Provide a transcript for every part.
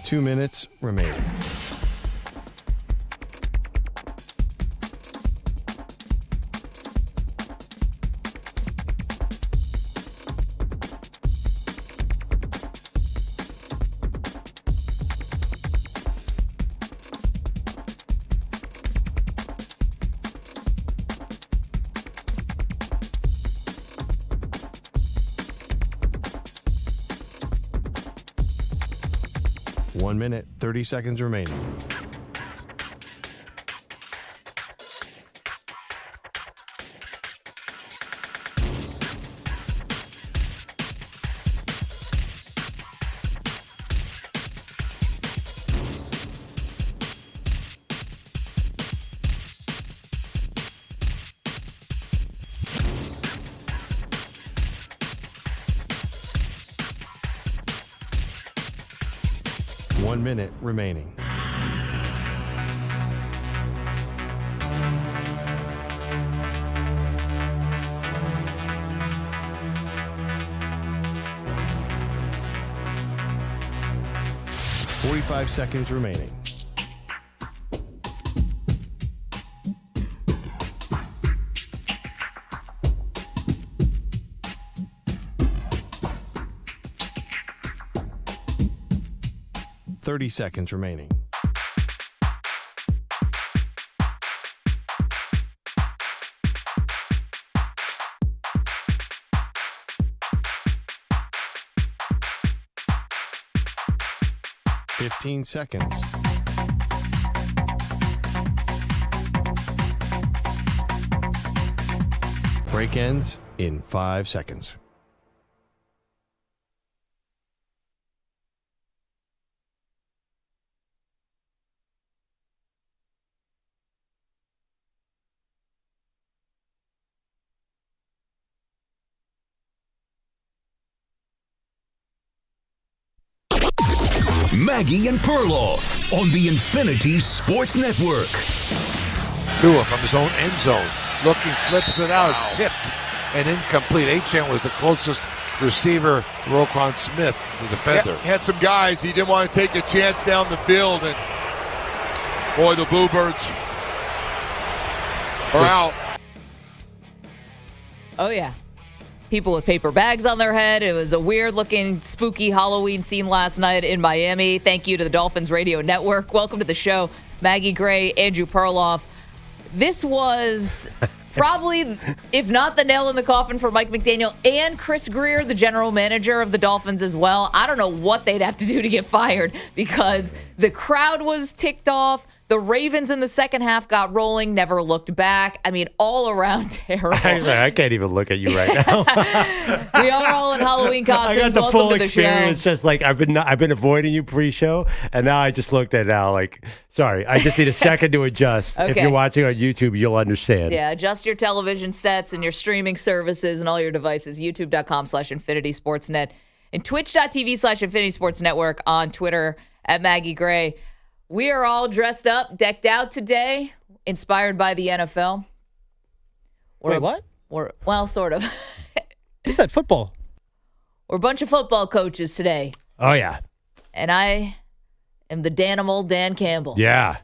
2 minutes remaining. One minute, 30 seconds remaining. One minute remaining. Forty-five seconds remaining. Thirty seconds remaining. Fifteen seconds. Break ends in 5 seconds. Maggie and Perloff on the Infinity Sports Network. Tua from his own end zone. Looking, flips it out. It's tipped and incomplete. Achane was the closest receiver. Roquan Smith, the defender. He had some guys. He didn't want to take a chance down the field. And boy, the Bluebirds are out. Oh, yeah. People with paper bags on their head. It was a weird-looking, spooky Halloween scene last night in Miami. Thank you to the Dolphins Radio Network. Welcome to the show, Maggie Gray, Andrew Perloff. This was probably, if not the nail in the coffin for Mike McDaniel and Chris Greer, the general manager of the Dolphins as well. I don't know what they'd have to do to get fired because the crowd was ticked off. The Ravens in the second half got rolling, never looked back. I mean, all around terrible. I can't even look at you right now. We are all in Halloween costumes. I got the Welcome full to the experience. show. Just like I've been avoiding you pre-show, and now I just looked at it now. Like, sorry, I just need a second to adjust. Okay. If you're watching on YouTube, you'll understand. Yeah, adjust your television sets and your streaming services and all your devices. YouTube.com/Infinity Sportsnet and Twitch.tv/Infinity Sports Network on Twitter at Maggie Gray. We are all dressed up, decked out today, inspired by the NFL. Wait, what? Well, sort of. You said football. We're a bunch of football coaches today. Oh yeah. And I am the Danimal Dan Campbell. Yeah.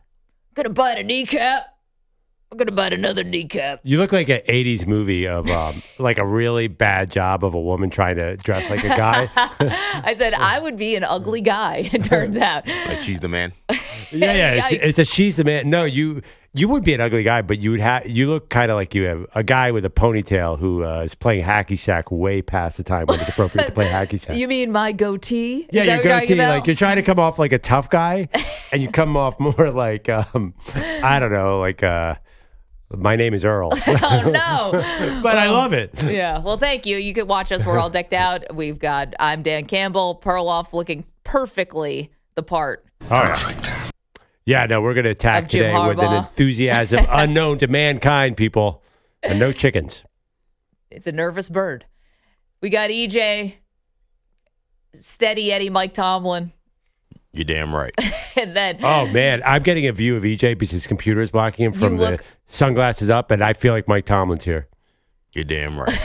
Gonna bite a kneecap. I'm gonna bite another kneecap. You look like an '80s movie of like a really bad job of a woman trying to dress like a guy. I said I would be an ugly guy. It turns out. Like she's the man. Yeah. It's a she's the man. No, you would be an ugly guy, but you look kind of like you have a guy with a ponytail who is playing hacky sack way past the time when it's appropriate to play hacky sack. You mean my goatee? Yeah, Is that your what you're talking goatee. about? Like you're trying to come off like a tough guy, and you come off more like I don't know, like my name is Earl. Oh no! But I love it. Yeah. Well, thank you. You can watch us. We're all decked out. I'm Dan Campbell, Perloff looking perfectly the part. All right. Yeah, no, we're going to attack Of Jim today with an Harbaugh. enthusiasm unknown to mankind, people. And no chickens. It's a nervous bird. We got EJ, Steady Eddie, Mike Tomlin. You're damn right. And then Oh, man. I'm getting a view of EJ because his computer is blocking him from the sunglasses up, and I feel like Mike Tomlin's here. You're damn right.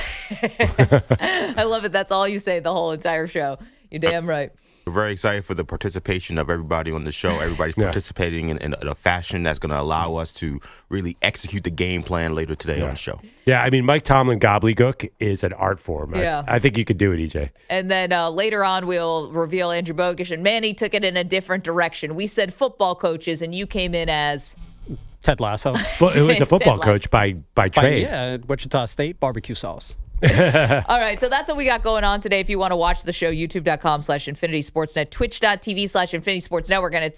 I love it. That's all you say the whole entire show. You're damn right. We're very excited for the participation of everybody on the show. Everybody's participating in a fashion that's going to allow us to really execute the game plan later today on the show. Yeah, I mean, Mike Tomlin gobbledygook is an art form. Yeah. I think you could do it, EJ. And then later on, we'll reveal Andrew Bogusch and Manny took it in a different direction. We said football coaches, and you came in as Ted Lasso. Well, it was a football coach by trade. Yeah, Wichita State barbecue sauce. All right, so that's what we got going on today. If you want to watch the show, youtube.com/Infinity Sportsnet, twitch.tv/Infinity Sports Network. And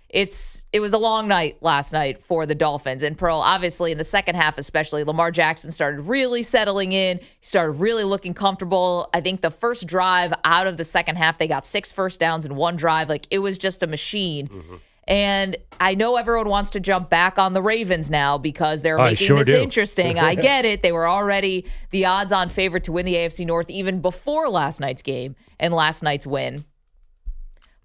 it was a long night last night for the Dolphins. And Pearl, obviously, in the second half especially, Lamar Jackson started really settling in. He started really looking comfortable. I think the first drive out of the second half, they got 6 first downs in one drive. Like, it was just a machine. Mm-hmm. And I know everyone wants to jump back on the Ravens now because they're making this interesting. I get it. They were already the odds-on favorite to win the AFC North even before last night's game and last night's win.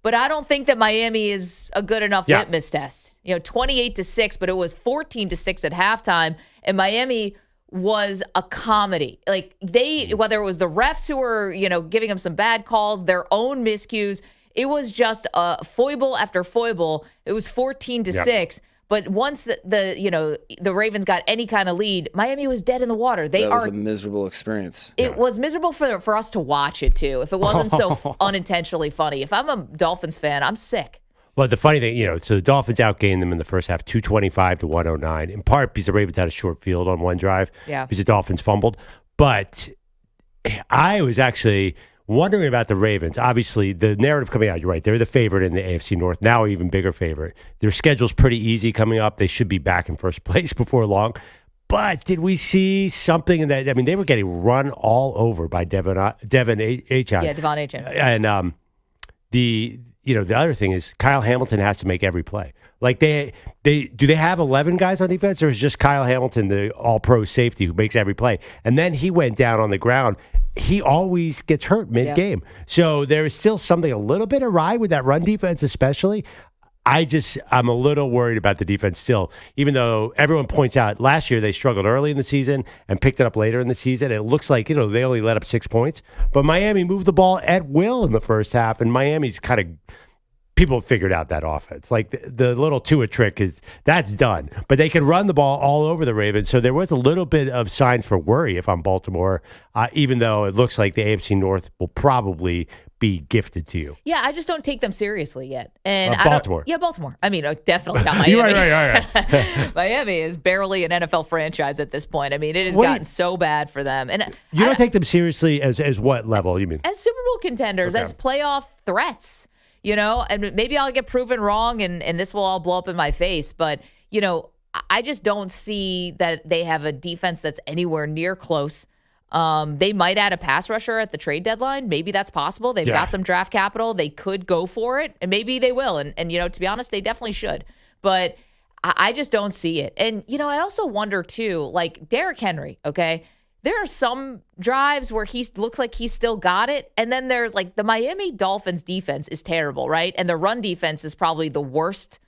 But I don't think that Miami is a good enough litmus test. 28-6, but it was 14-6 at halftime, and Miami was a comedy. Like, whether it was the refs who were, giving them some bad calls, their own miscues, it was just a foible after foible. It was 14-6. But once the Ravens got any kind of lead, Miami was dead in the water. That was a miserable experience. It was miserable for us to watch it too. If it wasn't so unintentionally funny. If I'm a Dolphins fan, I'm sick. Well, the funny thing, so the Dolphins outgained them in the first half, 225-109. In part because the Ravens had a short field on one drive. Yeah. Because the Dolphins fumbled. But I was actually wondering about the Ravens. Obviously, the narrative coming out, you're right, they're the favorite in the AFC North, now even bigger favorite. Their schedule's pretty easy coming up. They should be back in first place before long. But did we see something in that? I mean, they were getting run all over by Devon Achane. Yeah, Devon Achane. And the other thing is Kyle Hamilton has to make every play. Like do they have 11 guys on defense, or is just Kyle Hamilton, the all-pro safety, who makes every play? And then he went down on the ground. He always gets hurt mid-game. Yeah. So there is still something a little bit awry with that run defense, especially. I'm a little worried about the defense still, even though everyone points out last year they struggled early in the season and picked it up later in the season. It looks like, they only let up 6 points, but Miami moved the ball at will in the first half, and Miami's kind of, people have figured out that offense. Like the little Tua trick that's done, but they can run the ball all over the Ravens. So there was a little bit of signs for worry if I'm Baltimore, even though it looks like the AFC North will probably be gifted to you. Yeah, I just don't take them seriously yet. And Baltimore. Baltimore. I mean, definitely not Miami. right. Miami is barely an NFL franchise at this point. I mean, it has gotten so bad for them. And you don't take them seriously as what level, you mean? As Super Bowl contenders, as playoff threats. And maybe I'll get proven wrong and this will all blow up in my face. But, I just don't see that they have a defense that's anywhere near close. They might add a pass rusher at the trade deadline. Maybe that's possible. They've got some draft capital. They could go for it, and maybe they will. And to be honest, they definitely should. But I just don't see it. And, I also wonder, too, like Derrick Henry, okay? There are some drives where he looks like he's still got it. And then there's like the Miami Dolphins defense is terrible, right? And the run defense is probably the worst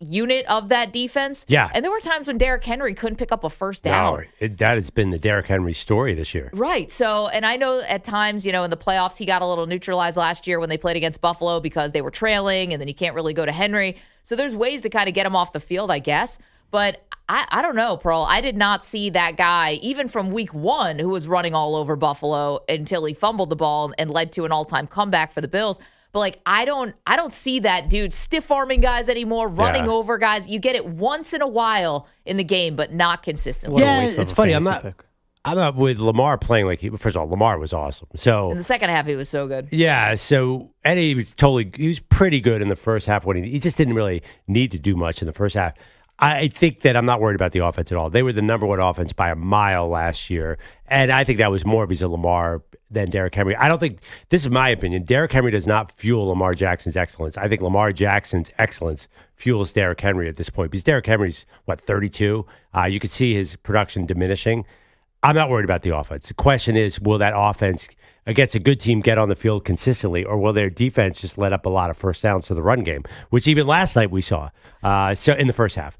unit of that defense. Yeah. And there were times when Derrick Henry couldn't pick up a first down. No, that has been the Derrick Henry story this year. Right. So, and I know at times, in the playoffs, he got a little neutralized last year when they played against Buffalo because they were trailing and then you can't really go to Henry. So there's ways to kind of get him off the field, I guess. But I don't know, Pearl. I did not see that guy, even from week 1, who was running all over Buffalo until he fumbled the ball and led to an all-time comeback for the Bills. But I don't see that dude stiff-arming guys anymore, running over guys. You get it once in a while in the game, but not consistently. Yeah, it's funny. I'm not with Lamar playing like first of all, Lamar was awesome. So in the second half, he was so good. Yeah. So Eddie he was pretty good in the first half when he just didn't really need to do much in the first half. I think that I'm not worried about the offense at all. They were the number 1 offense by a mile last year. And I think that was more because of Lamar than Derrick Henry. I don't think, this is my opinion, Derrick Henry does not fuel Lamar Jackson's excellence. I think Lamar Jackson's excellence fuels Derrick Henry at this point. Because Derrick Henry's, 32? You could see his production diminishing. I'm not worried about the offense. The question is, will that offense against a good team get on the field consistently, or will their defense just let up a lot of first downs to the run game, which even last night we saw so in the first half.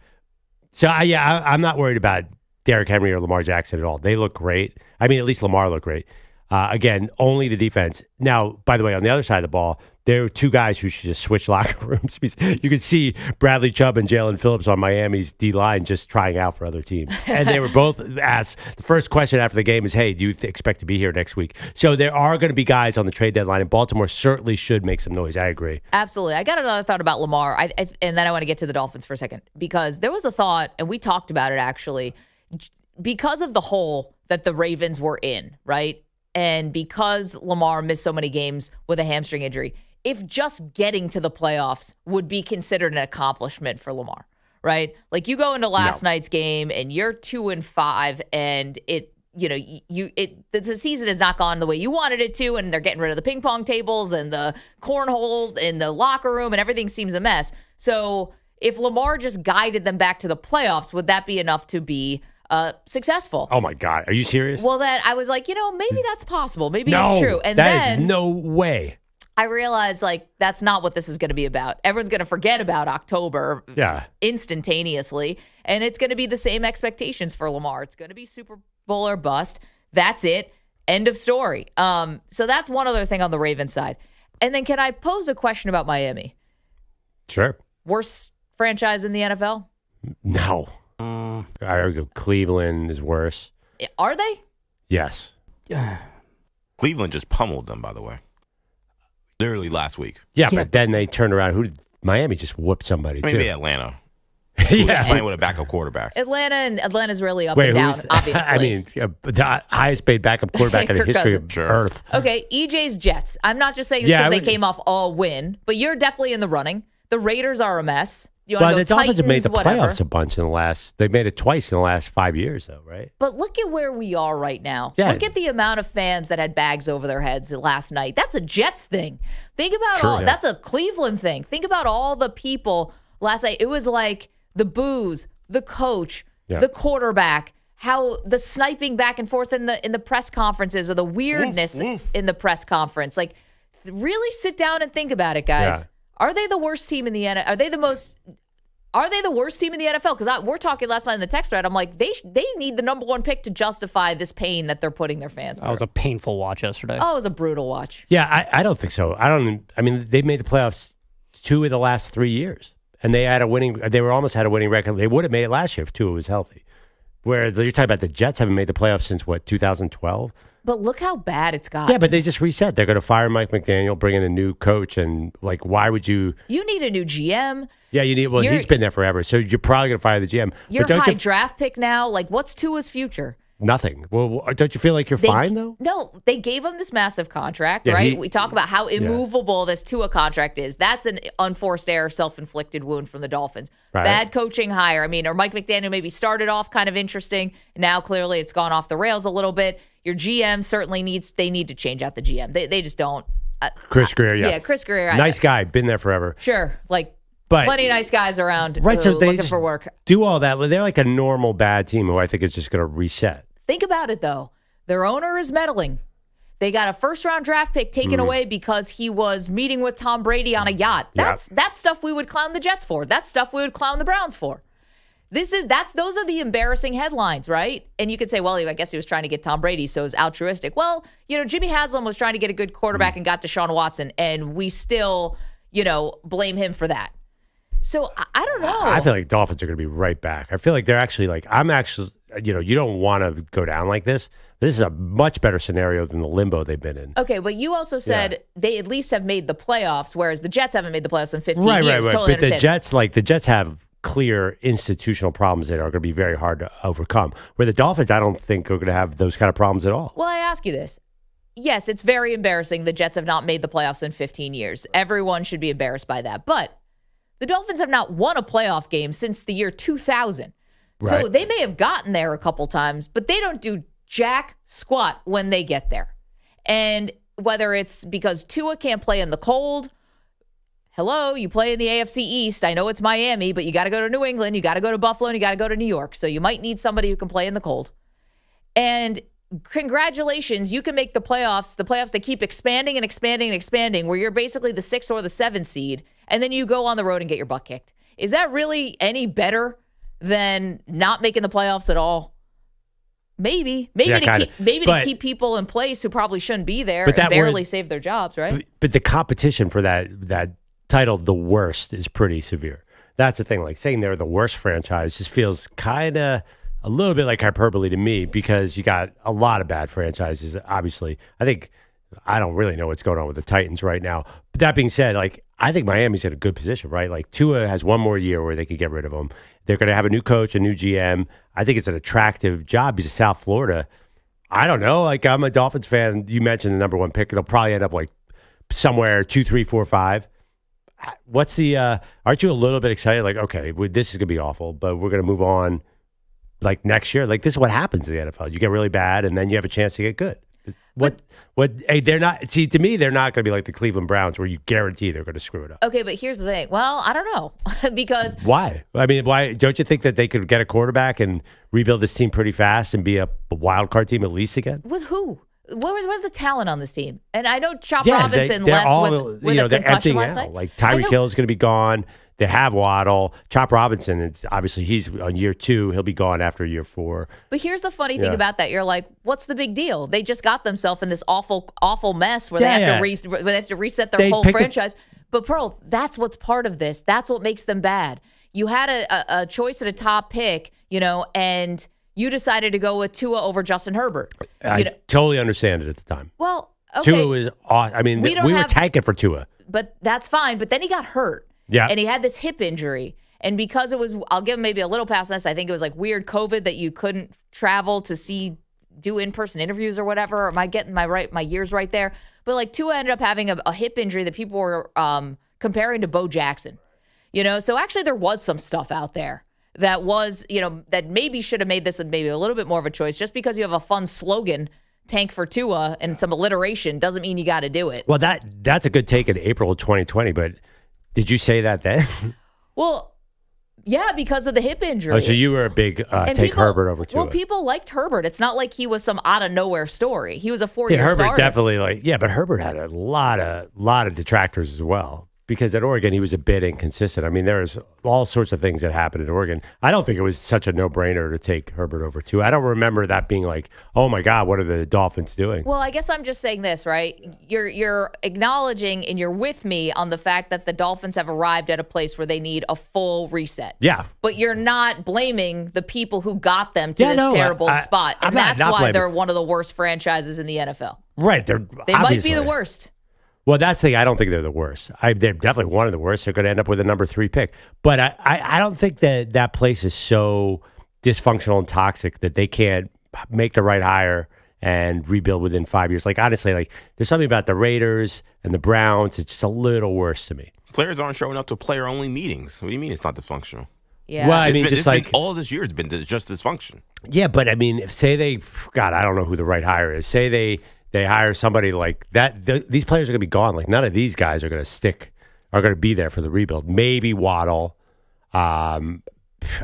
So, I'm not worried about Derrick Henry or Lamar Jackson at all. They look great. I mean, at least Lamar looked great. Again, only the defense. Now, by the way, on the other side of the ball, there are two guys who should just switch locker rooms. You could see Bradley Chubb and Jalen Phillips on Miami's D-line just trying out for other teams. And they were both asked, the first question after the game is, hey, do you expect to be here next week? So there are going to be guys on the trade deadline, and Baltimore certainly should make some noise. I agree. Absolutely. I got another thought about Lamar, and then I want to get to the Dolphins for a second, because there was a thought, and we talked about it actually, because of the hole that the Ravens were in, right? And because Lamar missed so many games with a hamstring injury, if just getting to the playoffs would be considered an accomplishment for Lamar, right? Like you go into last night's game and you're 2-5, and the season has not gone the way you wanted it to, and they're getting rid of the ping pong tables and the cornhole in the locker room, and everything seems a mess. So if Lamar just guided them back to the playoffs, would that be enough to be successful? Oh my God, are you serious? Well, then I was like, maybe that's possible. Maybe it's true. And that is no way. I realized, that's not what this is going to be about. Everyone's going to forget about October instantaneously, and it's going to be the same expectations for Lamar. It's going to be Super Bowl or bust. That's it. End of story. So that's one other thing on the Ravens side. And then can I pose a question about Miami? Sure. Worst franchise in the NFL? No. I would go Cleveland is worse. Are they? Yes. Cleveland just pummeled them, by the way. Literally last week. Yeah, but then they turned around. Miami just whooped somebody, too. Maybe Atlanta. Yeah. Playing with a backup quarterback. Atlanta's really up and down, obviously. I mean, the highest paid backup quarterback in the history of Earth. Okay, EJ's Jets. I'm not just saying this because they came off a win, but you're definitely in the running. The Raiders are a mess. Well, the Dolphins have made the playoffs a bunch they've made it twice in the last 5 years, though, right? But look at where we are right now. Yeah. Look at the amount of fans that had bags over their heads last night. That's a Jets thing. Think about that's a Cleveland thing. Think about all the people last night. It was like the booze, the coach, the quarterback, how the sniping back and forth in the press conferences, or the weirdness in the press conference. Like, really sit down and think about it, guys. Yeah. Are they the worst team in the NFL? Are they the worst team in the NFL? Because we're talking last night in the text thread. I'm like, they need the number one pick to justify this pain that they're putting their fans through. That was a painful watch yesterday. Oh, it was a brutal watch. Yeah, I don't think so. I mean, they made the playoffs 2 of the last 3 years, and they almost had a winning record. They would have made it last year if Tua was healthy. Where you're talking about the Jets haven't made the playoffs since 2012. But look how bad it's got. Yeah, but they just reset. They're going to fire Mike McDaniel, bring in a new coach, and why would you? You need a new GM. Yeah, you need. Well, he's been there forever, so you're probably going to fire the GM. Your high draft pick now. What's Tua's future? Nothing. Well, don't you feel like you're fine though? No, they gave him this massive contract, right? We talk about how immovable this Tua contract is. That's an unforced error, self-inflicted wound from the Dolphins. Right. Bad coaching hire. Or Mike McDaniel maybe started off kind of interesting. Now clearly it's gone off the rails a little bit. Your GM certainly need to change out the GM. They just don't. Chris Greer, yeah, Chris Greer. Nice guy, been there forever. Sure, but plenty of nice guys around, right? So they looking for work. Do all that. They're like a normal bad team who I think is just going to reset. Think about it, though. Their owner is meddling. They got a first-round draft pick taken away because he was meeting with Tom Brady on a yacht. That's stuff we would clown the Jets for. That's stuff we would clown the Browns for. Those are the embarrassing headlines, right? And you could say, well, I guess he was trying to get Tom Brady, so it was altruistic. Well, Jimmy Haslam was trying to get a good quarterback and got Deshaun Watson, and we still, blame him for that. So I don't know. I feel like Dolphins are going to be right back. I feel like they're actually you don't want to go down like this. This is a much better scenario than the limbo they've been in. Okay, but you also said they at least have made the playoffs, whereas the Jets haven't made the playoffs in 15 years. Right. Totally but the Jets have clear institutional problems that are going to be very hard to overcome. Where the Dolphins, I don't think, are going to have those kind of problems at all. Well, I ask you this. Yes, it's very embarrassing the Jets have not made the playoffs in 15 years. Everyone should be embarrassed by that. But the Dolphins have not won a playoff game since the year 2000. Right. So they may have gotten there a couple times, but they don't do jack squat when they get there. And whether it's because Tua can't play in the cold, hello, you play in the AFC East. I know it's Miami, but you got to go to New England, you got to go to Buffalo, and you got to go to New York. So you might need somebody who can play in the cold. And congratulations, you can make the playoffs that keep expanding and expanding and expanding, where you're basically the 6th or the 7th seed, and then you go on the road and get your butt kicked. Is that really any better than not making the playoffs at all? Maybe Yeah, to keep people in place who probably shouldn't be there But and barely save their jobs, right? But the competition for that title, the worst, is pretty severe. That's the thing. Like saying they're the worst franchise just feels kind of a little bit like hyperbole to me because you got a lot of bad franchises. Obviously, I don't really know what's going on with the Titans right now. But that being said, like I think Miami's in a good position, right? Like Tua has one more year where they could get rid of him. They're going to have a new coach, a new GM. I think it's an attractive job because of South Florida. I don't know. Like I'm a Dolphins fan. You mentioned the number one pick. It'll probably end up like somewhere 2, 3, 4, 5. What's the? Aren't you a little bit excited? Like, okay, this is gonna be awful, but we're gonna move on. Like next year, like this is what happens in the NFL. You get really bad, and then you have a chance to get good. What? Hey, they're not. See, to me, they're not going to be like the Cleveland Browns, where you guarantee they're going to screw it up. Okay, but here's the thing. Well, I don't know because why? I mean, why don't you think that they could get a quarterback and rebuild this team pretty fast and be a wild card team at least again? With who? Where's the talent on this team? And I know Chop Robinson they're left all, with a they're concussion emptying last out. night. Like Tyreek Hill is going to be gone. They have Waddle. Chop Robinson, obviously he's on year 2. He'll be gone after year 4. But here's the funny thing about that. You're like, what's the big deal? They just got themselves in this awful mess where they have to reset their whole franchise. But Pearl, that's what's part of this. That's what makes them bad. You had a choice at a top pick, and you decided to go with Tua over Justin Herbert. I totally understand it at the time. Well, okay. Tua was awesome. I mean, we were tanking for Tua. But that's fine. But then he got hurt. Yeah. And he had this hip injury. And because it was, I'll give him maybe a little pass on this. I think it was like weird COVID that you couldn't travel to do in-person interviews or whatever. Or am I getting my years right there? But like Tua ended up having a hip injury that people were comparing to Bo Jackson. So actually there was some stuff out there that was, that maybe should have made this maybe a little bit more of a choice. Just because you have a fun slogan, tank for Tua, and some alliteration doesn't mean you got to do it. Well, that's a good take in April of 2020, but did you say that then? Well, yeah, because of the hip injury. Oh, so you were a big take Herbert over Tua. Well, people liked Herbert. It's not like he was some out of nowhere story. He was a 4-year Herbert starter. Definitely but Herbert had a lot of detractors as well. Because at Oregon, he was a bit inconsistent. I mean, there's all sorts of things that happened at Oregon. I don't think it was such a no-brainer to take Herbert over Tua. I don't remember that being like, oh, my God, what are the Dolphins doing? Well, I guess I'm just saying this, right? You're acknowledging and you're with me on the fact that the Dolphins have arrived at a place where they need a full reset. Yeah. But you're not blaming the people who got them to this terrible spot. And that's why blaming. they're one of the worst franchises in the NFL. Right. They might be the worst. Well, that's the thing. I don't think they're the worst. They're definitely one of the worst. They're going to end up with a number 3 pick. But I don't think that place is so dysfunctional and toxic that they can't make the right hire and rebuild within 5 years. Like, honestly, there's something about the Raiders and the Browns. It's just a little worse to me. Players aren't showing up to player-only meetings. What do you mean it's not dysfunctional? Yeah. Well, I mean, all this year has been just dysfunction. Yeah, but I mean, I don't know who the right hire is. Say they hire somebody like that. These players are going to be gone. Like none of these guys are going to be there for the rebuild. Maybe Waddle. I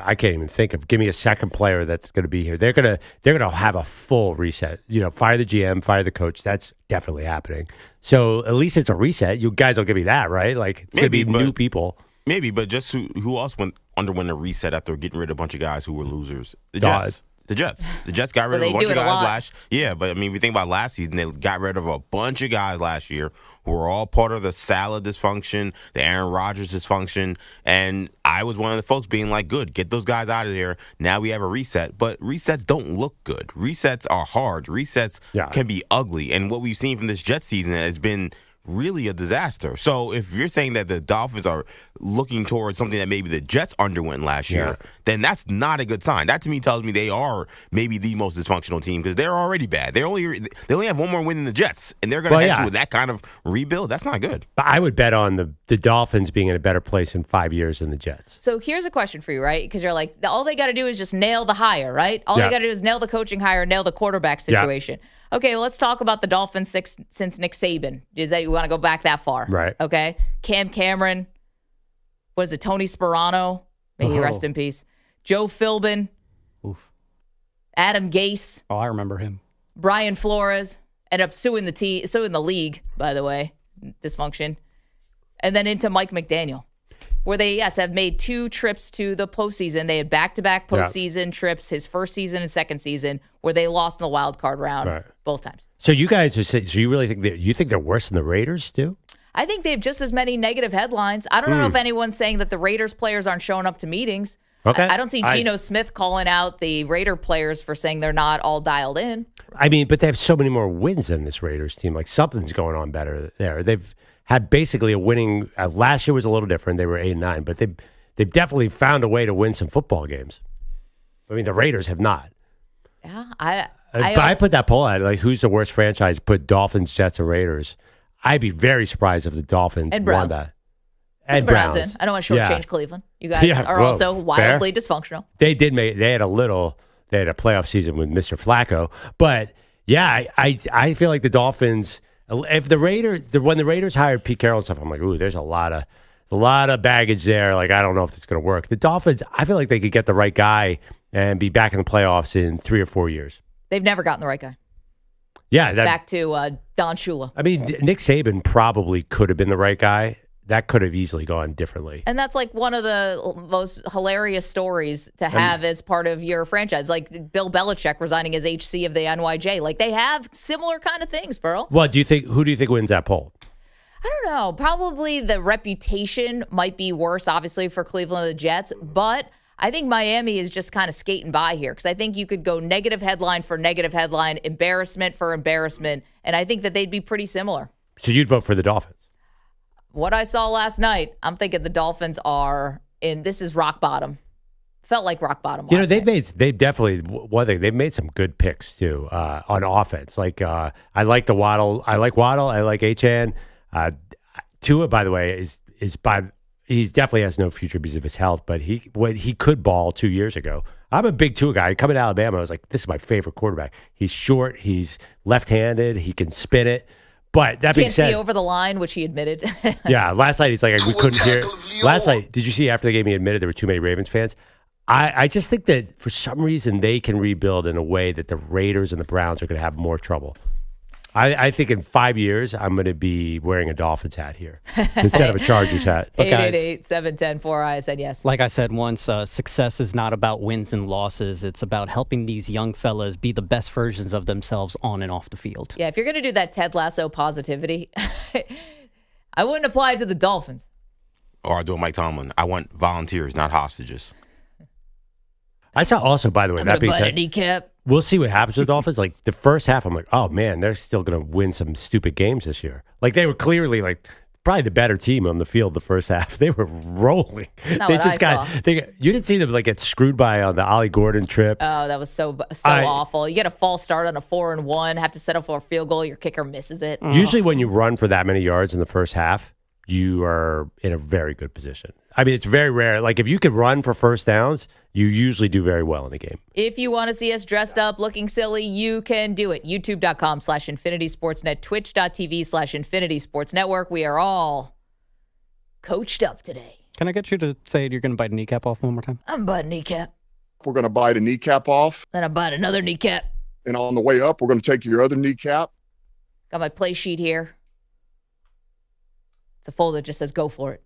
can't even think of. Give me a second player that's going to be here. They're going to have a full reset. Fire the GM, fire the coach. That's definitely happening. So at least it's a reset. You guys will give me that, right? Like it's going to be new people. Maybe, but just who else underwent a reset after getting rid of a bunch of guys who were losers? The Jets. The Jets got rid of a bunch of guys last year. Yeah, but I mean, if you think about last season, they got rid of a bunch of guys last year who were all part of the Saleh dysfunction, the Aaron Rodgers dysfunction. And I was one of the folks being like, good, get those guys out of there. Now we have a reset. But resets don't look good. Resets are hard. Resets can be ugly. And what we've seen from this Jets season has been really a disaster. So if you're saying that the Dolphins are looking towards something that maybe the Jets underwent last year, then that's not a good sign. That to me tells me they are maybe the most dysfunctional team because they're already bad. They only have one more win than the Jets, and they're going to head to that kind of rebuild. That's not good. But I would bet on the Dolphins being in a better place in 5 years than the Jets. So here's a question for you, right? Because you're like, all they got to do is just nail the hire, right? All they got to do is nail the coaching hire, nail the quarterback situation. Yeah. Okay, well, let's talk about the Dolphins since Nick Saban. Is that you want to go back that far? Right. Okay. Cam Cameron. What is it? Tony Sperano. May he rest in peace. Joe Philbin. Oof. Adam Gase. Oh, I remember him. Brian Flores. Ended up suing the league, by the way. Dysfunction. And then into Mike McDaniel. where they, yes, have made 2 trips to the postseason. They had back-to-back postseason trips, his first season and second season, where they lost in the wild card round both times. So you guys are saying, so you really think they're worse than the Raiders too? I think they have just as many negative headlines. I don't know if anyone's saying that the Raiders players aren't showing up to meetings. Okay. I don't see Geno Smith calling out the Raider players for saying they're not all dialed in. I mean, but they have so many more wins than this Raiders team. Like something's going on better there. They've had basically a winning. Last year was a little different. They were 8-9, but they've definitely found a way to win some football games. I mean, the Raiders have not. Yeah, I put that poll out. Like, who's the worst franchise? Put Dolphins, Jets, and Raiders. I'd be very surprised if the Dolphins won that. And Browns. I don't want to shortchange Cleveland. You guys are also wildly dysfunctional. They had a playoff season with Mr. Flacco, but yeah, I feel like the Dolphins. If when the Raiders hired Pete Carroll and stuff, I'm like, ooh, there's a lot of baggage there. Like, I don't know if it's going to work. The Dolphins, I feel like they could get the right guy and be back in the playoffs in 3 or 4 years. They've never gotten the right guy. Yeah, back to Don Shula. I mean, Nick Saban probably could have been the right guy. That could have easily gone differently. And that's like one of the most hilarious stories to have as part of your franchise. Like Bill Belichick resigning as HC of the NYJ. Like they have similar kind of things, Burl. Well, who do you think wins that poll? I don't know. Probably the reputation might be worse, obviously, for Cleveland and the Jets. But I think Miami is just kind of skating by here because I think you could go negative headline for negative headline, embarrassment for embarrassment. And I think that they'd be pretty similar. So you'd vote for the Dolphins? What I saw last night, I'm thinking the Dolphins are in. This is rock bottom. Felt like rock bottom. They've made some good picks too on offense. Like I like the Waddle. I like Waddle. I like Achane. Tua, by the way, he definitely has no future because of his health, but he could ball 2 years ago. I'm a big Tua guy. Coming to Alabama, I was like, this is my favorite quarterback. He's short. He's left-handed. He can spin it. But that being said, can't see over the line, which he admitted. Yeah, last night he's like, we couldn't hear. Last night, did you see after the game he admitted there were too many Ravens fans? I just think that for some reason they can rebuild in a way that the Raiders and the Browns are going to have more trouble. I think in 5 years, I'm going to be wearing a Dolphins hat here instead of a Chargers hat. 888-710-4ISN, yes. Like I said once, success is not about wins and losses. It's about helping these young fellas be the best versions of themselves on and off the field. Yeah, if you're going to do that Ted Lasso positivity, I wouldn't apply it to the Dolphins. Or I'll do it Mike Tomlin. I want volunteers, not hostages. I saw also, by the way, that being said, kneecap. We'll see what happens with the Dolphins. Like the first half, I'm like, oh man, they're still going to win some stupid games this year. Like they were clearly like probably the better team on the field the first half. They were rolling. They just you didn't see them like get screwed by on the Ollie Gordon trip. Oh, that was so awful. You get a false start on a 4-1, have to settle for a field goal. Your kicker misses it. Usually, when you run for that many yards in the first half, you are in a very good position. I mean, it's very rare. Like if you could run for first downs, you usually do very well in the game. If you want to see us dressed up, looking silly, you can do it. YouTube.com/Infinity Sportsnet, Twitch.tv/Infinity Sports Network. We are all coached up today. Can I get you to say you're going to bite a kneecap off one more time? I'm biting a kneecap. We're going to bite a kneecap off. Then I bite another kneecap. And on the way up, we're going to take your other kneecap. Got my play sheet here. It's a folder that just says go for it.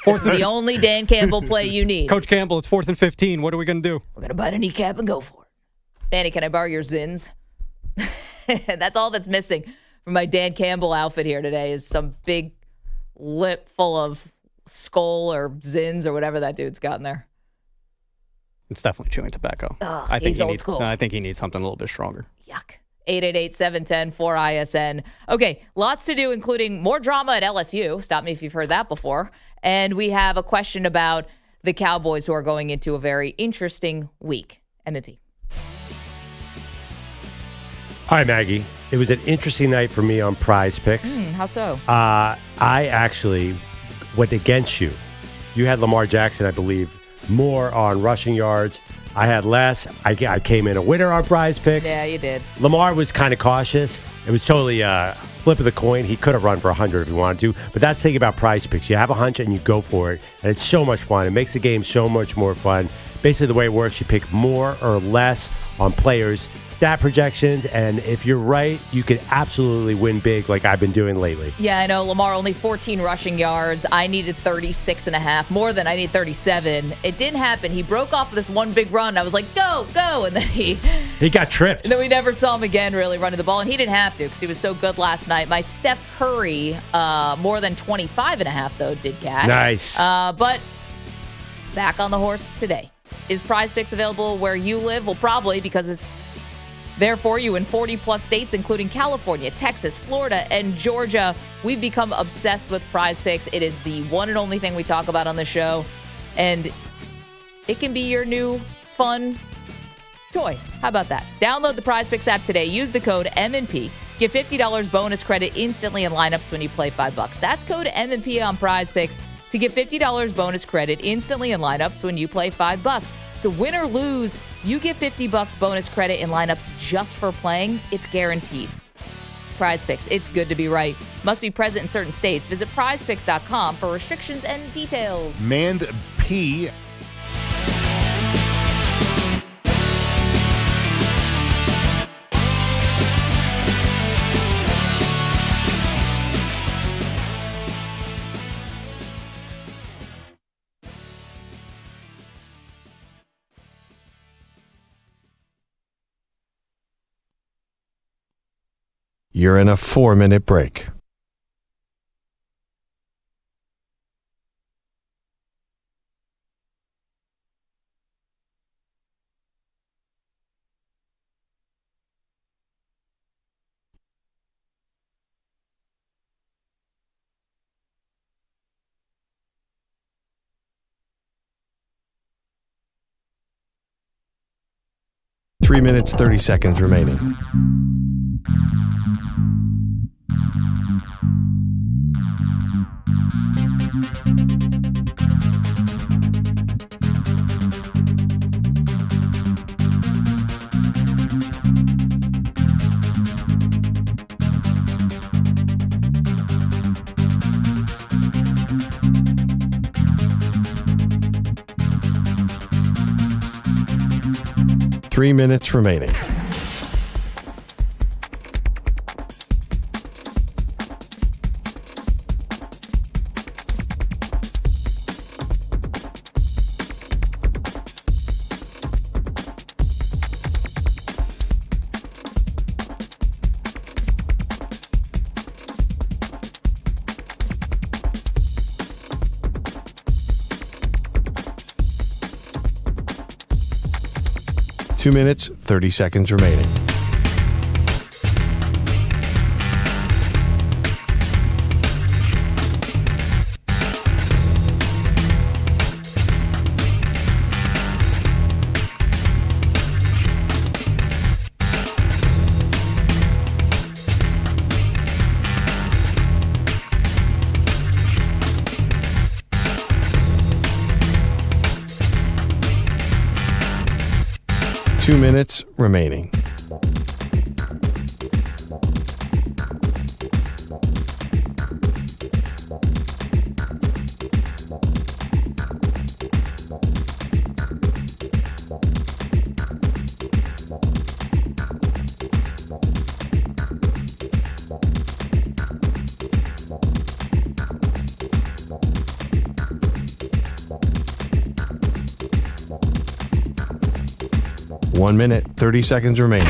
This is the only Dan Campbell play you need. Coach Campbell, it's 4th and 15. What are we going to do? We're going to bite a kneecap and go for it. Danny, can I borrow your Zins? That's all that's missing from my Dan Campbell outfit here today is some big lip full of skull or Zins or whatever that dude's got in there. It's definitely chewing tobacco. He's old school. I think he needs something a little bit stronger. Yuck. 888-710-4ISN. Okay, lots to do, including more drama at LSU. Stop me if you've heard that before. And we have a question about the Cowboys who are going into a very interesting week. M&P. All right, Maggie. It was an interesting night for me on Prize Picks. How so? I actually went against you. You had Lamar Jackson, I believe, more on rushing yards. I had less. I came in a winner on Prize Picks. Yeah, you did. Lamar was kind of cautious. It was totally flip of the coin. He could have run for 100 if he wanted to, but that's the thing about Prize Picks. You have a hunch and you go for it, and it's so much fun. It makes the game so much more fun. Basically, the way it works, you pick more or less on players' stat projections, and if you're right, you could absolutely win big like I've been doing lately. Yeah, I know. Lamar only 14 rushing yards. I needed 36.5, more than I need 37. It didn't happen. He broke off with this one big run. I was like, go, and then he got tripped. And then we never saw him again really running the ball, and he didn't have to because he was so good last night. My Steph Curry, more than 25.5, though, did cash. Nice. But back on the horse today. Is Prize Picks available where you live? Well, probably, because it's there for you in 40-plus states, including California, Texas, Florida, and Georgia. We've become obsessed with Prize Picks. It is the one and only thing we talk about on the show, and it can be your new fun toy. How about that? Download the Prize Picks app today. Use the code M&P. Get $50 bonus credit instantly in lineups when you play $5. That's code M&P on Prize Picks to get $50 bonus credit instantly in lineups when you play $5. So win or lose, you get $50 bonus credit in lineups just for playing. It's guaranteed. Prize Picks, it's good to be right. Must be present in certain states. Visit prizepicks.com for restrictions and details. Mand P. You're in a 4-minute break. Three minutes, 30 seconds remaining. Three minutes remaining. Two minutes, 30 seconds remaining. Two minutes remaining. One minute, 30 seconds remaining.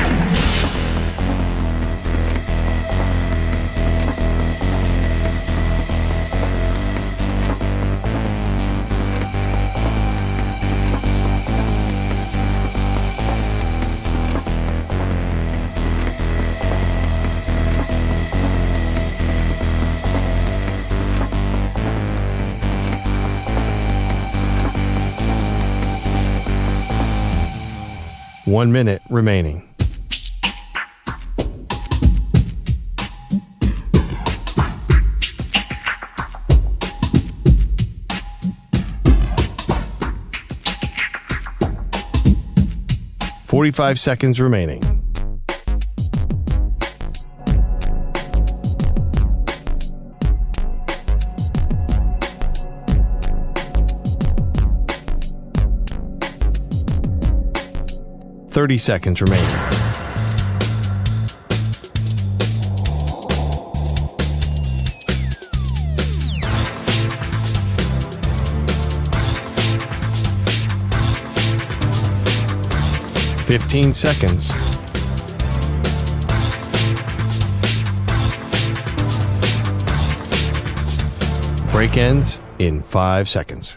One minute remaining. .45 seconds remaining. 30 seconds remaining. Fifteen seconds. Break ends in 5 seconds.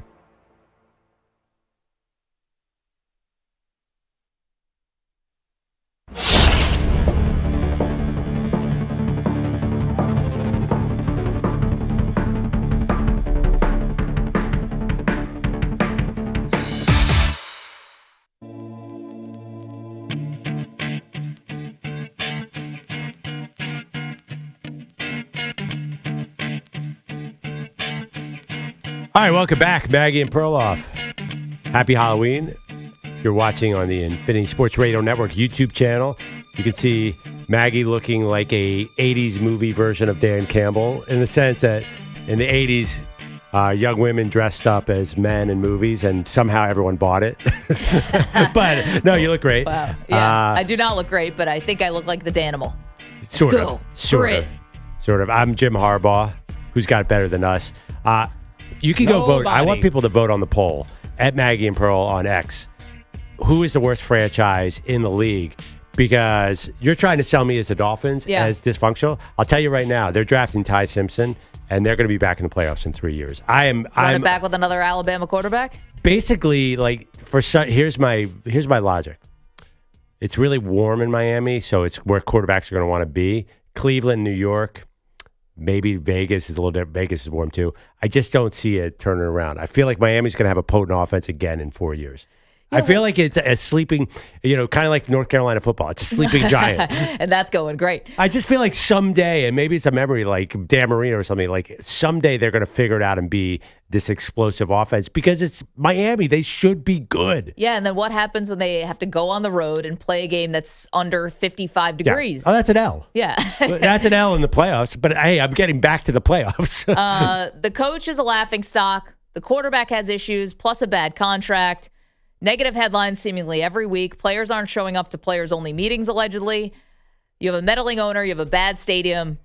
All right, welcome back, Maggie and Perloff. Happy Halloween. If you're watching on the Infinity Sports Radio Network YouTube channel, you can see Maggie looking like a 80s movie version of Dan Campbell, in the sense that in the 80s, young women dressed up as men in movies, and somehow everyone bought it. But no, you look great. Wow. Yeah, I do not look great, but I think I look like the Danimal. Sort of. I'm Jim Harbaugh. Who's got it better than us? You can go vote. I want people to vote on the poll at Maggie and Pearl on X. Who is the worst franchise in the league? Because you're trying to sell me as the Dolphins as dysfunctional. I'll tell you right now, they're drafting Ty Simpson, and they're going to be back in the playoffs in 3 years. I'm back with another Alabama quarterback. Basically, like here's my logic. It's really warm in Miami, so it's where quarterbacks are going to want to be. Cleveland, New York. Maybe Vegas is a little different. Vegas is warm too. I just don't see it turning around. I feel like Miami's going to have a potent offense again in 4 years. I feel like it's a sleeping, kind of like North Carolina football. It's a sleeping giant. And that's going great. I just feel like someday, and maybe it's a memory like Dan Marino or something, like someday they're going to figure it out and be this explosive offense, because it's Miami. They should be good. Yeah, and then what happens when they have to go on the road and play a game that's under 55 degrees? Yeah. Oh, that's an L. Yeah. That's an L in the playoffs, but hey, I'm getting back to the playoffs. The coach is a laughing stock. The quarterback has issues, plus a bad contract. Negative headlines seemingly every week. Players aren't showing up to players-only meetings, allegedly. You have a meddling owner. You have a bad stadium.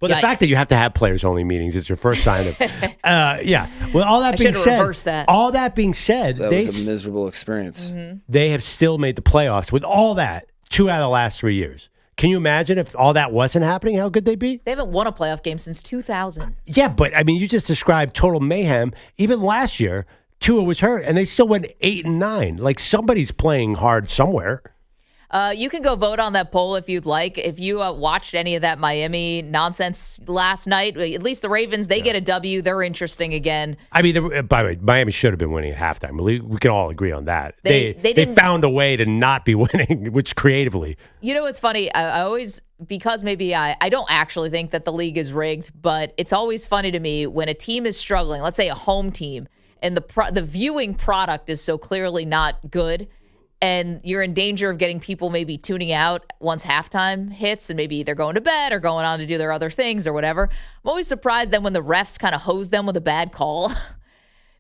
Well, the fact that you have to have players-only meetings is your first sign of... yeah. Well, all that being said... All that being said... That was a miserable experience. Mm-hmm. They have still made the playoffs with all that 2 out of the last 3 years. Can you imagine if all that wasn't happening, how good they'd be? They haven't won a playoff game since 2000. Yeah, but, I mean, you just described total mayhem. Even last year... Tua was hurt, and they still went 8-9. Like, somebody's playing hard somewhere. You can go vote on that poll if you'd like. If you watched any of that Miami nonsense last night, at least the Ravens, they get a W. They're interesting again. I mean, by the way, Miami should have been winning at halftime. We can all agree on that. They found a way to not be winning, which creatively. You know, it's funny. I always, because maybe I don't actually think that the league is rigged, but it's always funny to me when a team is struggling, let's say a home team, and the viewing product is so clearly not good, and you're in danger of getting people maybe tuning out once halftime hits, and maybe they're going to bed or going on to do their other things or whatever. I'm always surprised then when the refs kind of hose them with a bad call.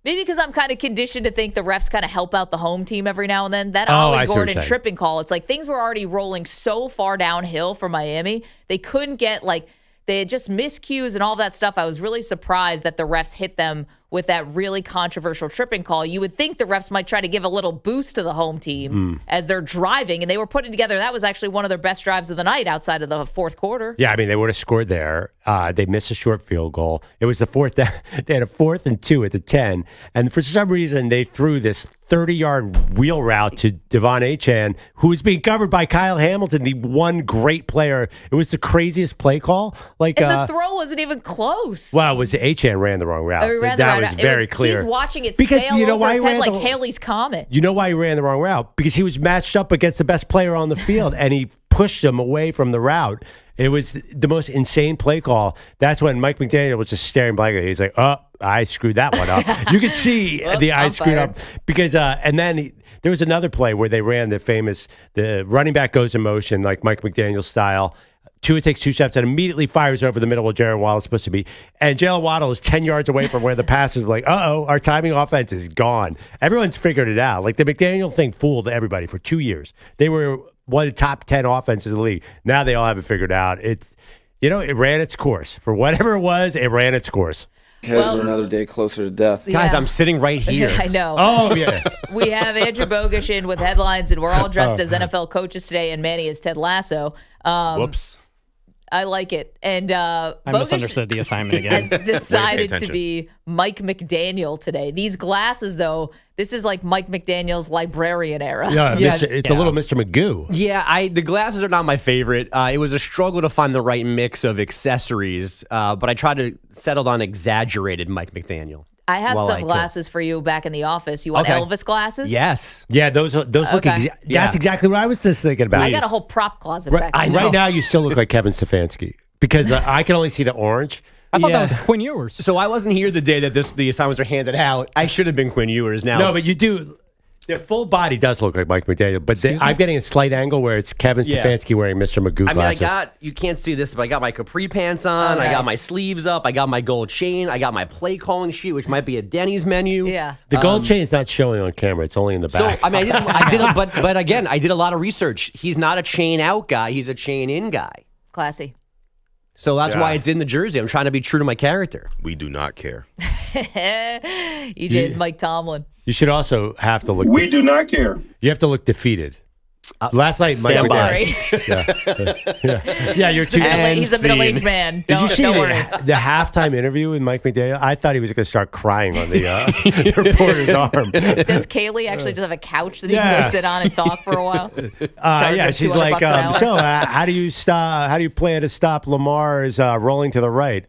Maybe because I'm kind of conditioned to think the refs kind of help out the home team every now and then. That Ollie Gordon tripping call, it's like things were already rolling so far downhill for Miami. They couldn't get, they had just miscues and all that stuff. I was really surprised that the refs hit them with that really controversial tripping call. You would think the refs might try to give a little boost to the home team as they're driving, and they were putting together, that was actually one of their best drives of the night outside of the fourth quarter. Yeah, I mean, they would have scored there. They missed a short field goal. It was the fourth. They had a 4th and 2 at the 10, and for some reason, they threw this 30-yard wheel route to Devon Achane, who was being covered by Kyle Hamilton, the one great player. It was the craziest play call. And the throw wasn't even close. Well, it was Achane ran the wrong route. That was very clear. He's watching it sail over his head like Haley's Comet. You know why he ran the wrong route? Because he was matched up against the best player on the field, and he pushed him away from the route. It was the most insane play call. That's when Mike McDaniel was just staring blankly. He's like, oh, I screwed that one up. You could see the I screwed up. Because, and then there was another play where they ran the famous, the running back goes in motion, like Mike McDaniel style, Tua takes 2 steps and immediately fires over the middle where Jalen Waddle is supposed to be. And Jalen Waddle is 10 yards away from where the pass is like, our timing offense is gone. Everyone's figured it out. Like the McDaniel thing fooled everybody for 2 years. They were one of the top 10 offenses in the league. Now they all have it figured out. It ran its course. For whatever it was, it ran its course. We're another day closer to death. Guys, I'm sitting right here. I know. Oh, yeah. We have Andrew Bogusch in with headlines, and we're all dressed as NFL coaches today, and Manny is Ted Lasso. Whoops. I like it. And I misunderstood the assignment again. has decided to be Mike McDaniel today. These glasses, though, this is like Mike McDaniel's librarian era. Yeah, it's a little Mr. Magoo. Yeah, the glasses are not my favorite. It was a struggle to find the right mix of accessories, but I tried to settle on exaggerated Mike McDaniel. I have some glasses for you back in the office. You want Elvis glasses? Yes. Yeah, those look that's exactly what I was just thinking about. I got a whole prop closet back there. Right now, you still look like Kevin Stefanski because I can only see the orange. I thought that was Quinn Ewers. So I wasn't here the day that the assignments were handed out. I should have been Quinn Ewers now. No, but you do. Their full body does look like Mike McDaniel, but I'm getting a slight angle where it's Kevin Stefanski wearing Mr. Magoo glasses. You can't see this, but I got my capri pants on. I got my sleeves up. I got my gold chain. I got my play calling sheet, which might be a Denny's menu. Yeah. The gold chain is not showing on camera. It's only in the back. So, but again, I did a lot of research. He's not a chain out guy. He's a chain in guy. Classy. So that's why it's in the jersey. I'm trying to be true to my character. We do not care. EJ's Mike Tomlin. You should also have to look. We do not care. You have to look defeated. Last night, Mike McDaniel. Yeah, you're too. He's a middle-aged man. Did you see don't worry. the halftime interview with Mike McDaniel? I thought he was going to start crying on the reporter's arm. Does Kaylee actually just have a couch that he can go sit on and talk for a while? She's like, so how do you plan to stop Lamar's rolling to the right?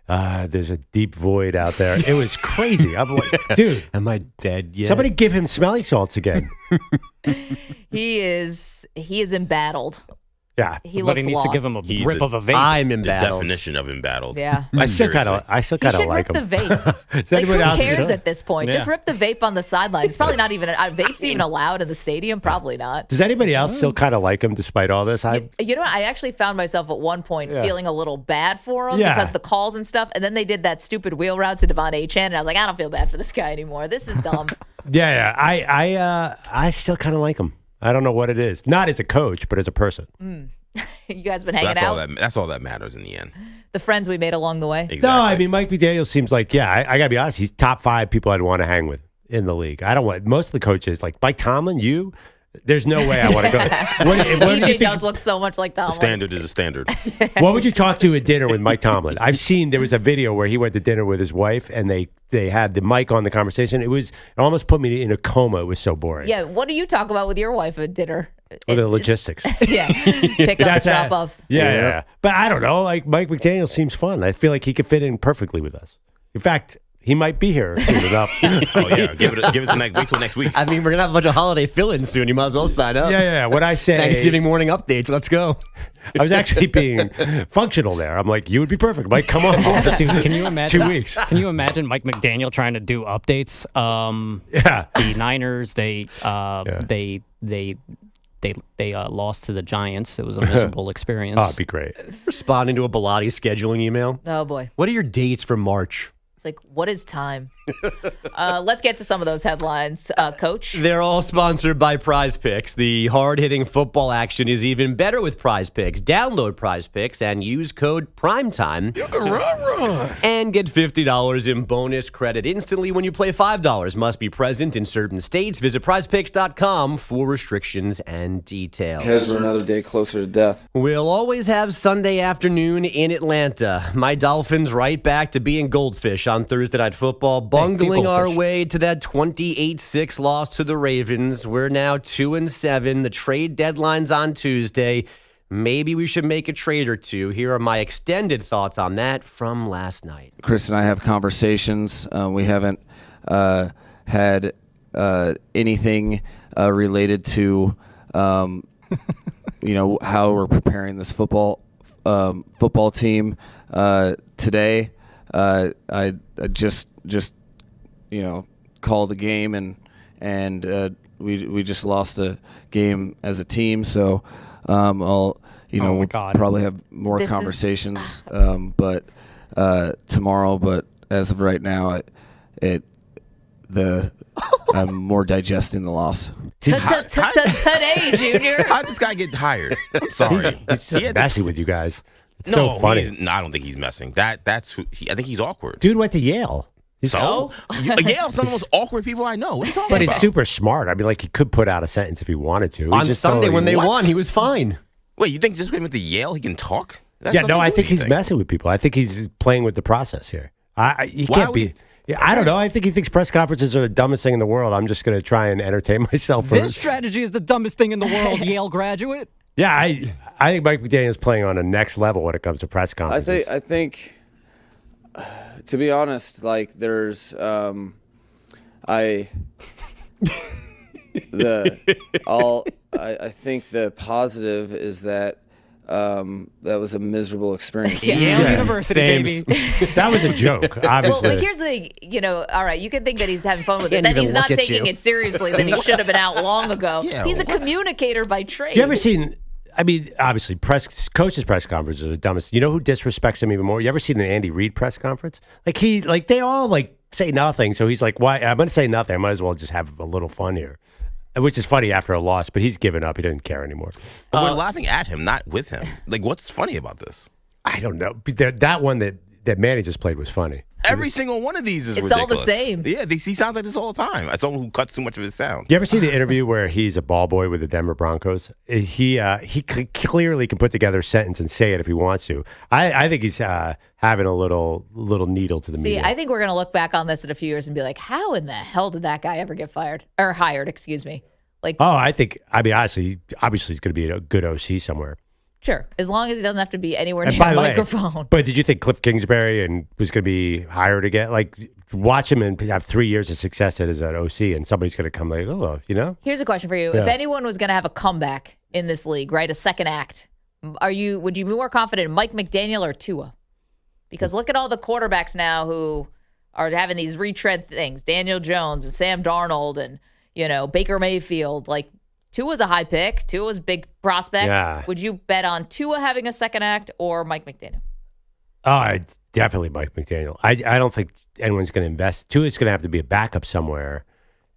There's a deep void out there. It was crazy. I'm like, dude, am I dead yet? Somebody give him smelling salts again. He is embattled. Yeah, he needs lost. to give him a rip of a vape. I'm embattled. The definition of embattled. Yeah, I still kind of like him. Rip the vape. Like, who cares at this point? Yeah. Just rip the vape on the sideline. It's probably not even vape's even allowed in the stadium. Probably not. Does anybody else still kind of like him despite all this? You know what? I actually found myself at one point feeling a little bad for him because the calls and stuff. And then they did that stupid wheel route to Devon Achane, and I was like, I don't feel bad for this guy anymore. This is dumb. I still kind of like him. I don't know what it is. Not as a coach, but as a person. You guys been hanging out? That's all that matters in the end. The friends we made along the way. Exactly. No, I mean, Mike McDaniel seems like, I got to be honest, he's top 5 people I'd want to hang with in the league. I don't want, most of the coaches, like Mike Tomlin, there's no way I want to go. DJ does look so much like Tomlin. The standard is a standard. What would you talk to at dinner with Mike Tomlin? I've seen, there was a video where he went to dinner with his wife and they had the mic on the conversation. It almost put me in a coma. It was so boring. Yeah, what do you talk about with your wife at dinner? The logistics. Pickups, drop-offs. Yeah. But I don't know. Like, Mike McDaniel seems fun. I feel like he could fit in perfectly with us. In fact, he might be here soon enough. Oh, yeah. Give it to wait till next week. I mean, we're going to have a bunch of holiday fill-ins soon. You might as well sign up. Yeah. What I say. Thanksgiving morning updates. Let's go. I was actually being functional there. I'm like, you would be perfect. Mike, come on. Dude, can you imagine? 2 weeks. Can you imagine Mike McDaniel trying to do updates? The Niners, they lost to the Giants. It was a miserable experience. Oh, it'd be great. Responding to a Bilotti scheduling email. Oh, boy. What are your dates for March? It's like, what is time? Let's get to some of those headlines, Coach. They're all sponsored by Prize Picks. The hard-hitting football action is even better with Prize Picks. Download Prize Picks and use code PRIMETIME. You can run. And get $50 in bonus credit instantly when you play $5. Must be present in certain states. Visit prizepicks.com for restrictions and details. We're another day closer to death. We'll always have Sunday afternoon in Atlanta. My Dolphins right back to being goldfish on Thursday Night Football, bungling our way to that 28-6 loss to the Ravens. We're now 2-7. The trade deadline's on Tuesday. Maybe we should make a trade or two. Here are my extended thoughts on that from last night. Chris and I have conversations. We haven't had anything related to, how we're preparing this football team today. I just called the game and we just lost a game as a team. So I'll we'll probably have more conversations, but tomorrow. But as of right now, I'm more digesting the loss. Today, Junior. How did this guy get hired? I'm sorry. He's messing with you guys. It's so funny. I don't think he's messing. That's who. I think he's awkward. Dude went to Yale. Yale's some of the most awkward people I know. What are you talking but about? He's super smart. I mean, like, he could put out a sentence if he wanted to. On Sunday when they won, he was fine. Wait, you think just because he went to Yale, he can talk? I think he's messing with people. I think he's playing with the process here. He can't be. I don't know. I think he thinks press conferences are the dumbest thing in the world. I'm just going to try and entertain myself. This strategy is the dumbest thing in the world, Yale graduate. Yeah, I think Mike McDaniel's playing on a next level when it comes to press conferences. I think to be honest, like there's I think the positive is that that was a miserable experience. Yale University, baby. That was a joke, obviously. Well, here's the thing, all right, you can think that he's having fun with it. Then he's not taking it seriously. Then he should have been out long ago. Yeah, he's a communicator by trade. You ever seen, obviously, coaches' press conferences are the dumbest. You know who disrespects him even more? You ever seen an Andy Reid press conference? They all say nothing. So he's like, why? I'm going to say nothing. I might as well just have a little fun here. Which is funny after a loss, but he's given up. He doesn't care anymore. But we're laughing at him, not with him. What's funny about this? I don't know. That one that Manny just played was funny. Every single one of these is ridiculous. All the same. Yeah, he sounds like this all the time. As someone who cuts too much of his sound. You ever see the interview where he's a ball boy with the Denver Broncos? He clearly can put together a sentence and say it if he wants to. I think he's having a little needle to the media. See, I think we're going to look back on this in a few years and be like, how in the hell did that guy ever get fired? Or hired, excuse me. Honestly, obviously he's going to be a good OC somewhere. Sure, as long as he doesn't have to be anywhere near a microphone. But did you think Cliff Kingsbury was going to be hired again? Watch him and have 3 years of success as an OC, and somebody's going to come Here's a question for you: If anyone was going to have a comeback in this league, right, a second act, would you be more confident in Mike McDaniel or Tua? Because look at all the quarterbacks now who are having these retread things: Daniel Jones and Sam Darnold and Baker Mayfield. Tua's a high pick. Tua's a big prospect. Yeah. Would you bet on Tua having a second act or Mike McDaniel? Definitely Mike McDaniel. I don't think anyone's going to invest. Tua's going to have to be a backup somewhere.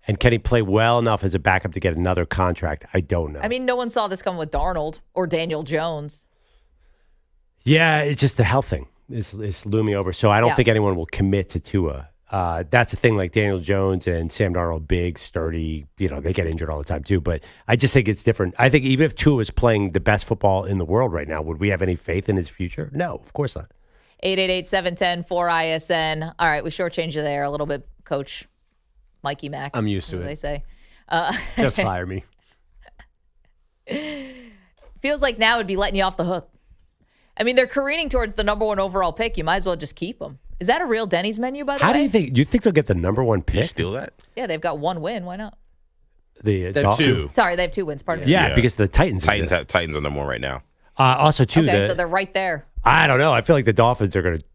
And can he play well enough as a backup to get another contract? I don't know. No one saw this coming with Darnold or Daniel Jones. Yeah, it's just the health thing is looming over. So I don't think anyone will commit to Tua. That's the thing, like Daniel Jones and Sam Darnold, big, sturdy, they get injured all the time too. But I just think it's different. I think even if Tua is playing the best football in the world right now, would we have any faith in his future? No, of course not. 888-710-4ISN. All right, we shortchanged you there a little bit, Coach Mikey Mack. I'm used to it. They say. Just fire me. Feels like now would be letting you off the hook. They're careening towards the number 1 overall pick. You might as well just keep them. Is that a real Denny's menu, by the way? How do you think? Do you think they'll get the number 1 pick? Did you steal that? Yeah, they've got 1 win. Why not? They have 2. Sorry, they have 2 wins. Pardon me. Yeah, because the Titans are number 1 right now. Also, too. Okay, so they're right there. I don't know. I feel like the Dolphins are going to,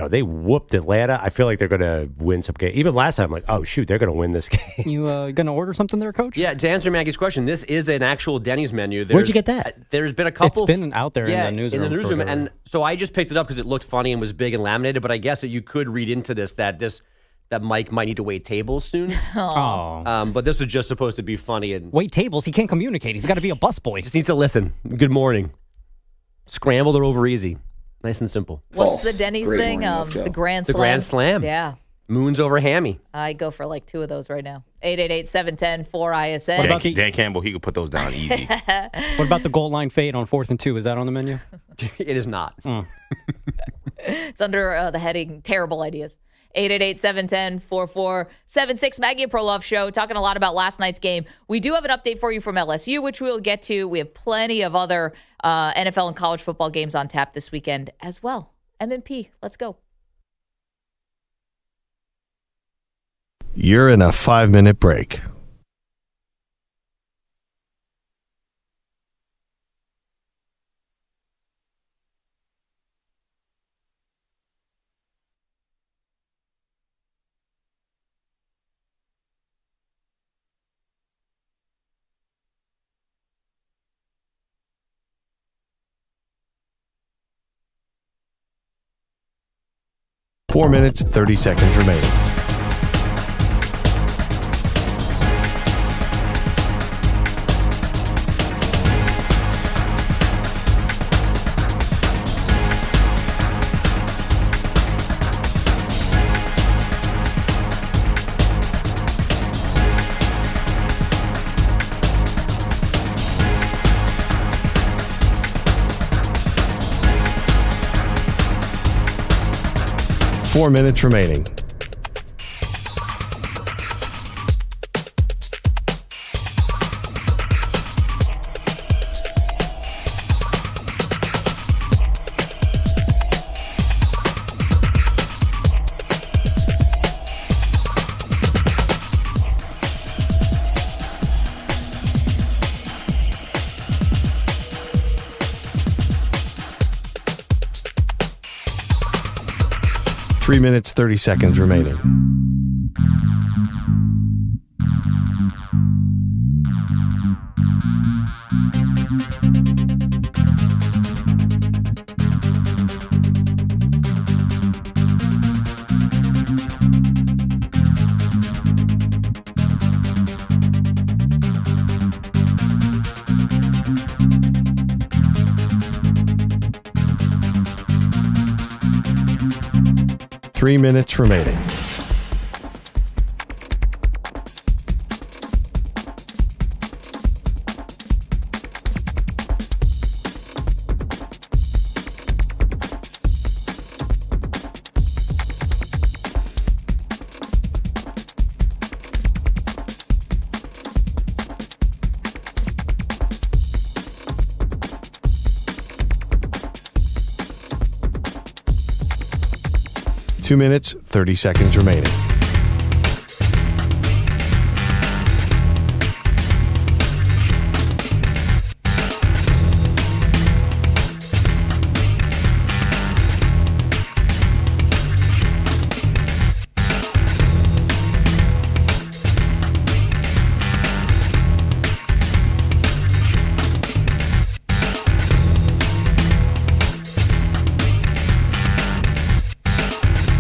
they whooped Atlanta. I feel like they're going to win some game. Even last time, I'm like, oh, shoot, they're going to win this game. You going to order something there, Coach? Yeah, to answer Maggie's question, this is an actual Denny's menu. Where'd you get that? There's been a couple. It's been out there in the newsroom. And so I just picked it up because it looked funny and was big and laminated, but I guess that you could read into this that Mike might need to wait tables soon. But this was just supposed to be funny. And wait tables? He can't communicate. He's got to be a busboy. He just needs to listen. Good morning. Scrambled or over easy. Nice and simple. What's the Denny's thing? The Grand Slam. The Grand Slam. Yeah. Moons over hammy. I go for 2 of those right now. 888-710-4ISN. Dan Campbell, he could put those down easy. What about the goal line fade on 4th and 2? Is that on the menu? It is not. It's under the heading Terrible Ideas. 888-710-4476. Maggie Perloff Show, talking a lot about last night's game. We do have an update for you from LSU, which we'll get to. We have plenty of other NFL and college football games on tap this weekend as well. M&P, let's go. You're in a 5-minute break. 4 minutes, 30 seconds remaining. Four minutes remaining. Three minutes, 30 seconds remaining. Three minutes remaining. Two minutes, 30 seconds remaining.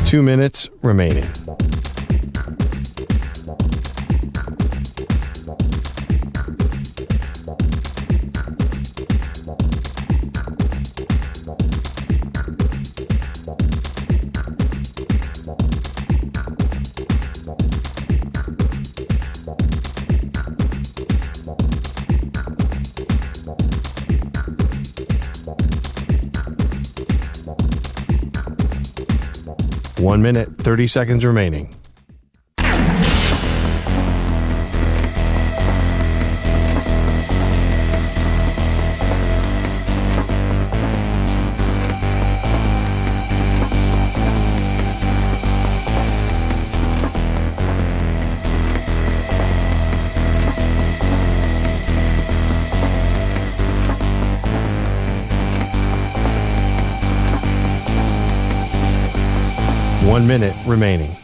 Two minutes remaining. One minute, 30 seconds remaining. One minute remaining.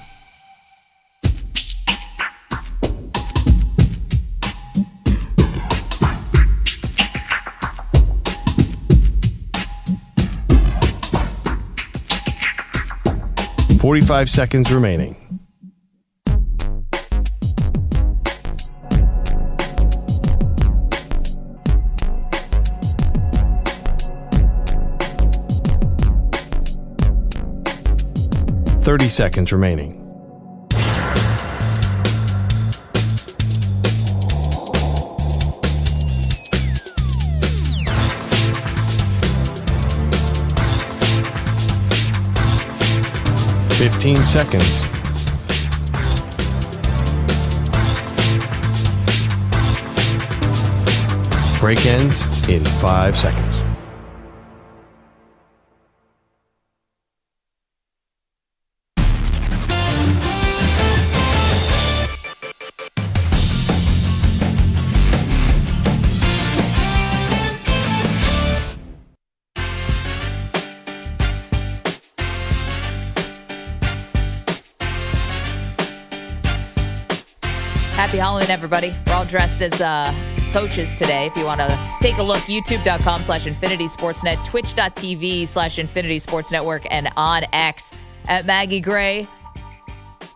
Forty-five seconds remaining. Thirty seconds remaining. Fifteen seconds. Break ends in 5 seconds. Happy Halloween, everybody. We're all dressed as coaches today. If you want to take a look, youtube.com/Infinity Sports Net, twitch.tv/Infinity Sports Network, and on X at Maggie Gray.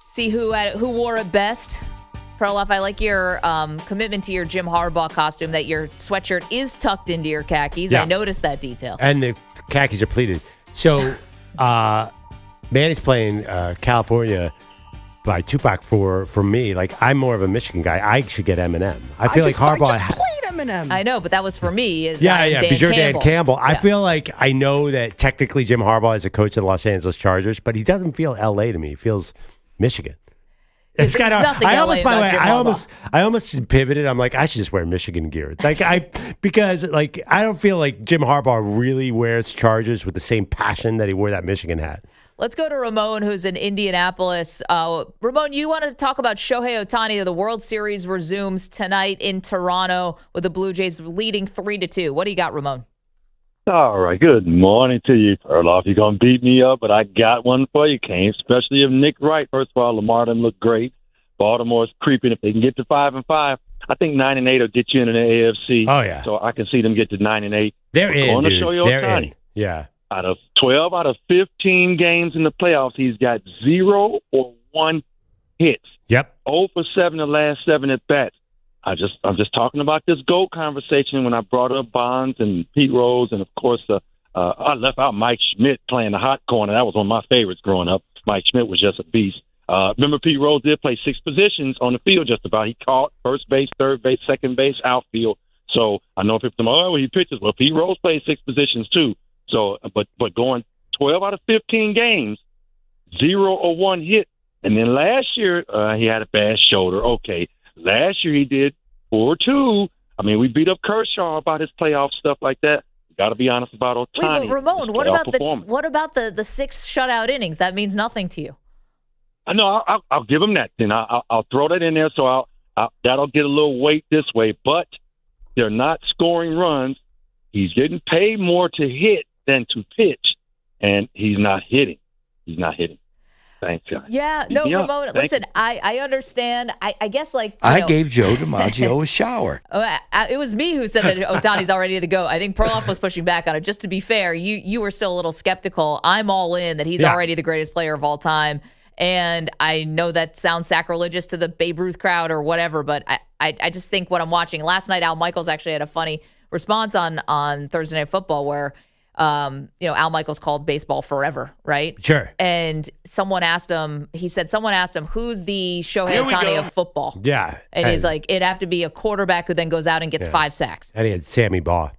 See who wore it best. Perloff, I like your commitment to your Jim Harbaugh costume, that your sweatshirt is tucked into your khakis. Yeah. I noticed that detail. And the khakis are pleated. So Manny's playing California by Tupac for me. Like, I'm more of a Michigan guy. I should get Eminem. I feel like Harbaugh played Eminem. I know, but that was for me. Yeah, because you're Dan Campbell. Yeah. I feel like I know that technically Jim Harbaugh is a coach of the Los Angeles Chargers, but he doesn't feel LA to me. He feels Michigan. It's kind of. I almost pivoted. I'm like, I should just wear Michigan gear. Because I don't feel like Jim Harbaugh really wears Chargers with the same passion that he wore that Michigan hat. Let's go to Ramon, who's in Indianapolis. Ramon, you want to talk about Shohei Ohtani. The World Series resumes tonight in Toronto with the Blue Jays leading 3-2. What do you got, Ramon? All right. Good morning to you, Perloff. You're going to beat me up, but I got one for you, Kane, especially if Nick Wright. First of all, Lamar didn't look great. Baltimore's creeping. If they can get to 5-5, I think 9-8 will get you into the AFC. Oh, yeah. So I can see them get to 9-8. They're in, dude. They're in. Yeah. Out of 12 out of 15 games in the playoffs, he's got 0 or 1 hits. Yep. 0 for 7 the last 7 at bats. I'm just talking about this GOAT conversation when I brought up Bonds and Pete Rose, and of course I left out Mike Schmidt playing the hot corner. That was one of my favorites growing up. Mike Schmidt was just a beast. Remember, Pete Rose did play 6 positions on the field just about. He caught first base, third base, second base, outfield. So I know people he pitches. Well, Pete Rose played 6 positions too. So, but going 12 out of 15 games, 0 or 1 hit, and then last year he had a bad shoulder. Okay. Last year he did 4-2. I mean, we beat up Kershaw about his playoff stuff like that. We got to be honest about Ohtani. Wait, but Ramon, what about the 6 shutout innings? That means nothing to you. I know. I'll give him that. Then I'll throw that in there. So that'll get a little weight this way. But they're not scoring runs. He's getting paid more to hit than to pitch, and he's not hitting. Thanks, guys. Yeah, no, Ramon, listen, I understand. I guess, I gave Joe DiMaggio a shower. It was me who said that Ohtani's already to go. I think Perloff was pushing back on it. Just to be fair, you were still a little skeptical. I'm all in that he's already the greatest player of all time. And I know that sounds sacrilegious to the Babe Ruth crowd or whatever, but I just think what I'm watching. Last night, Al Michaels actually had a funny response on Thursday Night Football where Al Michaels called baseball forever, right? Sure. And someone asked him, who's the Shohei Ohtani of football? Yeah. And he's like, it'd have to be a quarterback who then goes out and gets 5 sacks. And he had Sammy Baugh.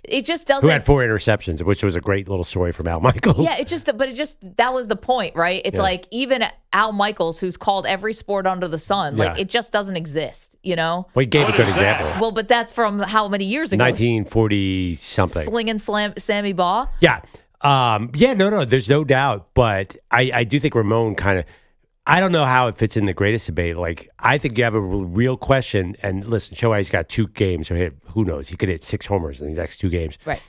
It just doesn't. Who had 4 interceptions, which was a great little story from Al Michaels. Yeah, that was the point, right? It's like even Al Michaels, who's called every sport under the sun, it just doesn't exist, Well, he gave a good example. Well, but that's from how many years ago? 1940 something. Slinging Sammy Baugh? Yeah. No, there's no doubt. But I do think Ramon kind of, I don't know how it fits in the greatest debate. I think you have a real question. And listen, Shohei's got 2 games. So who knows? He could hit 6 homers in these next 2 games. Right.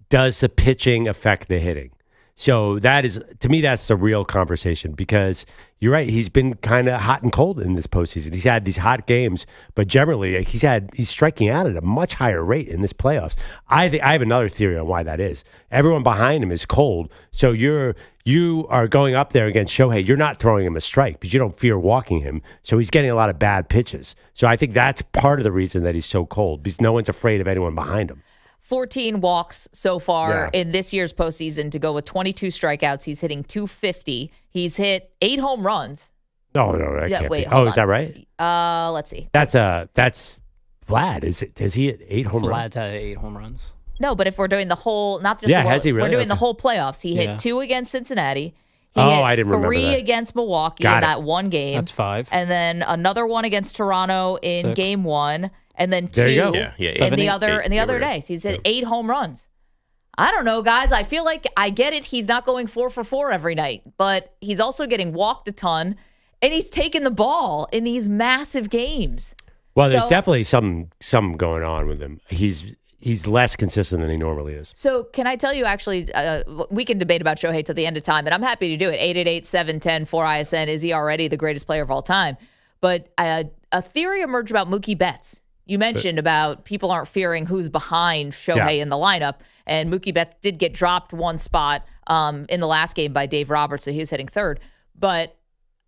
Does the pitching affect the hitting? So that is, to me, that's the real conversation because you're right. He's been kind of hot and cold in this postseason. He's had these hot games, but generally he's striking out at a much higher rate in this playoffs. I have another theory on why that is. Everyone behind him is cold. So you are going up there against Shohei. You're not throwing him a strike because you don't fear walking him. So he's getting a lot of bad pitches. So I think that's part of the reason that he's so cold because no one's afraid of anyone behind him. 14 walks so far in this year's postseason to go with 22 strikeouts. He's hitting .250. He's hit 8 home runs. No, that can't be. Oh, is that right? Let's see. That's Vlad. Is he hit 8 home runs? Vlad's had 8 home runs. No, but if we're doing the whole, not just has he really? We're doing the whole playoffs. He hit 2 against Cincinnati. He hit I didn't remember 3 that. against Milwaukee in that one game. That's 5. And then another one against Toronto in 6. game 1. And then 2 there you go. in the other day. So he's hit 8 home runs. I don't know, guys. I feel like I get it. He's not going 4 for 4 every night, but he's also getting walked a ton, and he's taking the ball in these massive games. Well, there's definitely some going on with him. He's less consistent than he normally is. So can I tell you, actually, we can debate about Shohei till the end of time, and I'm happy to do it. 888-710-4ISN. Is he already the greatest player of all time? But a theory emerged about Mookie Betts. You mentioned about people aren't fearing who's behind Shohei in the lineup, and Mookie Betts did get dropped one spot in the last game by Dave Roberts, so he was hitting third. But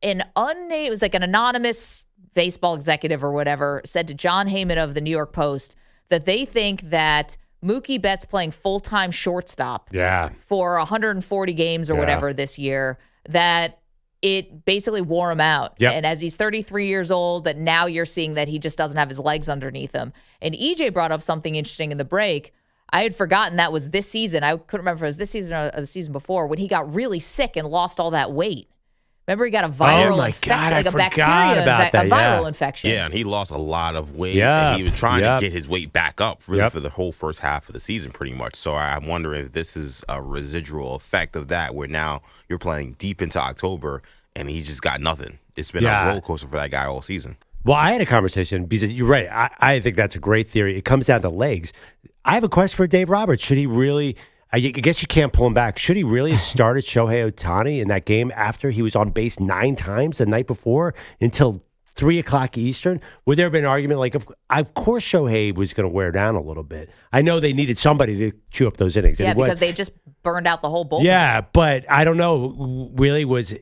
it was like an anonymous baseball executive or whatever said to John Heyman of the New York Post that they think that Mookie Betts playing full-time shortstop for 140 games or whatever this year, that it basically wore him out. Yep. And as he's 33 years old, that now you're seeing that he just doesn't have his legs underneath him. And EJ brought up something interesting in the break. I had forgotten that was this season. I couldn't remember if it was this season or the season before when he got really sick and lost all that weight. Remember, he got a viral infection, like a viral infection. Yeah, and he lost a lot of weight. Yeah. And he was trying to get his weight back up really for the whole first half of the season, pretty much. So I'm wondering if this is a residual effect of that, where now you're playing deep into October and he just got nothing. It's been a roller coaster for that guy all season. Well, I had a conversation because you're right. I think that's a great theory. It comes down to legs. I have a question for Dave Roberts. Should he really? I guess you can't pull him back. Should he really have started Shohei Ohtani in that game after he was on base 9 times the night before until 3 o'clock Eastern? Would there have been an argument like, of course Shohei was going to wear down a little bit? I know they needed somebody to chew up those innings. Yeah, because they just burned out the whole bullpen. Yeah, but I don't know. Really, was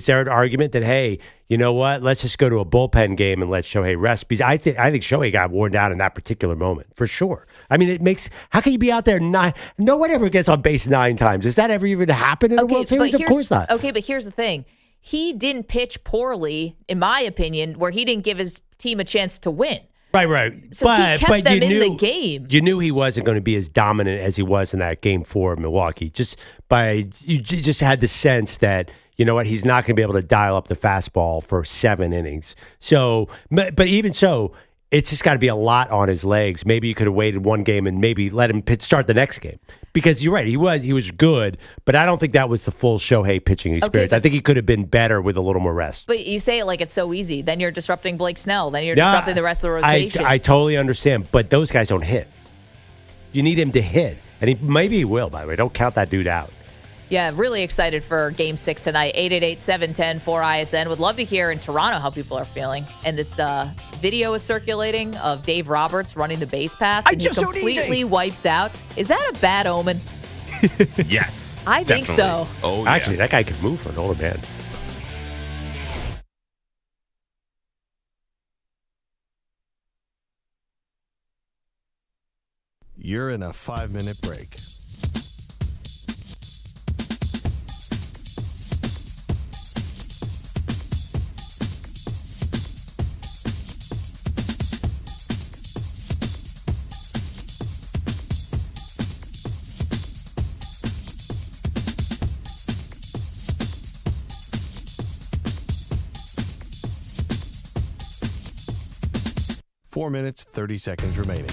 there an argument that, hey, you know what? Let's just go to a bullpen game and let Shohei rest? Because I think Shohei got worn down in that particular moment for sure. I mean, it makes. How can you be out there no one ever gets on base 9 times? Does that ever even happen in the World Series? Of course not. Okay, but here's the thing. He didn't pitch poorly, in my opinion, where he didn't give his team a chance to win. Right. So he kept them in the game. You knew he wasn't going to be as dominant as he was in that game 4 of Milwaukee. You just had the sense that, you know what, he's not going to be able to dial up the fastball for 7 innings. So, but even so, it's just got to be a lot on his legs. Maybe you could have waited 1 game and maybe let him start the next game. Because you're right, he was good, but I don't think that was the full Shohei pitching experience. I think he could have been better with a little more rest. But you say it like it's so easy. Then you're disrupting Blake Snell. Then you're disrupting the rest of the rotation. I totally understand, but those guys don't hit. You need him to hit, and maybe he will, by the way. Don't count that dude out. Yeah, really excited for Game 6 tonight. 888-710-4ISN. Would love to hear in Toronto how people are feeling. And this video is circulating of Dave Roberts running the base path. And he completely wipes out. Is that a bad omen? Yes. I think so. Oh, yeah. Actually, that guy can move for an older man. You're in a 5-minute break. Four minutes, 30 seconds remaining.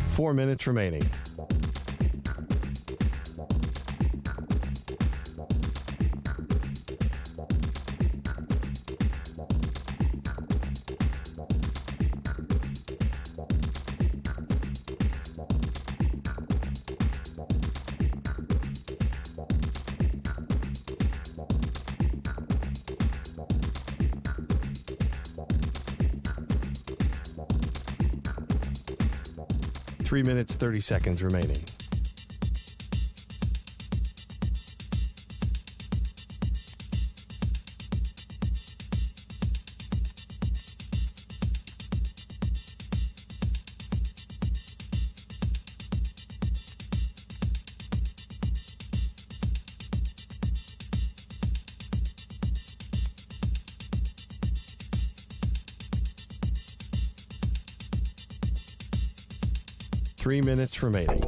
Four minutes remaining. Three minutes, 30 seconds remaining. Three minutes remaining.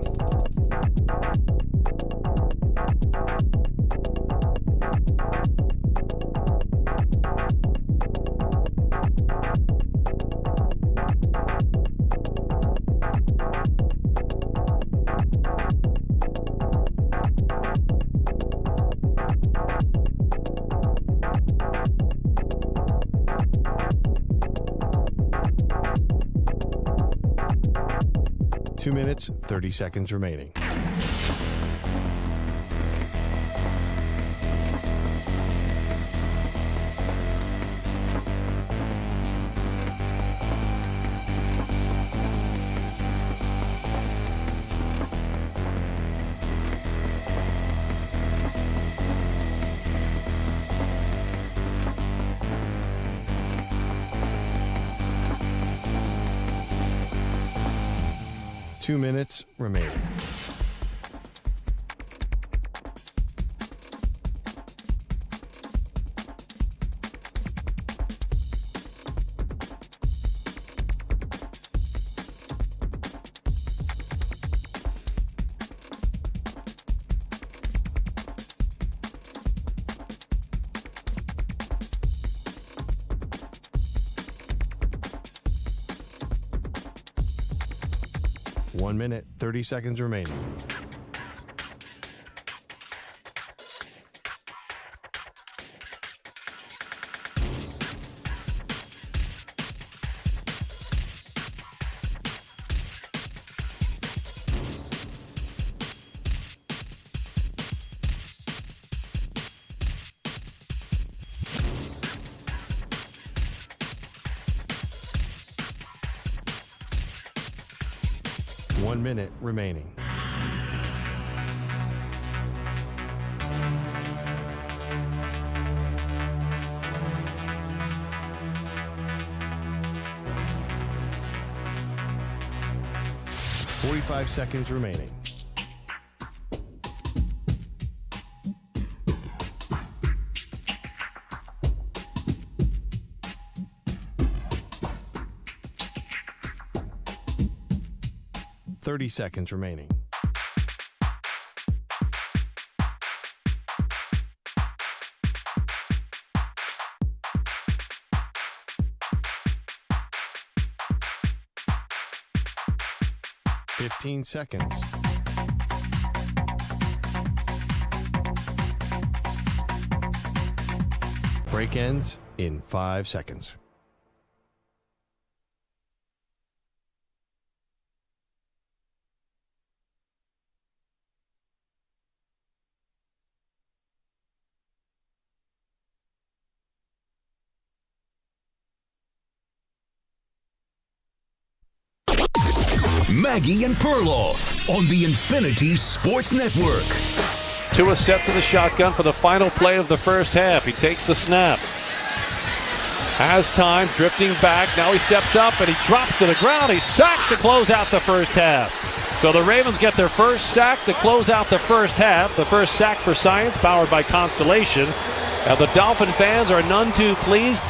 2 minutes, 30 seconds remaining. Two minutes remaining. One minute, 30 seconds remaining. One minute remaining. Forty-five seconds remaining. Seconds remaining. Fifteen seconds. Break ends in 5 seconds. Maggie and Perloff on the Infinity Sports Network. Tua set to the shotgun for the final play of the first half. He takes the snap. Has time, drifting back. Now he steps up and he drops to the ground. He's sacked to close out the first half. So the Ravens get their first sack to close out the first half. The first sack for science, powered by Constellation. Now the Dolphin fans are none too pleased.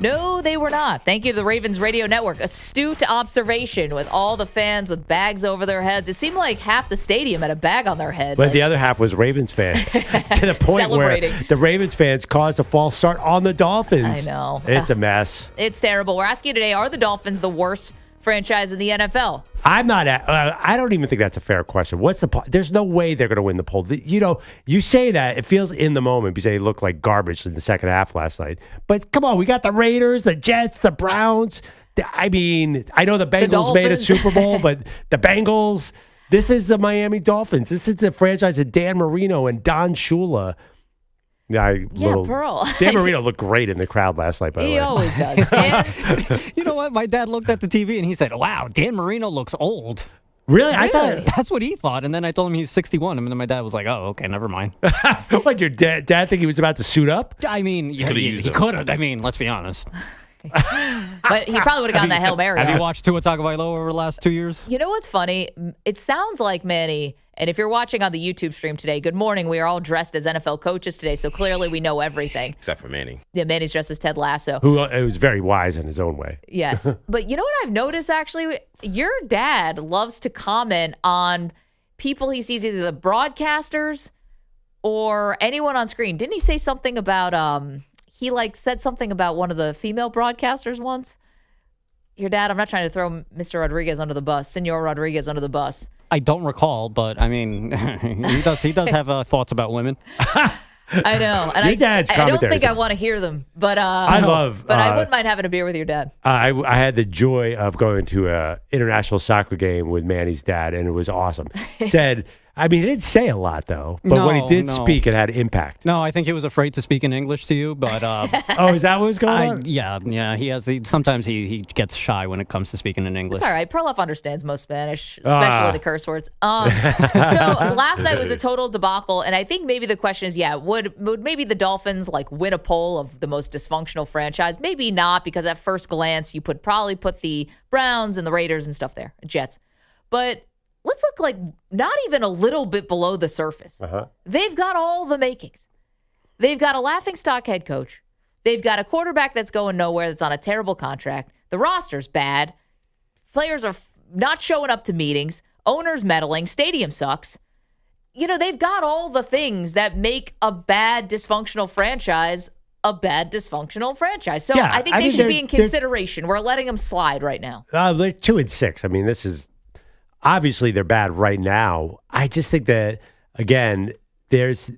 No, they were not. Thank you to the Ravens Radio Network. Astute observation with all the fans with bags over their heads. It seemed like half the stadium had a bag on their head. But the other half was Ravens fans. To the point where the Ravens fans caused a false start on the Dolphins. I know. It's a mess. It's terrible. We're asking you today, are the Dolphins the worst franchise in the NFL? I'm not. I don't even think that's a fair question. What's the? There's no way they're going to win the poll. You know, you say that it feels in the moment because they looked like garbage in the second half last night. But come on, we got the Raiders, the Jets, the Browns. I mean, I know the Bengals made a Super Bowl, but the Bengals. This is the Miami Dolphins. This is the franchise of Dan Marino and Don Shula. Pearl. Dan Marino looked great in the crowd last night, by the way. He always does. You know what? My dad looked at the TV and he said, wow, Dan Marino looks old. Really? I thought that's what he thought. And then I told him he's 61. And then my dad was like, oh, okay, never mind. What, your dad think he was about to suit up? I mean, he could have. I mean, let's be honest. But he probably would have gotten that Hail Mary. Have you watched Tua Tagovailoa over the last 2 years? You know what's funny? It sounds like Manny, and if you're watching on the YouTube stream today, good morning. We are all dressed as NFL coaches today, so clearly we know everything. Except for Manny. Yeah, Manny's dressed as Ted Lasso. Who was very wise in his own way. Yes. But you know what I've noticed, actually? Your dad loves to comment on people he sees, either the broadcasters or anyone on screen. Didn't he say something about... He said something about one of the female broadcasters once. Your dad, I'm not trying to throw Mr. Rodriguez under the bus, Senor Rodriguez under the bus. I don't recall, but I mean, he does have thoughts about women. I know, and I don't think I want to hear them, but I wouldn't mind having a beer with your dad. I had the joy of going to a international soccer game with Manny's dad, and it was awesome. Said. I mean, he didn't say a lot, though. But when he did speak, it had impact. No, I think he was afraid to speak in English to you. But oh, is that what was going on? Yeah. Sometimes he gets shy when it comes to speaking in English. It's all right. Perloff understands most Spanish, especially the curse words. So last night was a total debacle, and I think maybe the question is, would maybe the Dolphins win a poll of the most dysfunctional franchise? Maybe not, because at first glance you probably put the Browns and the Raiders and stuff there, Jets, but. Let's look not even a little bit below the surface. They've got all the makings. They've got a laughingstock head coach. They've got a quarterback that's going nowhere, that's on a terrible contract. The roster's bad. Players are not showing up to meetings. Owners meddling. Stadium sucks. They've got all the things that make a bad, dysfunctional franchise a bad, dysfunctional franchise. So I think they should be in consideration. We're letting them slide right now. They're 2-6. I mean, this is... Obviously, they're bad right now. I just think that, again, there is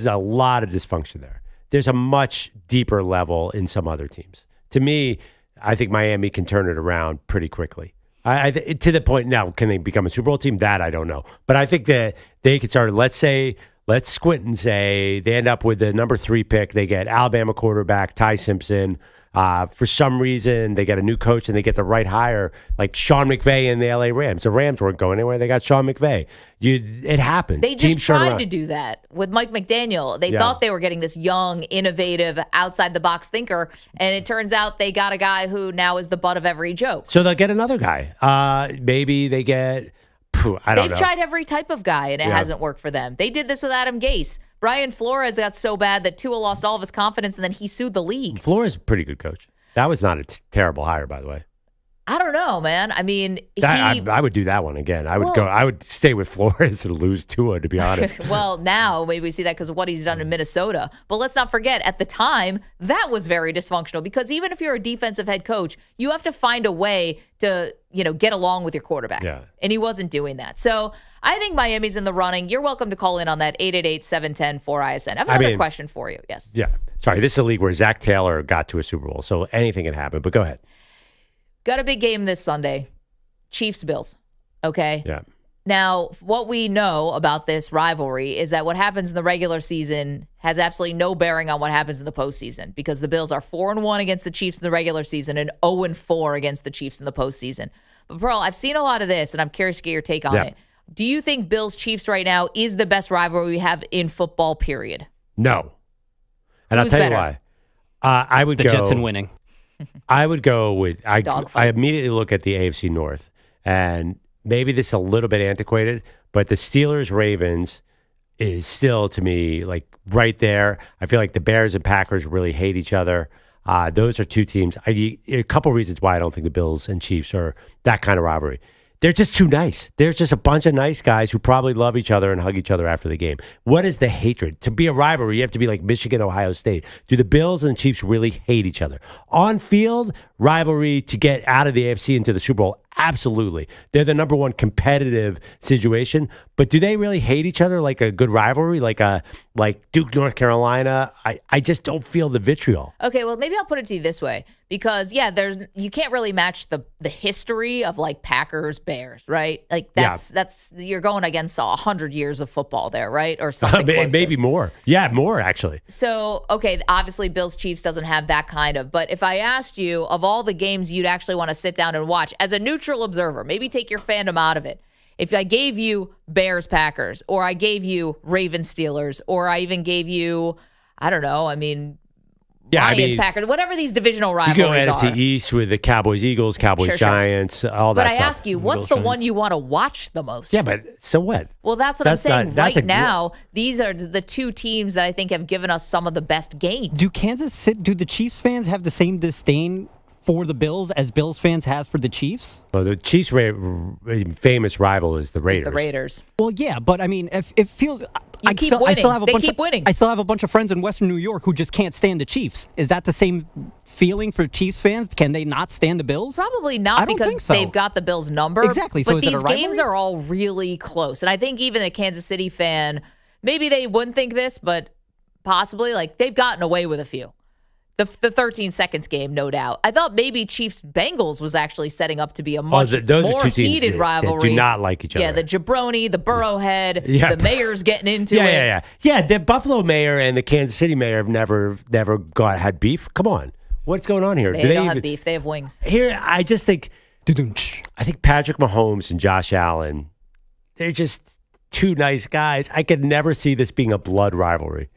a lot of dysfunction there. There's a much deeper level in some other teams. To me, I think Miami can turn it around pretty quickly. To the point now, can they become a Super Bowl team? That I don't know. But I think that they could start, let's squint and say they end up with the number 3 pick. They get Alabama quarterback Ty Simpson. For some reason, they get a new coach and they get the right hire, like Sean McVay in the LA Rams. The Rams weren't going anywhere. They got Sean McVay. It happens. They just tried to do that with Mike McDaniel. They thought they were getting this young, innovative, outside-the-box thinker, and it turns out they got a guy who now is the butt of every joke. So they'll get another guy. Maybe they get... I don't know. They've tried every type of guy, and it hasn't worked for them. They did this with Adam Gase. Brian Flores got so bad that Tua lost all of his confidence, and then he sued the league. Flores is a pretty good coach. That was not a terrible hire, by the way. I don't know, man. I mean, I would do that one again. I would stay with Flores and lose Tua, to be honest. Well, now maybe we see that because of what he's done in Minnesota. But let's not forget, at the time, that was very dysfunctional, because even if you're a defensive head coach, you have to find a way to, get along with your quarterback. Yeah. And he wasn't doing that. So I think Miami's in the running. You're welcome to call in on that 888-710-4ISN. I have another question for you. Yes. Yeah. Sorry, this is a league where Zach Taylor got to a Super Bowl, so anything can happen. But go ahead. Got a big game this Sunday. Chiefs-Bills. Okay? Yeah. Now, what we know about this rivalry is that what happens in the regular season has absolutely no bearing on what happens in the postseason, because the Bills are 4-1 against the Chiefs in the regular season and 0-4 against the Chiefs in the postseason. But, Pearl, I've seen a lot of this, and I'm curious to get your take on it. Do you think Bills-Chiefs right now is the best rivalry we have in football, period? No. And I'll tell you why. I would go... The Jets in winning. I would go with... I immediately look at the AFC North, and maybe this is a little bit antiquated, but the Steelers-Ravens is still, to me, right there. I feel like the Bears and Packers really hate each other. Those are two teams. A couple reasons why I don't think the Bills and Chiefs are that kind of rivalry. They're just too nice. There's just a bunch of nice guys who probably love each other and hug each other after the game. What is the hatred? To be a rivalry, you have to be like Michigan, Ohio State. Do the Bills and the Chiefs really hate each other? On field, rivalry to get out of the AFC into the Super Bowl, absolutely. They're the number one competitive situation. But do they really hate each other like a good rivalry, like Duke, North Carolina? I just don't feel the vitriol. Okay, well, maybe I'll put it to you this way. Because, you can't really match the history of, Packers, Bears, right? That's you're going against 100 years of football there, right? Or something maybe more. Yeah, more, actually. So, okay, obviously Bills-Chiefs doesn't have that kind of. But if I asked you, of all the games you'd actually want to sit down and watch, as a neutral observer, maybe take your fandom out of it. If I gave you Bears-Packers, or I gave you Ravens-Steelers, or I even gave you, I don't know, Lions, Packers, whatever these divisional rivalries are. You go NFC East with the Cowboys, Eagles, Cowboys, Giants, all that stuff. But I ask you, what's the one you want to watch the most? Yeah, but so what? Well, that's what I'm saying. Right now, these are the two teams that I think have given us some of the best games. Do the Chiefs fans have the same disdain for the Bills as Bills fans have for the Chiefs? Well, the Chiefs' famous rival is the Raiders. It's the Raiders. Well, yeah, but if it feels... They keep winning. I still have a bunch of friends in Western New York who just can't stand the Chiefs. Is that the same feeling for Chiefs fans? Can they not stand the Bills? Probably not, because they've got the Bills number. Exactly. So but these games are all really close. And I think even a Kansas City fan, maybe they wouldn't think this, but possibly. Like, they've gotten away with a few. The 13 seconds game, no doubt. I thought maybe Chiefs-Bengals was actually setting up to be a much more heated rivalry. They do not like each other. Yeah, the jabroni, the Burrowhead, the mayors getting into it. Yeah, the Buffalo mayor and the Kansas City mayor have never had beef. Come on. What's going on here? They don't have beef. They have wings. Here, I just think Patrick Mahomes and Josh Allen, they're just two nice guys. I could never see this being a blood rivalry.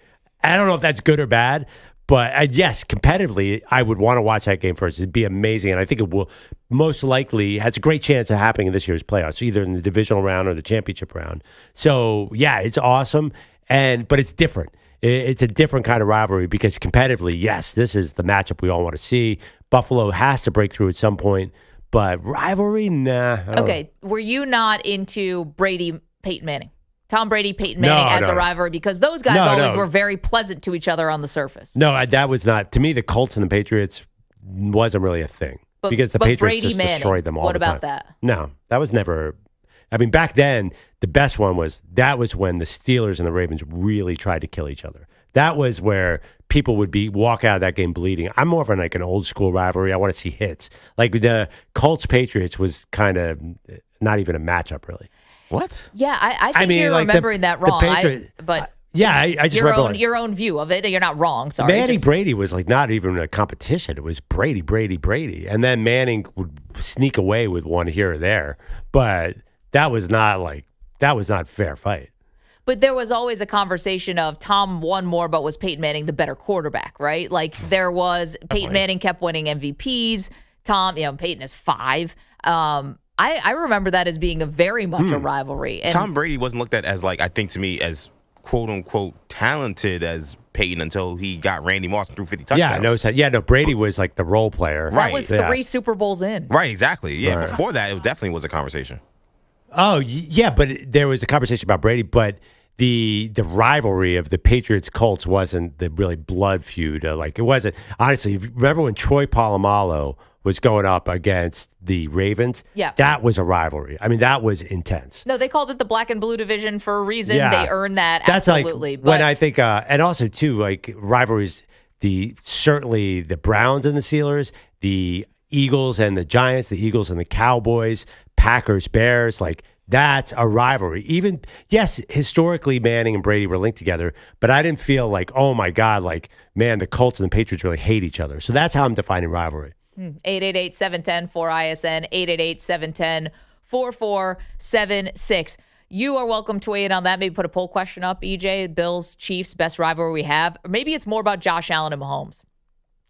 I don't know if that's good or bad, but yes, competitively, I would want to watch that game first. It'd be amazing, and I think it will most likely has a great chance of happening in this year's playoffs, either in the divisional round or the championship round. So, yeah, it's awesome, but it's different. It's a different kind of rivalry because competitively, yes, this is the matchup we all want to see. Buffalo has to break through at some point, but rivalry, nah. Okay, were you not into Peyton Manning? Tom Brady, Peyton Manning as a rivalry, because those guys always were very pleasant to each other on the surface. No, that was not. To me, the Colts and the Patriots wasn't really a thing because the Patriots Brady, just Manning, destroyed them all the time. What about that? No, that was never. I mean, back then, the best one was when the Steelers and the Ravens really tried to kill each other. That was where people would walk out of that game bleeding. I'm more of an old school rivalry. I want to see hits. Like the Colts Patriots was kind of not even a matchup, really. What? Yeah, I think you're remembering that wrong. I just read your own view of it. You're not wrong. Sorry. Manning Brady was not even a competition. It was Brady, and then Manning would sneak away with one here or there. But that was not a fair fight. But there was always a conversation of Tom won more, but was Peyton Manning the better quarterback, right? Like there was Peyton Manning kept winning MVPs. Tom, Peyton is 5. I remember that as being very much a rivalry. And Tom Brady wasn't looked at as I think to me as quote unquote talented as Peyton until he got Randy Moss and threw 50 touchdowns. No, Brady was like the role player. That was 3 Super Bowls in. Right, exactly. Yeah, right. Before that, it definitely was a conversation. Oh, yeah, but there was a conversation about Brady, but the rivalry of the Patriots-Colts wasn't the really blood feud. It wasn't. Honestly, remember when Troy Polamalu was going up against the Ravens? Yeah. That was a rivalry. I mean, that was intense. No, they called it the black and blue division for a reason. Yeah. They earned that, that's absolutely. When I think, and also, too, rivalries, certainly the Browns and the Steelers, the Eagles and the Giants, the Eagles and the Cowboys, Packers, Bears, that's a rivalry. Even, yes, historically, Manning and Brady were linked together, but I didn't feel oh my God, man, the Colts and the Patriots really hate each other. So that's how I'm defining rivalry. 888-710-4ISN, 888-710-4476. You are welcome to weigh in on that. Maybe put a poll question up, EJ, Bills, Chiefs, best rivalry we have. Or maybe it's more about Josh Allen and Mahomes.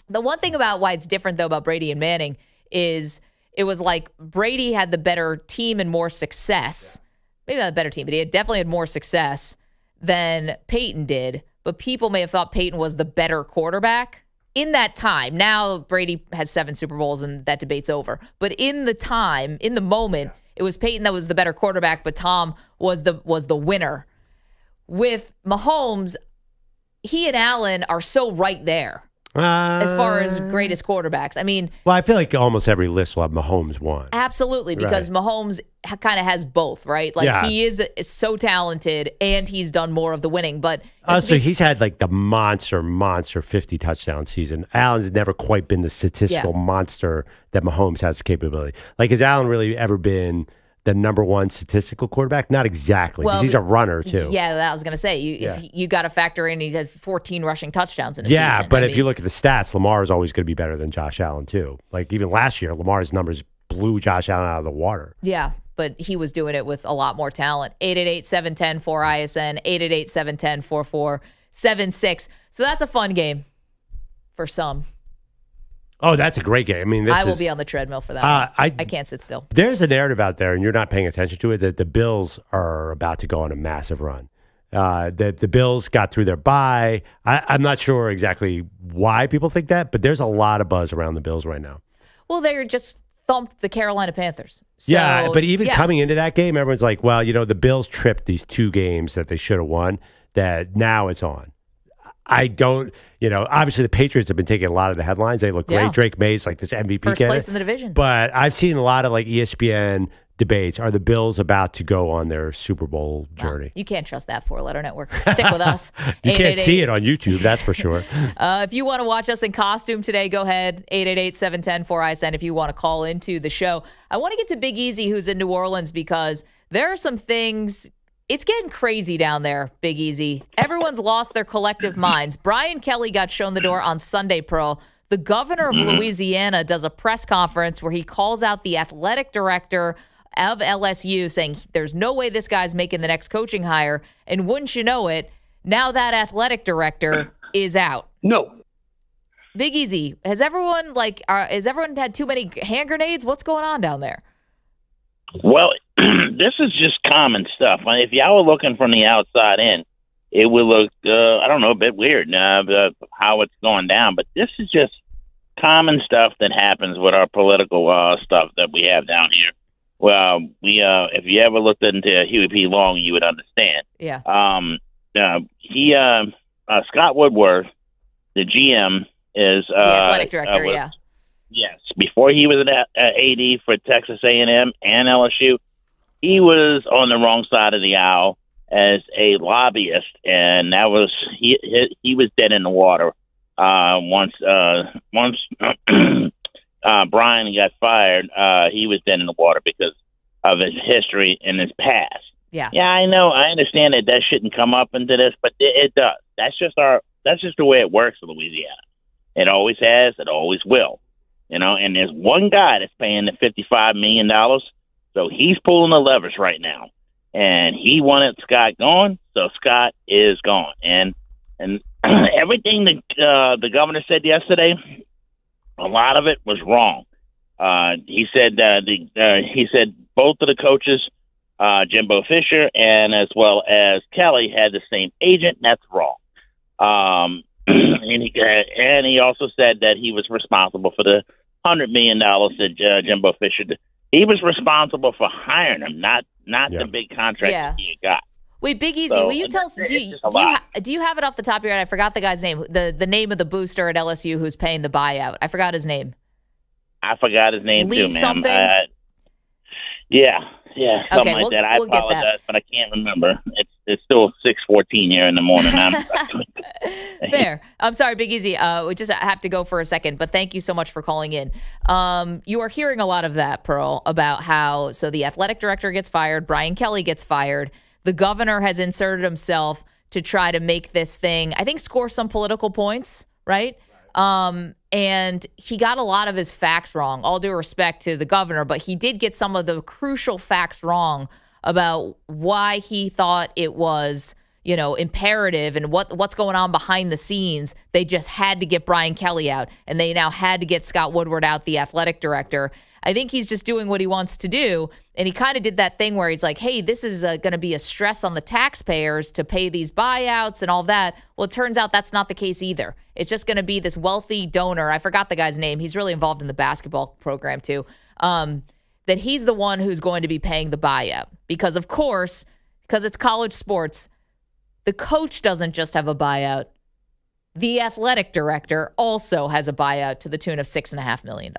The one thing about why it's different, though, about Brady and Manning is it was Brady had the better team and more success. Maybe not the better team, but he definitely had more success than Peyton did. But people may have thought Peyton was the better quarterback in that time. Now Brady has 7 Super Bowls and that debate's over. But in the moment, it was Peyton that was the better quarterback, but Tom was the winner. With Mahomes, he and Allen are so right there. As far as greatest quarterbacks. I mean... Well, I feel like almost every list will have Mahomes one. Absolutely, because Mahomes kind of has both, right? He is so talented, and he's done more of the winning. But so he's had the monster 50 touchdown season. Allen's never quite been the statistical monster that Mahomes has the capability. Has Allen really ever been the number one statistical quarterback? Not exactly, because he's a runner, too. Yeah, that I was going to say. You got to factor in he had 14 rushing touchdowns in a season. Yeah, but if you look at the stats, Lamar is always going to be better than Josh Allen, too. Even last year, Lamar's numbers blew Josh Allen out of the water. Yeah, but he was doing it with a lot more talent. 888-710-4ISN, 888-710-4476. So that's a fun game for some. Oh, that's a great game. I mean, I will be on the treadmill for that. I can't sit still. There's a narrative out there, and you're not paying attention to it, that the Bills are about to go on a massive run. The Bills got through their bye. I'm not sure exactly why people think that, but there's a lot of buzz around the Bills right now. Well, they're just thumped the Carolina Panthers. So, yeah, but even coming into that game, everyone's like, well, the Bills tripped these 2 games that they should have won, that now it's on. I don't, obviously the Patriots have been taking a lot of the headlines. They look great. Drake May's this MVP first place in the division. But I've seen a lot of ESPN debates, are the Bills about to go on their Super Bowl journey? You can't trust that four-letter network. Stick with us. You can't see it on YouTube, that's for sure. If you want to watch us in costume today, go ahead, 888-710-4ISN if you want to call into the show. I want to get to Big Easy, who's in New Orleans, because there are some things. It's getting crazy down there, Big Easy. Everyone's lost their collective minds. Brian Kelly got shown the door on Sunday, Pearl. The governor of Louisiana does a press conference where he calls out the athletic director of LSU, saying there's no way this guy's making the next coaching hire. And wouldn't you know it, now that athletic director is out. No. Big Easy, has everyone had too many hand grenades? What's going on down there? Well, this is just common stuff. If y'all were looking from the outside in, it would look, a bit weird how it's going down. But this is just common stuff that happens with our political stuff that we have down here. Well, if you ever looked into Huey P. Long, you would understand. Yeah. Scott Woodward, the GM, is the athletic director. Yes, before he was an AD for Texas A&M and LSU, he was on the wrong side of the aisle as a lobbyist, and that was he was dead in the water. Once Brian got fired, he was dead in the water because of his history and his past. Yeah, I know. I understand that shouldn't come up into this, but it does. That's just the way it works in Louisiana. It always has. It always will. And there's one guy that's paying the $55 million, so he's pulling the levers right now. And he wanted Scott gone, so Scott is gone. And everything that the governor said yesterday, a lot of it was wrong. He said both of the coaches, Jimbo Fisher and as well as Kelly, had the same agent. That's wrong. And he also said that he was responsible for the $100 million that Jimbo Fisher did. He was responsible for hiring him, not the big contract that he got. Wait, Big Easy, will you tell us, do you have it off the top of your head? I forgot the guy's name, the name of the booster at LSU who's paying the buyout. I forgot his name. I forgot his name Lee too, ma'am. Something? Something like that. I apologize, but I can't remember. It's still 6:14 here in the morning. Fair. I'm sorry, Big Easy. We just have to go for a second, but thank you so much for calling in. You are hearing a lot of that, Pearl, about how the athletic director gets fired, Brian Kelly gets fired, the governor has inserted himself to try to make this thing, I think, score some political points, right? And he got a lot of his facts wrong, all due respect to the governor, but he did get some of the crucial facts wrong about why he thought it was, imperative and what's going on behind the scenes. They just had to get Brian Kelly out, and they now had to get Scott Woodward out, the athletic director. I think he's just doing what he wants to do. And he kind of did that thing where he's like, hey, this is going to be a stress on the taxpayers to pay these buyouts and all that. Well, it turns out that's not the case either. It's just going to be this wealthy donor. I forgot the guy's name. He's really involved in the basketball program too. That he's the one who's going to be paying the buyout. Because, of course, because it's college sports, the coach doesn't just have a buyout. The athletic director also has a buyout to the tune of $6.5 million.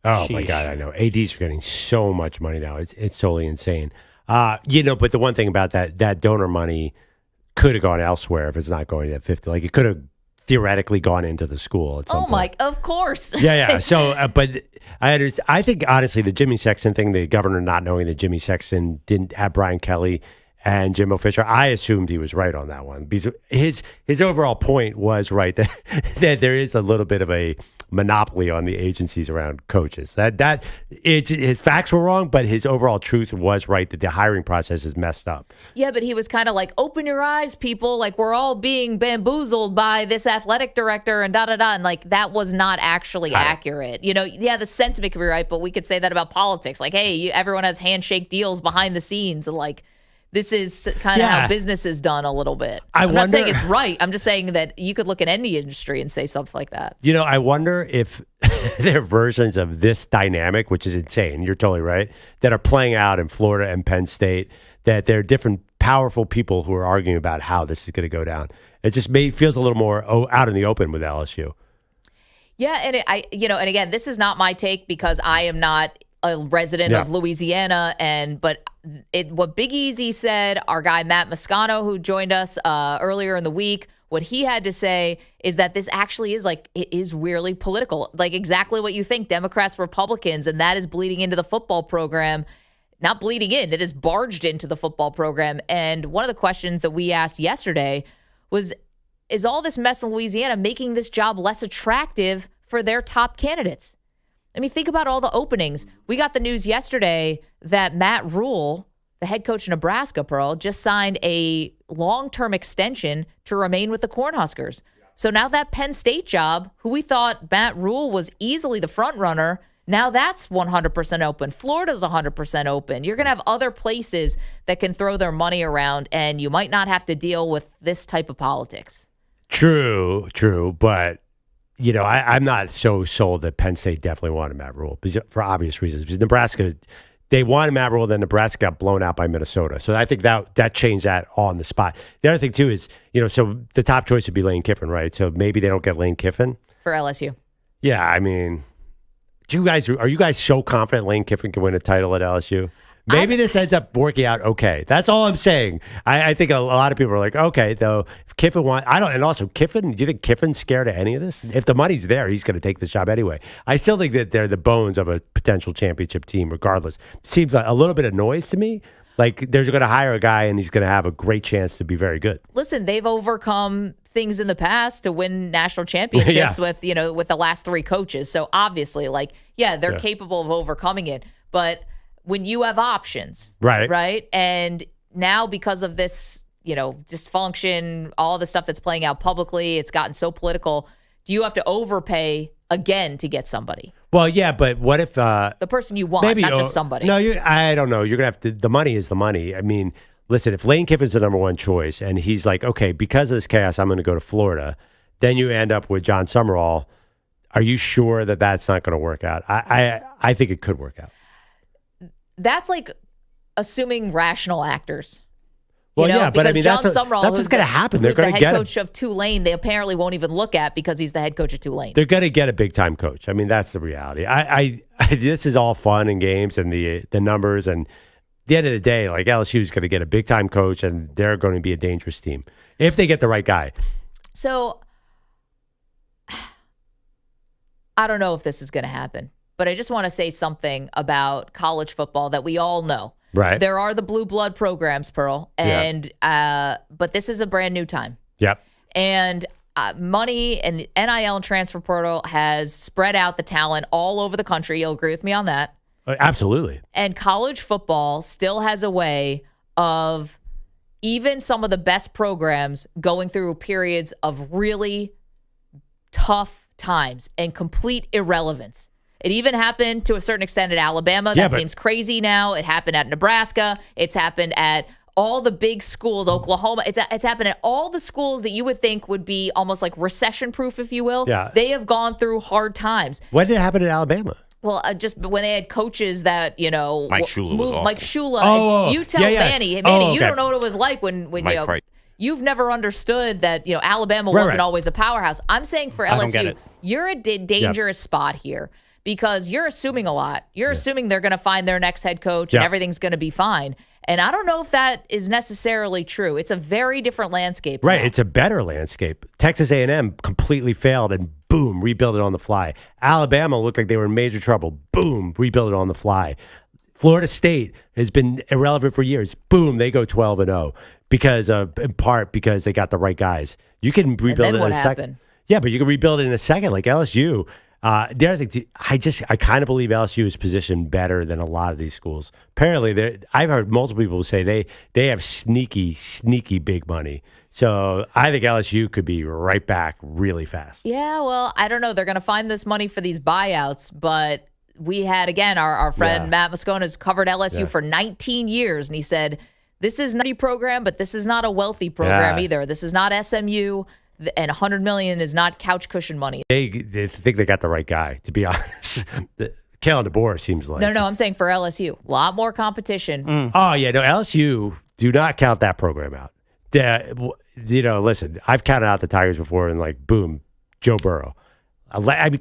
Oh, my God, I know. ADs are getting so much money now. It's totally insane. But the one thing about that donor money could have gone elsewhere if it's not going to 50. Like, it could have theoretically gone into the school at some point. Mike, of course. Yeah. So, but I think, honestly, the Jimmy Sexton thing, the governor not knowing that Jimmy Sexton didn't have Brian Kelly and Jimbo Fisher, I assumed he was right on that one. Because his overall point was right, that there is a little bit of a monopoly on the agencies around coaches. His facts were wrong, but his overall truth was right, that the hiring process is messed up. Yeah, but he was kind of like, open your eyes, people. Like, we're all being bamboozled by this athletic director and da-da-da. And, like, that was not actually accurate. The sentiment could be right, but we could say that about politics. Like, hey, everyone has handshake deals behind the scenes. And, like, this is kind of how business is done a little bit. I'm not saying it's right. I'm just saying that you could look at any industry and say something like that. I wonder if there are versions of this dynamic, which is insane, you're totally right, that are playing out in Florida and Penn State, that there are different powerful people who are arguing about how this is going to go down. It just feels a little more out in the open with LSU. Yeah, and and again, this is not my take because I am not a resident of Louisiana, but what Big Easy said, our guy Matt Moscano, who joined us earlier in the week, what he had to say is that this actually is it is weirdly political, like exactly what you think, Democrats, Republicans, and that is bleeding into the football program. Not bleeding in, it is barged into the football program. And one of the questions that we asked yesterday was, is all this mess in Louisiana making this job less attractive for their top candidates? I mean, think about all the openings. We got the news yesterday that Matt Rule, the head coach of Nebraska, Pearl, just signed a long-term extension to remain with the Cornhuskers. So now that Penn State job, who we thought Matt Rule was easily the front runner, now that's 100% open. Florida's 100% open. You're going to have other places that can throw their money around, and you might not have to deal with this type of politics. True. But, I'm not so sold that Penn State definitely wanted Matt Rule for obvious reasons. Because Nebraska, they wanted Matt Rule, then Nebraska got blown out by Minnesota. So I think that changed that on the spot. The other thing, too, is, so the top choice would be Lane Kiffin, right? So maybe they don't get Lane Kiffin. For LSU. Yeah, I mean... Are you guys so confident Lane Kiffin can win a title at LSU? Maybe this ends up working out okay. That's all I'm saying. I think a lot of people are like, okay, though, if Kiffin wants, and also Kiffin, do you think Kiffin's scared of any of this? If the money's there, he's going to take this job anyway. I still think that they're the bones of a potential championship team regardless. Seems like a little bit of noise to me. Like they're going to hire a guy and he's going to have a great chance to be very good. Listen, they've overcome things in the past to win national championships with the last three coaches. So obviously, they're capable of overcoming it. But when you have options, right? And now because of this, dysfunction, all the stuff that's playing out publicly, it's gotten so political. Do you have to overpay again to get somebody? Well, yeah, but what if the person you want, not just somebody? No, I don't know. You're gonna have to. The money is the money. I mean, listen, if Lane Kiffin's the number one choice, and he's like, okay, because of this chaos, I'm going to go to Florida. Then you end up with John Summerall. Are you sure that that's not going to work out? I think it could work out. That's like assuming rational actors. Well, yeah, but I mean, John Summerall, that's what's going to happen. They're going to get the head coach of Tulane. They apparently won't even look at because he's the head coach of Tulane. They're going to get a big time coach. I mean, that's the reality. I this is all fun and games and the numbers, and at the end of the day, like LSU is going to get a big time coach, and they're going to be a dangerous team if they get the right guy. So I don't know if this is going to happen, but I just want to say something about college football that we all know. Right. There are the blue blood programs, Pearl, and but this is a brand new time. Yep. And money and the NIL and transfer portal has spread out the talent all over the country. You'll agree with me on that. Absolutely. And college football still has a way of even some of the best programs going through periods of really tough times and complete irrelevance. It even happened to a certain extent at Alabama. That seems crazy now. It happened at Nebraska. It's happened at all the big schools, Oklahoma. It's happened at all the schools that you would think would be almost like recession-proof, if you will. Yeah. They have gone through hard times. When did it happen at Alabama? Well, just when they had coaches that, Mike Shula was awful. Mike Shula. You tell Manny, you don't know what it was like when Mike, you've never understood that, Alabama wasn't always a powerhouse. I'm saying for LSU, you're a dangerous spot here. Because you're assuming a lot. You're assuming they're going to find their next head coach and everything's going to be fine. And I don't know if that is necessarily true. It's a very different landscape. Right. now. It's a better landscape. Texas A&M completely failed and boom, rebuilt it on the fly. Alabama looked like they were in major trouble. Boom, rebuilt it on the fly. Florida State has been irrelevant for years. Boom, they go 12-0 in part because they got the right guys. You can rebuild it in a second. Yeah, but you can rebuild it in a second. Like LSU. The other thing, I kind of believe LSU is positioned better than a lot of these schools. Apparently, I've heard multiple people say they have sneaky big money. So I think LSU could be right back really fast. Yeah, well, I don't know. They're going to find this money for these buyouts, but we had, again, our friend Matt Moscone has covered LSU for 19 years, and he said, this is not a program, but this is not a wealthy program either. This is not SMU. And $100 million is not couch cushion money. They think they got the right guy, to be honest. Kalen DeBoer seems like. No, I'm saying for LSU. A lot more competition. Oh, yeah. No, LSU, do not count that program out. Listen, I've counted out the Tigers before and boom, Joe Burrow.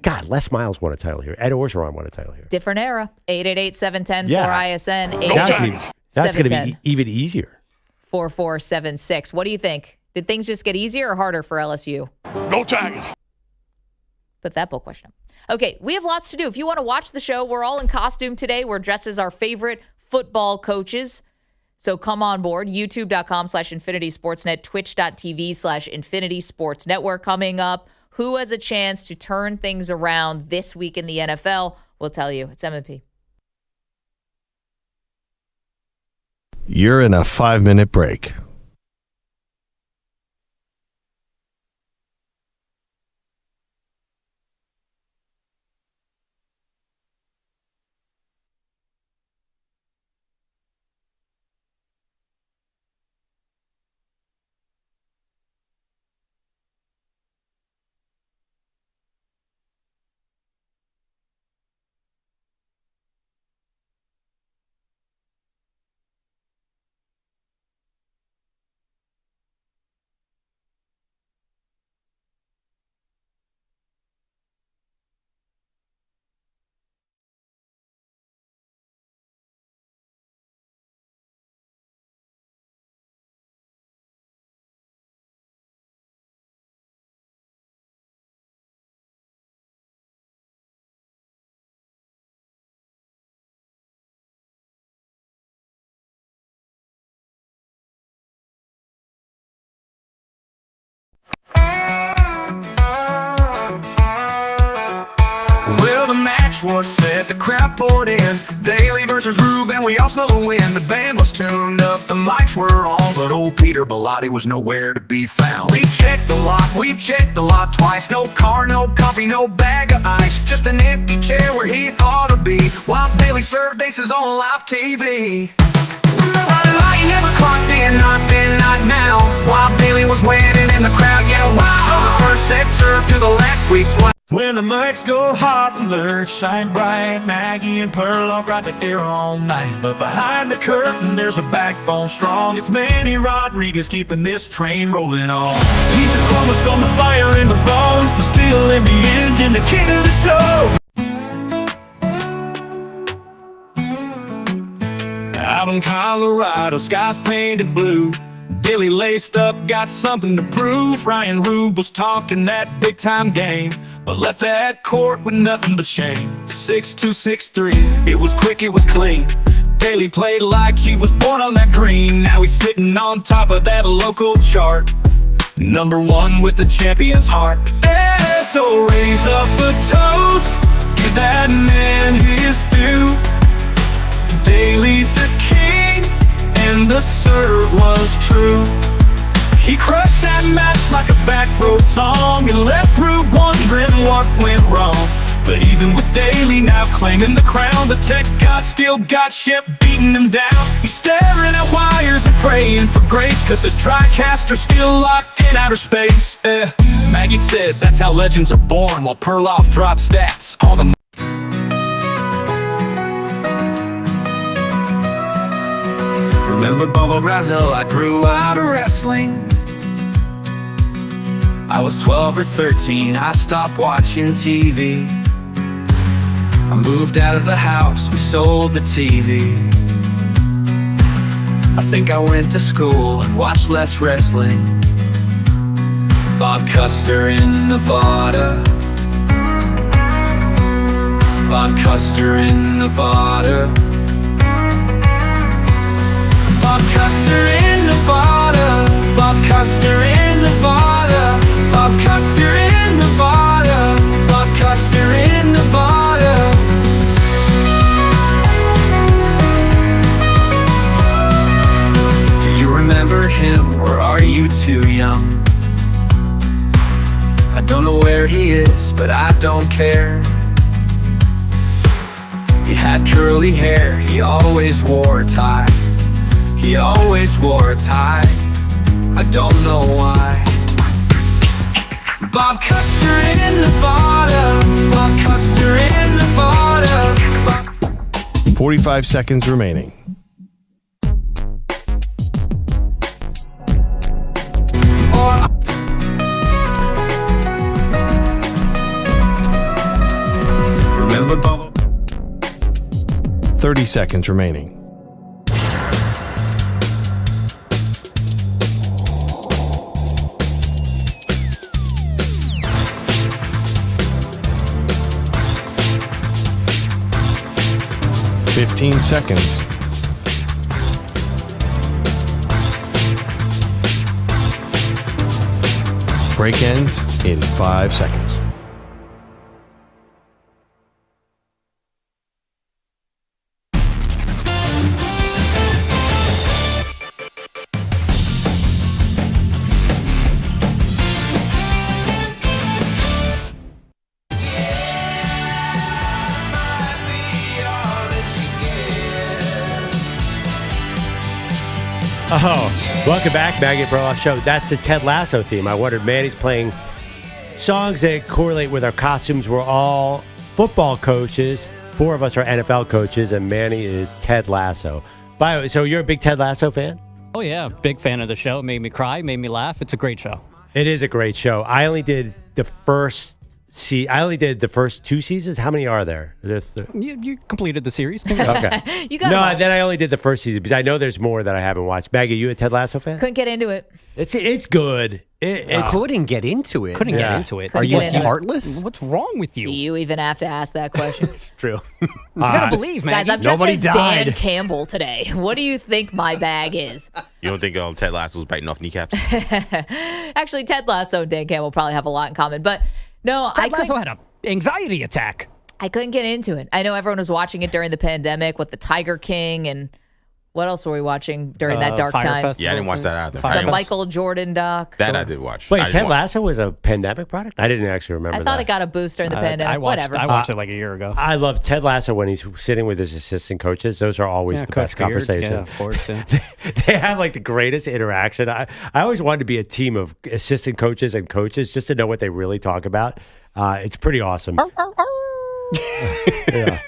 God, Les Miles won a title here. Ed Orgeron won a title here. Different era. 888-710-4ISN. That's going to be even easier. 4476. What do you think? Did things just get easier or harder for LSU? Go Tigers. Put that poll question up. Okay, we have lots to do. If you want to watch the show, we're all in costume today. We're dressed as our favorite football coaches. So come on board. YouTube.com/Infinity Sportsnet, Twitch.tv/Infinity Sports Network coming up. Who has a chance to turn things around this week in the NFL? We'll tell you. It's M&P. You're in a 5-minute break. Well, the match was set, the crowd poured in. Daly versus Rube, and we all smelled the wind. The band was tuned up, the mics were on, but old Peter Bellotti was nowhere to be found. We checked the lot twice. No car, no coffee, no bag of ice. Just an empty chair where he ought to be, while Daly served aces on live TV. Light never clocked in, not then, not now. While Daly was winning and the crowd yelled, wow! The first set served to the last week's line. When the mics go hot and the shine bright, Maggie and Perloff right there all night. But behind the curtain there's a backbone strong. It's Manny Rodriguez keeping this train rolling on. He's a chromosome, the fire in the bones, the steel in the engine, the king of the show. Out in Colorado, skies painted blue. Daly laced up, got something to prove. Ryan Rube was talking that big-time game, but left that court with nothing but shame. 6'2", 6'3", it was quick, it was clean. Daly played like he was born on that green. Now he's sitting on top of that local chart, number one with the champion's heart. Yeah, so raise up a toast, give that man his due. Daly's the king, and the serve was true. He crushed that match like a back road song, and left Rube wondering what went wrong. But even with Daly now claiming the crown, the tech god still got shit beating him down. He's staring at wires and praying for grace, cause his TriCaster's still locked in outer space. Maggie said that's how legends are born, while Perloff dropped stats on the Remember Bubba Brazel, I grew out of wrestling. I was 12 or 13, I stopped watching TV. I moved out of the house, we sold the TV. I think I went to school and watched less wrestling. Bob Custer in Nevada. Bob Custer in Nevada. Bob Custer in Nevada. Bob Custer in Nevada. Bob Custer in Nevada. Bob Custer in Nevada. Do you remember him, or are you too young? I don't know where he is, but I don't care. He had curly hair, he always wore a tie. He always wore a tie, I don't know why. Bob Custer in Nevada. Bob Custer in Nevada. 45 seconds remaining. 30 seconds remaining. Fifteen seconds. Break ends in 5 seconds. Oh, welcome back, Maggie Perloff Show. That's the Ted Lasso theme. I wondered, Manny's playing songs that correlate with our costumes. We're all football coaches. 4 of us are NFL coaches, and Manny is Ted Lasso. By the way, so you're a big Ted Lasso fan? Oh, yeah. Big fan of the show. It made me cry, made me laugh. It's a great show. It is a great show. I only did the first 2 seasons. How many are there? You completed the series. Okay. You got No, then I only did the first season because I know there's more that I haven't watched. Maggie, you a Ted Lasso fan? Couldn't get into it. It's good. Couldn't get into it. Couldn't get into it. Couldn't Are you get into it. heartless? What's wrong with you? Do you even have to ask that question? True. You gotta believe, man. Guys, I'm dressed Nobody as died. Dan Campbell today. What do you think my bag is? You don't think Ted Lasso's biting off kneecaps? Actually, Ted Lasso and Dan Campbell probably have a lot in common. But no, Ted Lasso had an anxiety attack. I couldn't get into it. I know everyone was watching it during the pandemic with the Tiger King and what else were we watching during that dark Fire time? Festival. Yeah, I didn't watch that either. The Michael Jordan doc. That I did watch. Wait, Ted Lasso was a pandemic product? I didn't actually remember I thought that. it got a boost during the pandemic. Whatever. I watched it like a year ago. I love Ted Lasso when he's sitting with his assistant coaches. Those are always the best Coach Beard. conversations. Yeah, of course. Yeah. They have like the greatest interaction. I always wanted to be a team of assistant coaches and coaches just to know what they really talk about. It's pretty awesome. Yeah.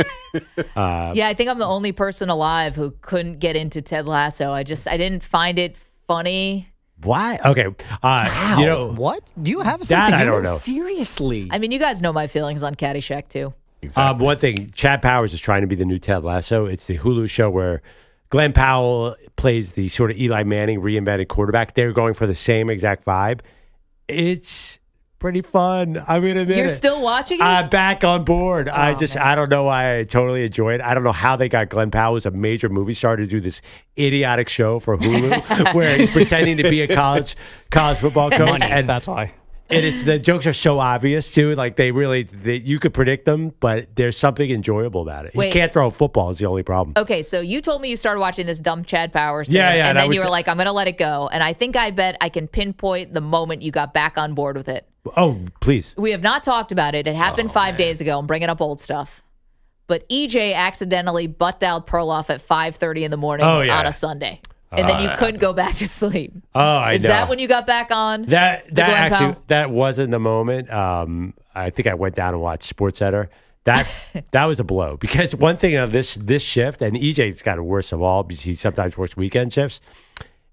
Yeah, I think I'm the only person alive who couldn't get into Ted Lasso. I didn't find it funny. Why? Okay. Wow. You know what? Do you have that? something? I don't know. Seriously. I mean, you guys know my feelings on Caddyshack too. Exactly. One thing, Chad Powers is trying to be the new Ted Lasso. It's the Hulu show where Glenn Powell plays the sort of Eli Manning reinvented quarterback. They're going for the same exact vibe. It's pretty fun. I'm going to admit You're it. still watching it? I'm back on board. Oh, I don't know why I totally enjoy it. I don't know how they got Glenn Powell, who's a major movie star, to do this idiotic show for Hulu where he's pretending to be a college football coach. Money, And that's why. it is, the jokes are so obvious too. Like you could predict them, but there's something enjoyable about it. Wait. He can't throw a football is the only problem. Okay, so you told me you started watching this dumb Chad Powers thing, Yeah, and and then you were like, I'm going to let it go. And I bet I can pinpoint the moment you got back on board with it. Oh, please. We have not talked about it. It happened 5 days ago. I'm bringing up old stuff. But EJ accidentally butt-dialed Perloff at 5:30 in the morning on a Sunday. And then you couldn't go back to sleep. Oh, I know. Is that when you got back on? That Glenn actually Powell? that wasn't the moment. I think I went down and watched SportsCenter. That was a blow because one thing of this shift, and EJ's got it worse of all because he sometimes works weekend shifts.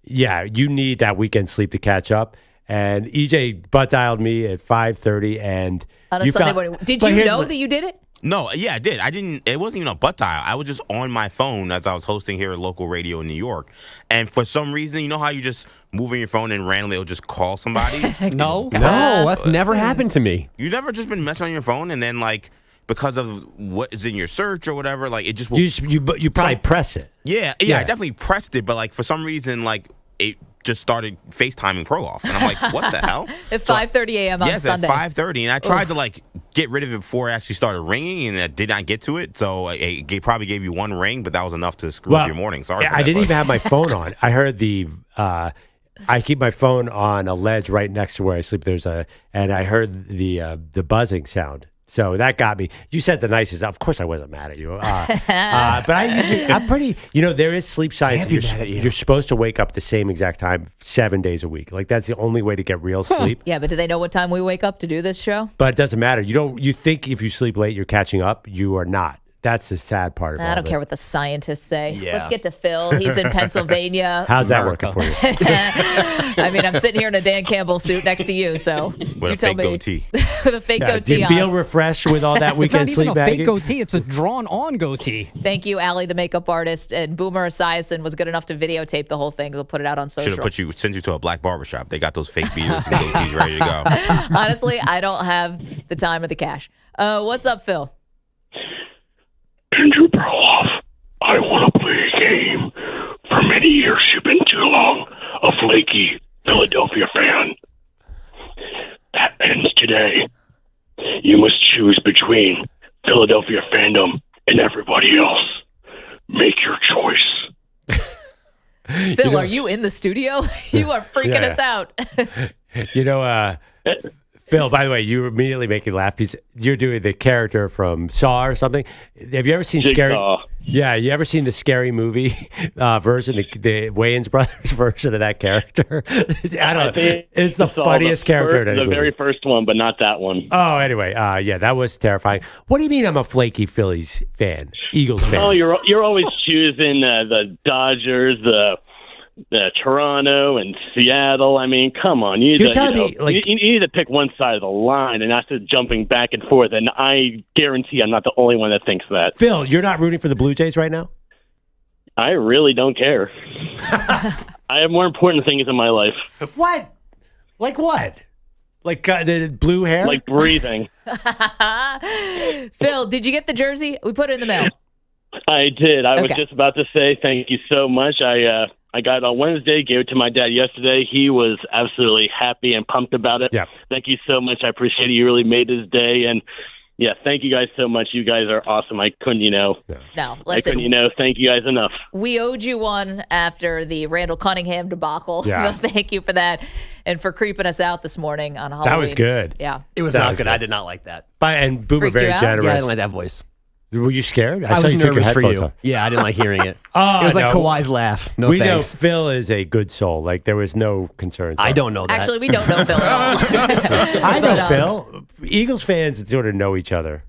Yeah, you need that weekend sleep to catch up. And EJ butt dialed me at 5:30, and On a Sunday morning. Did you know that you did it? No, yeah, I did. I didn't. It wasn't even a butt dial. I was just on my phone as I was hosting here at local radio in New York, and for some reason, you know how you just moving your phone and randomly it'll just call somebody. No, that's never happened to me. You never just been messing on your phone and then like because of what is in your search or whatever, like it just will. You probably press it. Yeah, I definitely pressed it, but like for some reason, like it just started FaceTiming Perloff, and I'm like, what the hell? At 5:30 a.m. on Sunday. Yes, at 5:30, and I tried to like get rid of it before it actually started ringing, and I did not get to it. So it probably gave you one ring, but that was enough to screw up your morning. Sorry. I didn't even have my phone on. I heard I keep my phone on a ledge right next to where I sleep. And I heard the buzzing sound. So that got me. You said the nicest. Of course, I wasn't mad at you. But I'm pretty. There is sleep science. You're supposed to wake up the same exact time 7 days a week. Like that's the only way to get real sleep. Yeah, but do they know what time we wake up to do this show? But it doesn't matter. You think if you sleep late, you're catching up. You are not. That's the sad part about it. I don't care what the scientists say. Yeah. Let's get to Phil. He's in Pennsylvania. How's that working for you? I mean, I'm sitting here in a Dan Campbell suit next to you, so With you a tell fake me. goatee. With a fake Do goatee you on. feel refreshed with all that weekend It's not sleep, even a Maggie? fake goatee. It's a drawn-on goatee. Thank you, Allie, the makeup artist, and Boomer Esiason was good enough to videotape the whole thing. We'll put it out on social. Should have sent you to a black barbershop. They got those fake beards and goatees ready to go. Honestly, I don't have the time or the cash. What's up, Phil? Andrew Perloff, I want to play a game. For many years, you've been too long a flaky Philadelphia fan. That ends today. You must choose between Philadelphia fandom and everybody else. Make your choice. Phil, are you in the studio? You are freaking us out. Phil, by the way, you immediately make me laugh because you're doing the character from Saw or something. Have you ever seen Scary? Yeah, you ever seen the Scary Movie version, the Wayans brothers version of that character? I don't know. It's the funniest character in any the movie. very first one, but not that one. Oh, anyway, yeah, that was terrifying. What do you mean I'm a flaky Phillies fan, Eagles fan? Oh, you're always choosing the Dodgers, the Toronto and Seattle. I mean, come on. You need to pick one side of the line and not just jumping back and forth. And I guarantee I'm not the only one that thinks that. Phil, you're not rooting for the Blue Jays right now? I really don't care. I have more important things in my life. What? Like what? Like the blue hair? Like breathing. Phil, did you get the jersey? We put it in the mail. I did. I was Okay. just about to say thank you so much. I got it on Wednesday, gave it to my dad yesterday. He was absolutely happy and pumped about it. Yeah. Thank you so much. I appreciate it. You really made his day. And, yeah, thank you guys so much. You guys are awesome. I couldn't, No, I listen. couldn't, thank you guys enough. We owed you one after the Randall Cunningham debacle. Yeah. Well, thank you for that and for creeping us out this morning on Halloween. That was good. Yeah. It was That not was good. good. I did not like that. And Boomer Freaked you very out? generous. Yeah, I didn't like that voice. Were you scared? I saw was you took your nervous for headphones you. off. Yeah, I didn't like hearing it. Oh, it was like no. Kawhi's laugh. No we thanks. know Phil is a good soul. Like there was no concerns. I don't know that. Actually, we don't know Phil at all. I know But, Phil. Eagles fans sort of know each other.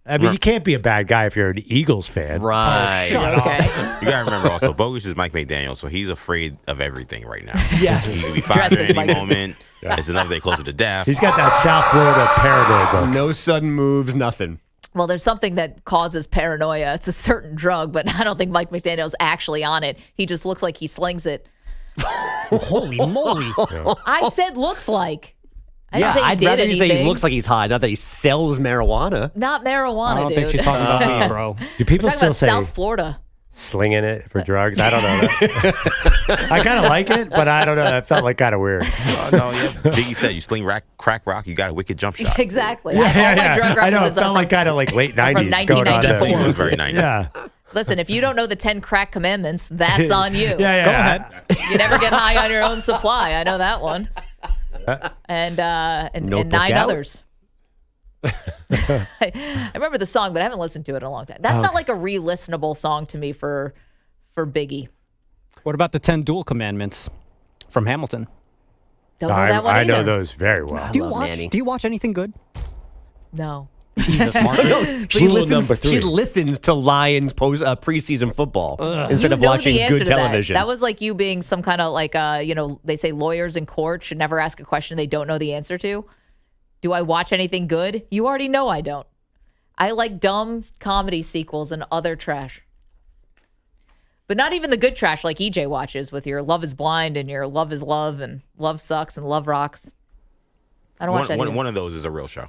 I mean, you can't be a bad guy if you're an Eagles fan. Right. Okay. You gotta remember also, Bogus is Mike McDaniel, so he's afraid of everything right now. Yes. He could be fired Dressed at as any Mike. moment. It's another day closer to death. He's got that South Florida paranoid look. No sudden moves, nothing. Well, there's something that causes paranoia. It's a certain drug, but I don't think Mike McDaniel's actually on it. He just looks like he slings it. Holy moly. I said looks like. I didn't Yeah, say he I'd did rather you anything. say he looks like he's high, not that he sells marijuana. Not marijuana, I don't dude. think she's talking about me, bro. Do people We're talking still about say South Florida. slinging it for drugs? I don't know that. I kind of like it, but I don't know. That felt like kind of weird. Biggie said, you sling crack rock, you got a wicked jump shot. Exactly. All my drug I know. It references are felt like kind of like late 90s. from going on there. 1994. It was very 90s. Yeah. Listen, if you don't know the 10 crack commandments, that's on you. Yeah. Go ahead. You never get high on your own supply. I know that one. And Notebook 9 out? others. I remember the song, but I haven't listened to it in a long time. That's not like a re-listenable song to me for Biggie. What about the 10 dual commandments from Hamilton? Don't know that one I know either. those very well. Do you watch anything good? No. Jesus, Margaret. She Rule number 3. She listens to Lions preseason football instead You of know watching the answer good to that. television. That was like you being some kind of like, they say lawyers in court should never ask a question they don't know the answer to. Do I watch anything good? You already know I don't. I like dumb comedy sequels and other trash. But not even the good trash like EJ watches with your Love is Blind and your Love is Love and Love Sucks and Love Rocks. I don't watch that either. One of those is a real show.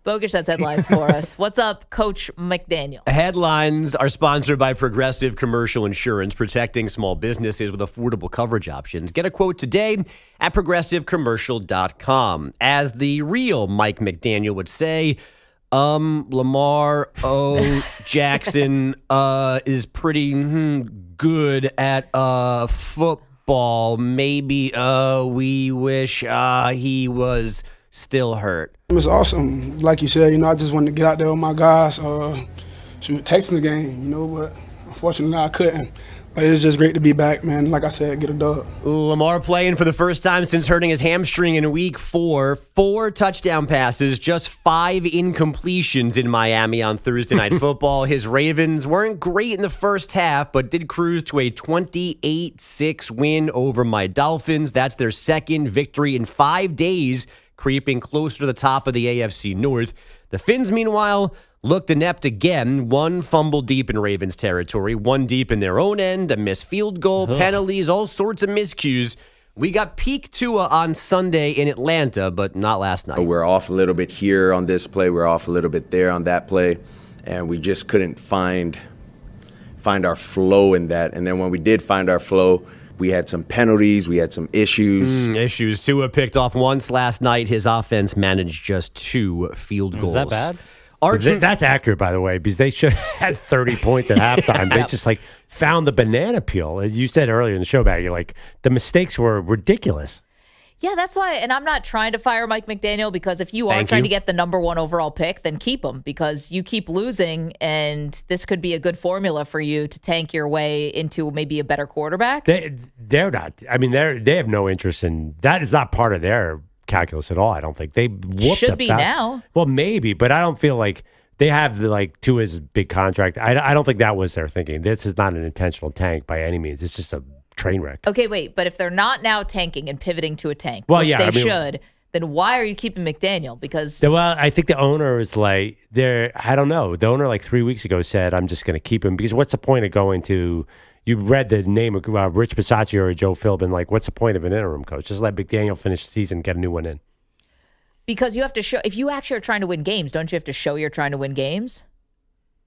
Bogus has headlines for us. What's up, Coach McDaniel? Headlines are sponsored by Progressive Commercial Insurance, protecting small businesses with affordable coverage options. Get a quote today at progressivecommercial.com. As the real Mike McDaniel would say, Lamar Jackson is pretty good at football. Maybe we wish he was still hurt. It was awesome. Like you said, I just wanted to get out there with my guys. Texting the game, but unfortunately, I couldn't. But it's just great to be back, man. Like I said, get a dub. Lamar playing for the first time since hurting his hamstring in week 4. 4 touchdown passes, just 5 incompletions in Miami on Thursday Night Football. His Ravens weren't great in the first half, but did cruise to a 28-6 win over my Dolphins. That's their second victory in 5 days, creeping closer to the top of the AFC North. The Fins, meanwhile, looked inept again, 1 fumble deep in Ravens territory, 1 deep in their own end, a missed field goal, penalties, all sorts of miscues. We got peak Tua on Sunday in Atlanta, but not last night. We're off a little bit here on this play, we're off a little bit there on that play, and we just couldn't find our flow in that. And then when we did find our flow, we had some penalties, we had some issues. Tua picked off once last night. His offense managed just 2 field goals. Is that bad? That's accurate, by the way, because they should have had 30 points at halftime. They just found the banana peel. You said earlier in the show, Maggie, the mistakes were ridiculous. Yeah, that's why. And I'm not trying to fire Mike McDaniel, because if you are trying to get the number 1 overall pick, then keep him, because you keep losing, and this could be a good formula for you to tank your way into maybe a better quarterback. They're not. I mean, they have no interest in that. Is not part of their calculus at all. I don't think they should be now. Well, maybe, but I don't feel like they have Tua's big contract. I don't think that was their thinking. This is not an intentional tank by any means. It's just a train wreck. Okay, wait, but if they're not now tanking and pivoting to a tank, should, then why are you keeping McDaniel? Because I think the owner is I don't know. The owner 3 weeks ago said, I'm just going to keep him, because what's the point of going to? You read the name of Rich Bisaccia or Joe Philbin. What's the point of an interim coach? Just let McDaniel finish the season and get a new one in. Because you have to show, if you actually are trying to win games, don't you have to show you're trying to win games?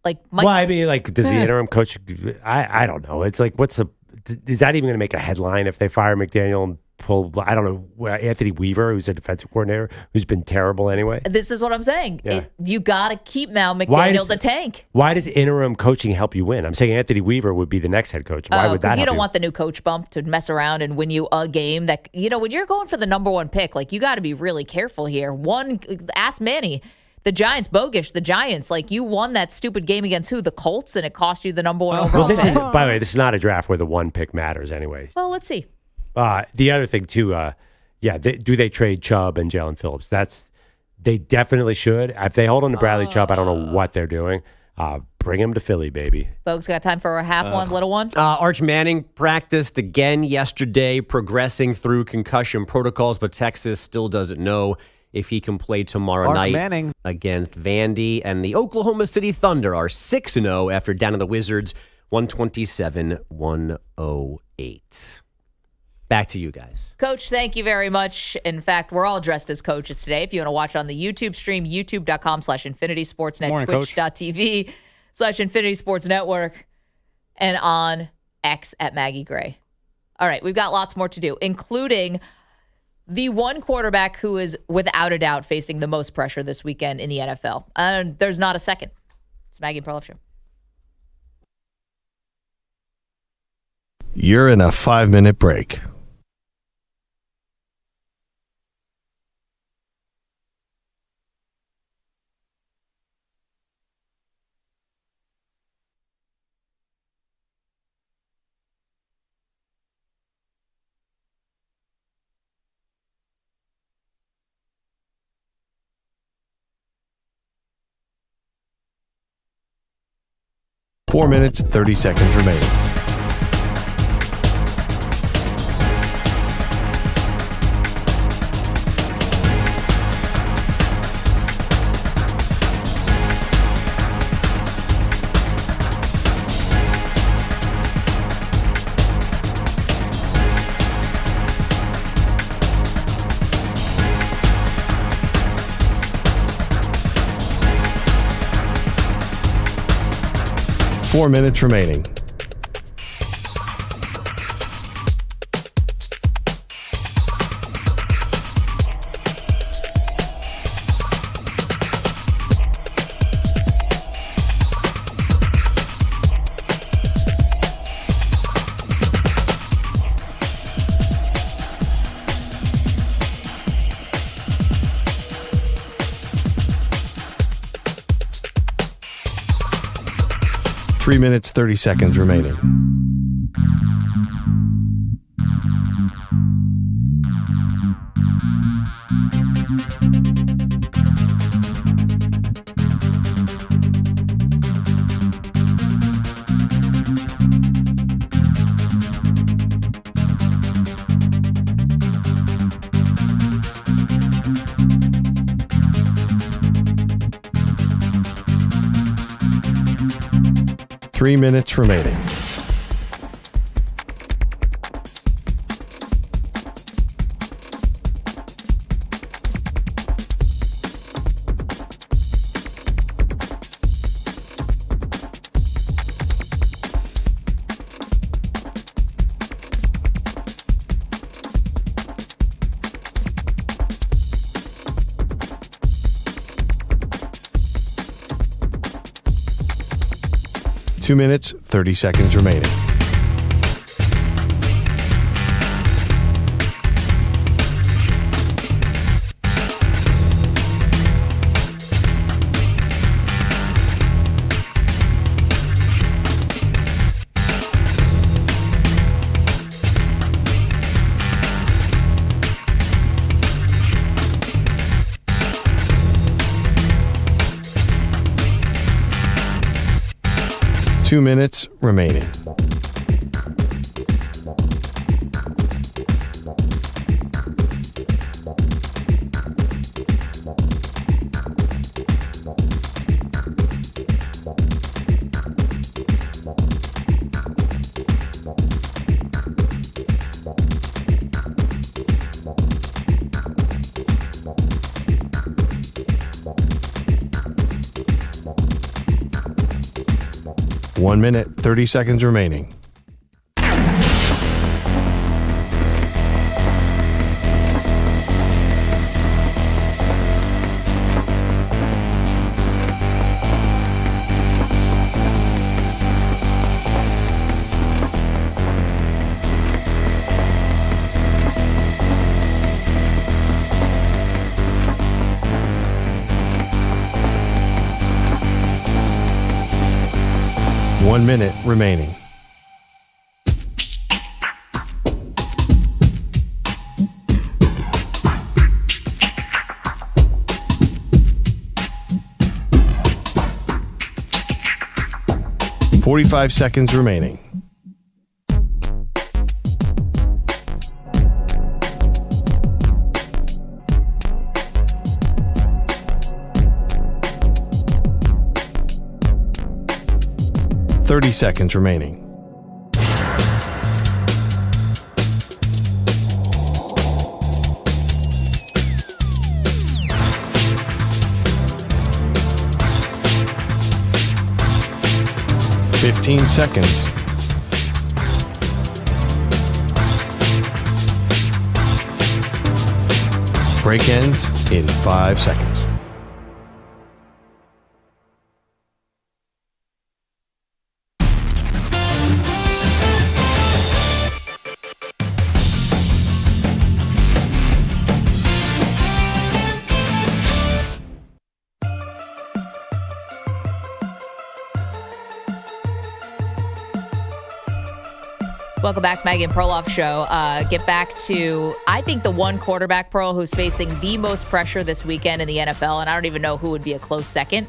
Does the interim coach, I don't know. It's is that even going to make a headline if they fire McDaniel and pull, I don't know, Anthony Weaver, who's a defensive coordinator, who's been terrible anyway? This is what I'm saying. Yeah. You got to keep now McDaniel the tank. Why does interim coaching help you win? I'm saying Anthony Weaver would be the next head coach. Why would that Because you don't want the new coach bump to mess around and win you a game that, when you're going for the number 1 pick, you got to be really careful here. Ask Manny. The Giants, bogus. The Giants, you won that stupid game against who? The Colts, and it cost you the number 1 overall pick. By the way, this is not a draft where the 1 pick matters anyways. Well, let's see. The other thing, too, do they trade Chubb and Jalen Phillips? They definitely should. If they hold on to Bradley Chubb, I don't know what they're doing. Bring him to Philly, baby. Folks, got time for a half one, little one? Arch Manning practiced again yesterday, progressing through concussion protocols, but Texas still doesn't know if he can play tomorrow night against Vandy. And the Oklahoma City Thunder are 6-0 after down to the Wizards, 127-108. Back to you guys. Coach, thank you very much. In fact, we're all dressed as coaches today. If you want to watch on the YouTube stream, youtube.com/Infinity Sportsnet, twitch.tv/Infinity Sports Network, and on X at Maggie Gray. All right, we've got lots more to do, including the one quarterback who is without a doubt facing the most pressure this weekend in the NFL. And there's not a second. It's Maggie Perloff Show. You're in a 5-minute break. Four minutes, 30 seconds remaining. Four minutes remaining. 3 minutes, 30 seconds remaining. Three minutes remaining. Two minutes, 30 seconds remaining. Two minutes remaining. One minute, 30 seconds remaining. One minute remaining. .45 seconds remaining. .30 seconds remaining. .15 seconds. Break ends in 5 seconds. Welcome back, Maggie Perloff Show. Get back to, I think, the one quarterback, Pearl, who's facing the most pressure this weekend in the NFL, and I don't even know who would be a close second.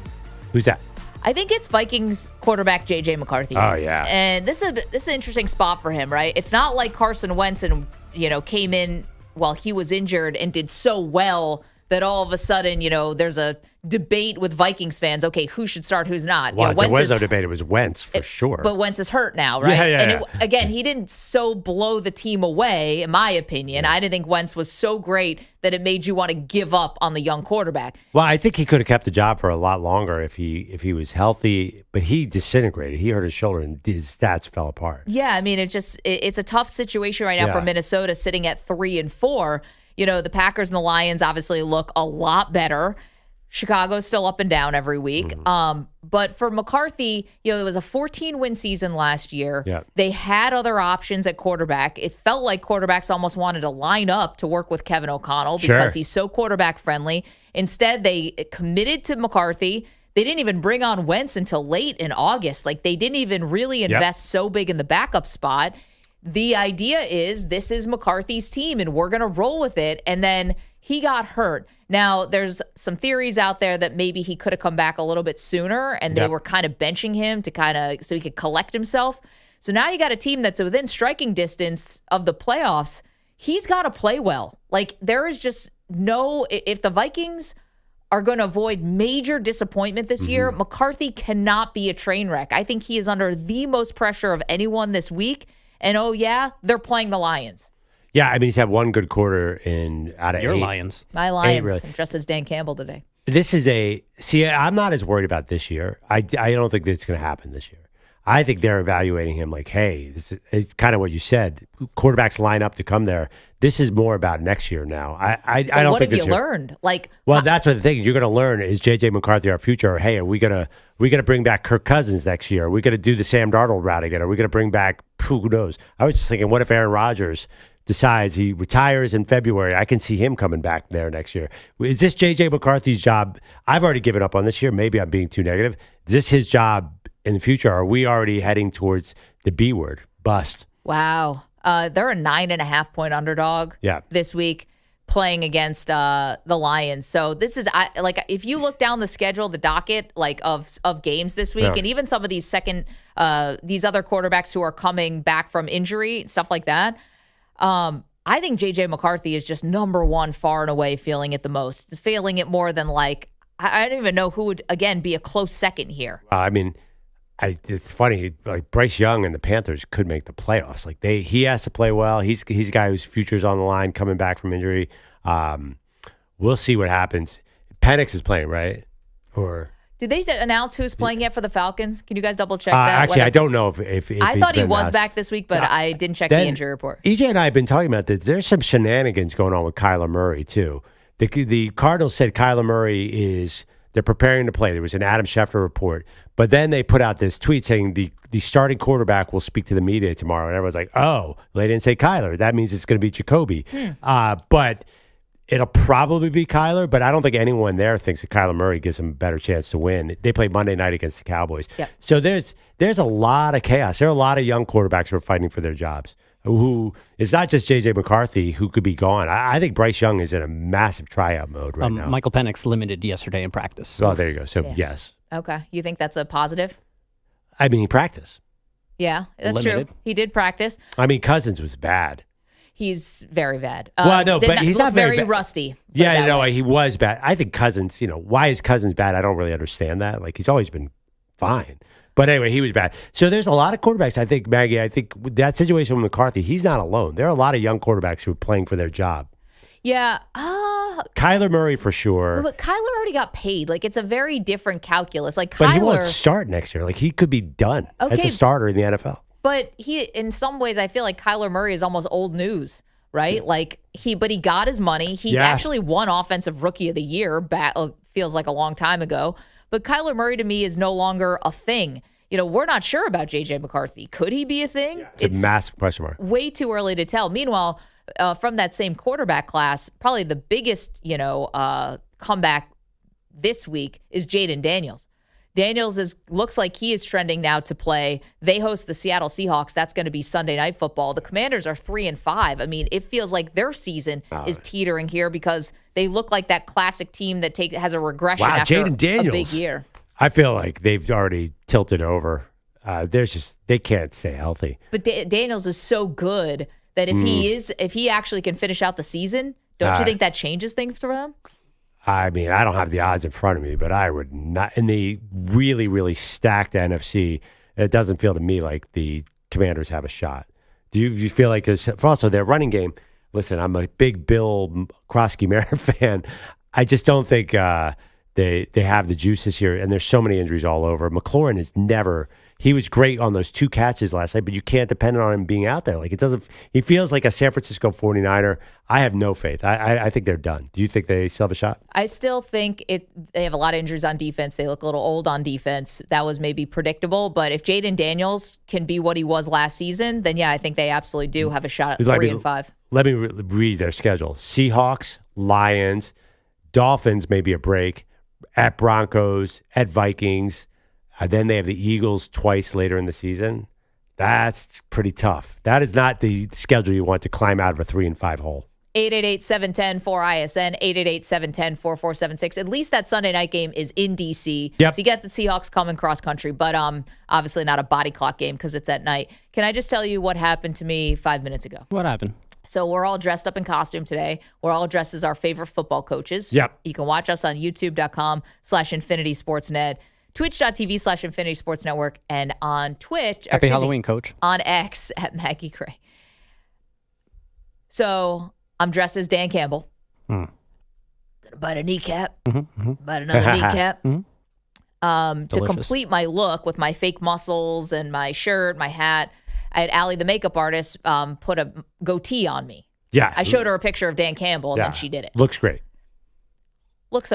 Who's that? I think it's Vikings quarterback J.J. McCarthy. Oh, yeah. And this is an interesting spot for him, right? It's not like Carson Wentz came in while he was injured and did so well that all of a sudden, there's a debate with Vikings fans. Okay, who should start, who's not? Well, there was no debate. It was Wentz for sure. But Wentz is hurt now, right? Yeah. Again, he didn't so blow the team away, in my opinion. I didn't think Wentz was so great that it made you want to give up on the young quarterback. Well, I think he could have kept the job for a lot longer if he was healthy, but he disintegrated. He hurt his shoulder and his stats fell apart. Yeah, I mean, it's a tough situation right now for Minnesota, sitting at 3-4. The Packers and the Lions obviously look a lot better. Chicago's still up and down every week. Mm-hmm. But for McCarthy, it was a 14-win season last year. Yeah. They had other options at quarterback. It felt like quarterbacks almost wanted to line up to work with Kevin O'Connell because he's so quarterback friendly. Instead, they committed to McCarthy. they didn't even bring on Wentz until late in August. Like, they didn't even really invest so big in the backup spot. The idea is this is McCarthy's team, and we're going to roll with it. And then he got hurt. Now, there's some theories out there that maybe he could have come back a little bit sooner, and they were kind of benching him so he could collect himself. So now you got a team that's within striking distance of the playoffs. He's got to play well. Like, there is just if the Vikings are going to avoid major disappointment this year, McCarthy cannot be a train wreck. I think he is under the most pressure of anyone this week. And, they're playing the Lions. Yeah, I mean, he's had one good quarter out of Your 8. Lions. My Lions. Really. I'm dressed as Dan Campbell today. This is I'm not as worried about this year. I don't think that's going to happen this year. I think they're evaluating him like, hey, this is kind of what you said. Quarterbacks line up to come there. This is more about next year now. I don't think. What have you learned? Well, that's what the thing you're going to learn is J.J. McCarthy our future? Or, hey, are we going to bring back Kirk Cousins next year? Are we going to do the Sam Darnold route again? Are we going to bring back who knows? I was just thinking, what if Aaron Rodgers decides he retires in February? I can see him coming back there next year. Is this J.J. McCarthy's job? I've already given up on this year. Maybe I'm being too negative. Is this his job in the future? Are we already heading towards the B word, bust? Wow. They're a 9.5-point underdog this week playing against the Lions. So this is if you look down the schedule, the docket of games this week, and even some of these these other quarterbacks who are coming back from injury, stuff like that. I think J.J. McCarthy is just number one far and away feeling it the most, feeling it more than I don't even know who would, again, be a close second here. I mean, it's funny, like Bryce Young and the Panthers could make the playoffs. Like he has to play well. He's a guy whose future's on the line coming back from injury. We'll see what happens. Penix is playing, right? Or did they announce who's playing yet for the Falcons? Can you guys double check that? Actually, I don't know if I thought he was back this week, but I didn't check the injury report. EJ and I have been talking about this. There's some shenanigans going on with Kyler Murray too. The Cardinals said Kyler Murray they're preparing to play. There was an Adam Schefter report. But then they put out this tweet saying the starting quarterback will speak to the media tomorrow. And everyone's like, oh, they didn't say Kyler. That means it's going to be Jacoby. But it'll probably be Kyler. But I don't think anyone there thinks that Kyler Murray gives him a better chance to win. They play Monday night against the Cowboys. Yep. So there's a lot of chaos. There are a lot of young quarterbacks who are fighting for their jobs. Who it's not just J.J. McCarthy who could be gone. I think Bryce Young is in a massive tryout mode right now. Michael Penix limited yesterday in practice. Oh, there you go. So, yes. Okay. You think that's a positive? I mean, he practiced. Yeah, that's true. He did practice. I mean, Cousins was bad. He's very bad. Well, no, but he's not very bad. rusty. Yeah, no, he was bad. I think Cousins, why is Cousins bad? I don't really understand that. Like, he's always been fine. But anyway, he was bad. So there's a lot of quarterbacks. I think, Maggie, with that situation with McCarthy, he's not alone. There are a lot of young quarterbacks who are playing for their job. Yeah. Kyler Murray for sure. But Kyler already got paid. Like, it's a very different calculus. Like, But he won't start next year. Like, he could be done as a starter in the NFL. But in some ways, I feel like Kyler Murray is almost old news, right? Like, but he got his money. He actually won Offensive Rookie of the Year. Feels like a long time ago. But Kyler Murray to me is no longer a thing. We're not sure about J.J. McCarthy. Could he be a thing? It's a massive question mark. Way too early to tell. Meanwhile, from that same quarterback class, probably the biggest, comeback this week is Jaden Daniels. Daniels looks like he is trending now to play. They host the Seattle Seahawks. That's going to be Sunday Night Football. The Commanders are 3-5. I mean, it feels like their season is teetering here because they look like that classic team that has a regression after a big year. I feel like they've already tilted over. They can't stay healthy. But Daniels is so good that if he actually can finish out the season, don't you think that changes things for them? I mean, I don't have the odds in front of me, but I would not. In the really, really stacked NFC, it doesn't feel to me like the Commanders have a shot. Do you feel like also their running game? Listen, I'm a big Bill Krosky-Mara fan. I just don't think they have the juice this year, and there's so many injuries all over. McLaurin is never. He was great on those 2 catches last night, but you can't depend on him being out there. Like it doesn't. He feels like a San Francisco 49er. I have no faith. I think they're done. Do you think they still have a shot? I still think they have a lot of injuries on defense. They look a little old on defense. That was maybe predictable, but if Jaden Daniels can be what he was last season, then yeah, I think they absolutely do have a shot at 3-5. Let me read their schedule: Seahawks, Lions, Dolphins, maybe a break. at Broncos, at Vikings. Then they have the Eagles twice later in the season. That's pretty tough. That is not the schedule you want to climb out of a 3-5 hole. 888-710-4ISN, 888-710-4476. At least that Sunday night game is in D.C. Yep. So you get the Seahawks coming cross country, but obviously not a body clock game because it's at night. Can I just tell you what happened to me 5 minutes ago? What happened? So we're all dressed up in costume today. We're all dressed as our favorite football coaches. Yep. You can watch us on youtube.com/InfinitySportsNet, twitch.tv/InfinitySportsNetwork, and on Twitch. Happy Halloween, Coach. On X at Maggie Gray. So I'm dressed as Dan Campbell. Gonna bite a kneecap. Bite another kneecap. To complete my look with my fake muscles and my shirt, my hat, I had Allie, the makeup artist, put a goatee on me. Yeah. I showed her a picture of Dan Campbell, and then she did it. Looks great. Looks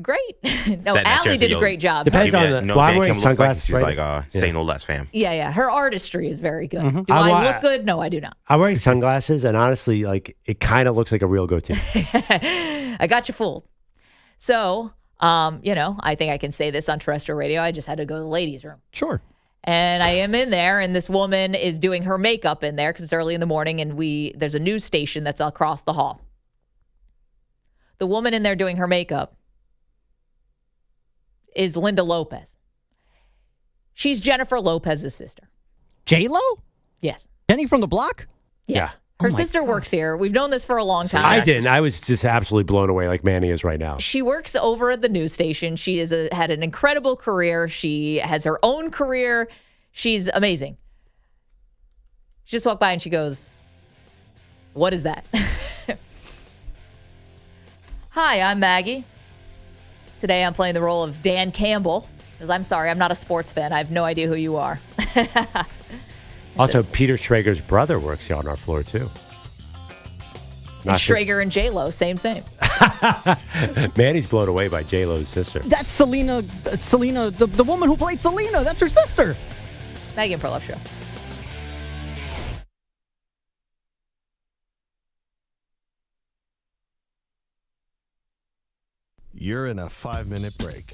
great. No, Allie did a great job. Depends on the. Well, I'm wearing sunglasses. She's like, say no less, fam. Yeah. Her artistry is very good. Do I look good? No, I do not. I'm wearing sunglasses, and honestly, like it kind of looks like a real goatee. I got you fooled. So, I think I can say this on terrestrial radio. I just had to go to the ladies' room. Sure. And I am in there, and this woman is doing her makeup in there because it's early in the morning, and there's a news station that's across the hall. The woman in there doing her makeup is Linda Lopez. She's Jennifer Lopez's sister. J-Lo? Yes. Jenny from the block? Yes. Yeah. Her sister works here. We've known this for a long time. I didn't. I was just absolutely blown away like Manny is right now. She works over at the news station. She had an incredible career. She has her own career. She's amazing. She just walked by and she goes, "What is that?" Hi, I'm Maggie. Today I'm playing the role of Dan Campbell. Because I'm sorry, I'm not a sports fan. I have no idea who you are. Also, Peter Schrager's brother works here on our floor, too. And Schrager and J-Lo, same. Manny's blown away by J-Lo's sister. That's Selena, the woman who played Selena. That's her sister. Maggie Perloff Show. You're in a 5-minute break.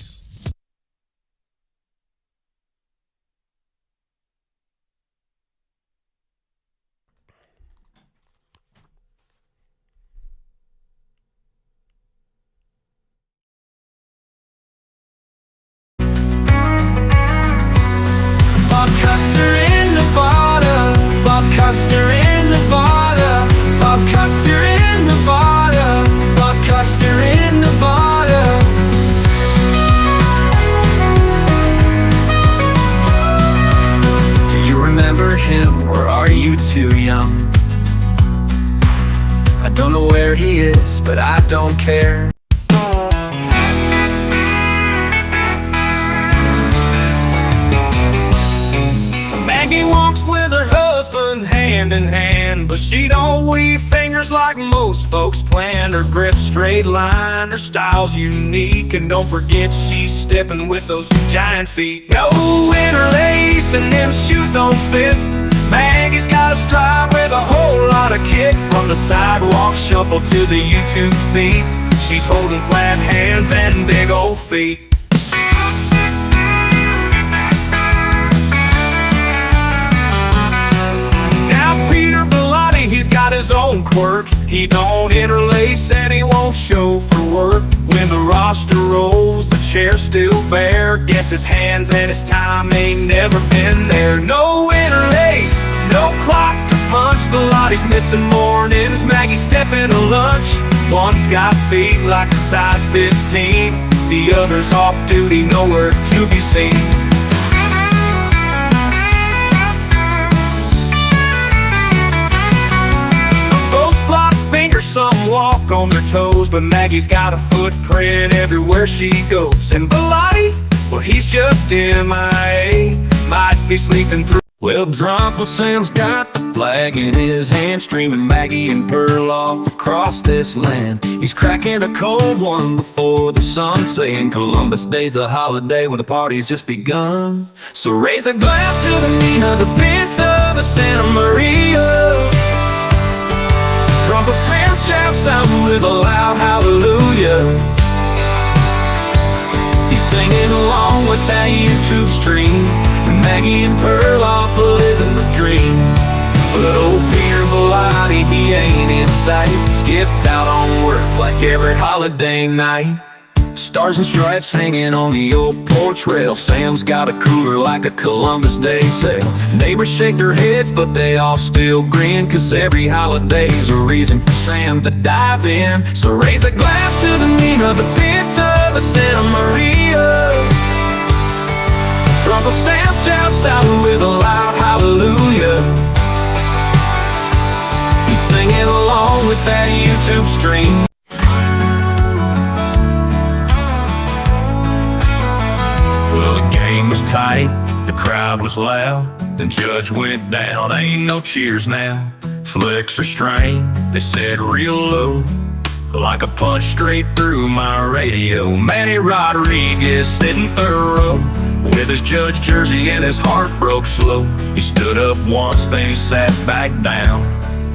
Bob Custer in Nevada. Bob Custer in Nevada. Bob Custer in Nevada. Bob Custer in Nevada. Do you remember him, or are you too young? I don't know where he is, but I don't care. Maggie walks with her husband hand in hand, but she don't weave fingers like most folks plan. Her grip straight line, her style's unique, and don't forget she's stepping with those giant feet. No interlace and them shoes don't fit. Maggie's got a stride with a whole lot of kick. From the sidewalk shuffle to the YouTube seat, she's holding flat hands and big old feet. He's got his own quirk. He don't interlace and he won't show for work. When the roster rolls, the chair's still bare. Guess his hands and his time ain't never been there. No interlace, no clock to punch. Biglotti's missing mornings, Maggie stepping to lunch. One's got feet like a size 15, the other's off duty, nowhere to be seen. Some walk on their toes, but Maggie's got a footprint everywhere she goes. And Bilotti, well, he's just MIA, might be sleeping through. Well, Drop Sam's got the flag in his hand, streaming Maggie and Perloff across this land. He's cracking a cold one before the sun, saying Columbus Day's the holiday when the party's just begun. So raise a glass to the Nina, the Pinta, the Santa Maria. Trumpet Sam shouts out with a loud hallelujah. singing along with that YouTube stream. Maggie and Perloff are living the dream. But old Peter Bellotti, he ain't in sight. Skipped out on work like every holiday night. Stars and stripes hanging on the old porch rail. Sam's got a cooler like a Columbus Day sale. Neighbors shake their heads, but they all still grin, 'cause every holiday's a reason for Sam to dive in. So raise a glass to the name of the Pinta, the Santa Maria. Uncle Sam shouts out with a loud hallelujah. He's singing along with that YouTube stream. Well, the game was tight, the crowd was loud. Then Judge went down, ain't no cheers now. Flicks are strained, they said real low, like a punch straight through my radio. Manny Rodriguez sitting third row, with his Judge jersey and his heart broke slow. He stood up once, then he sat back down,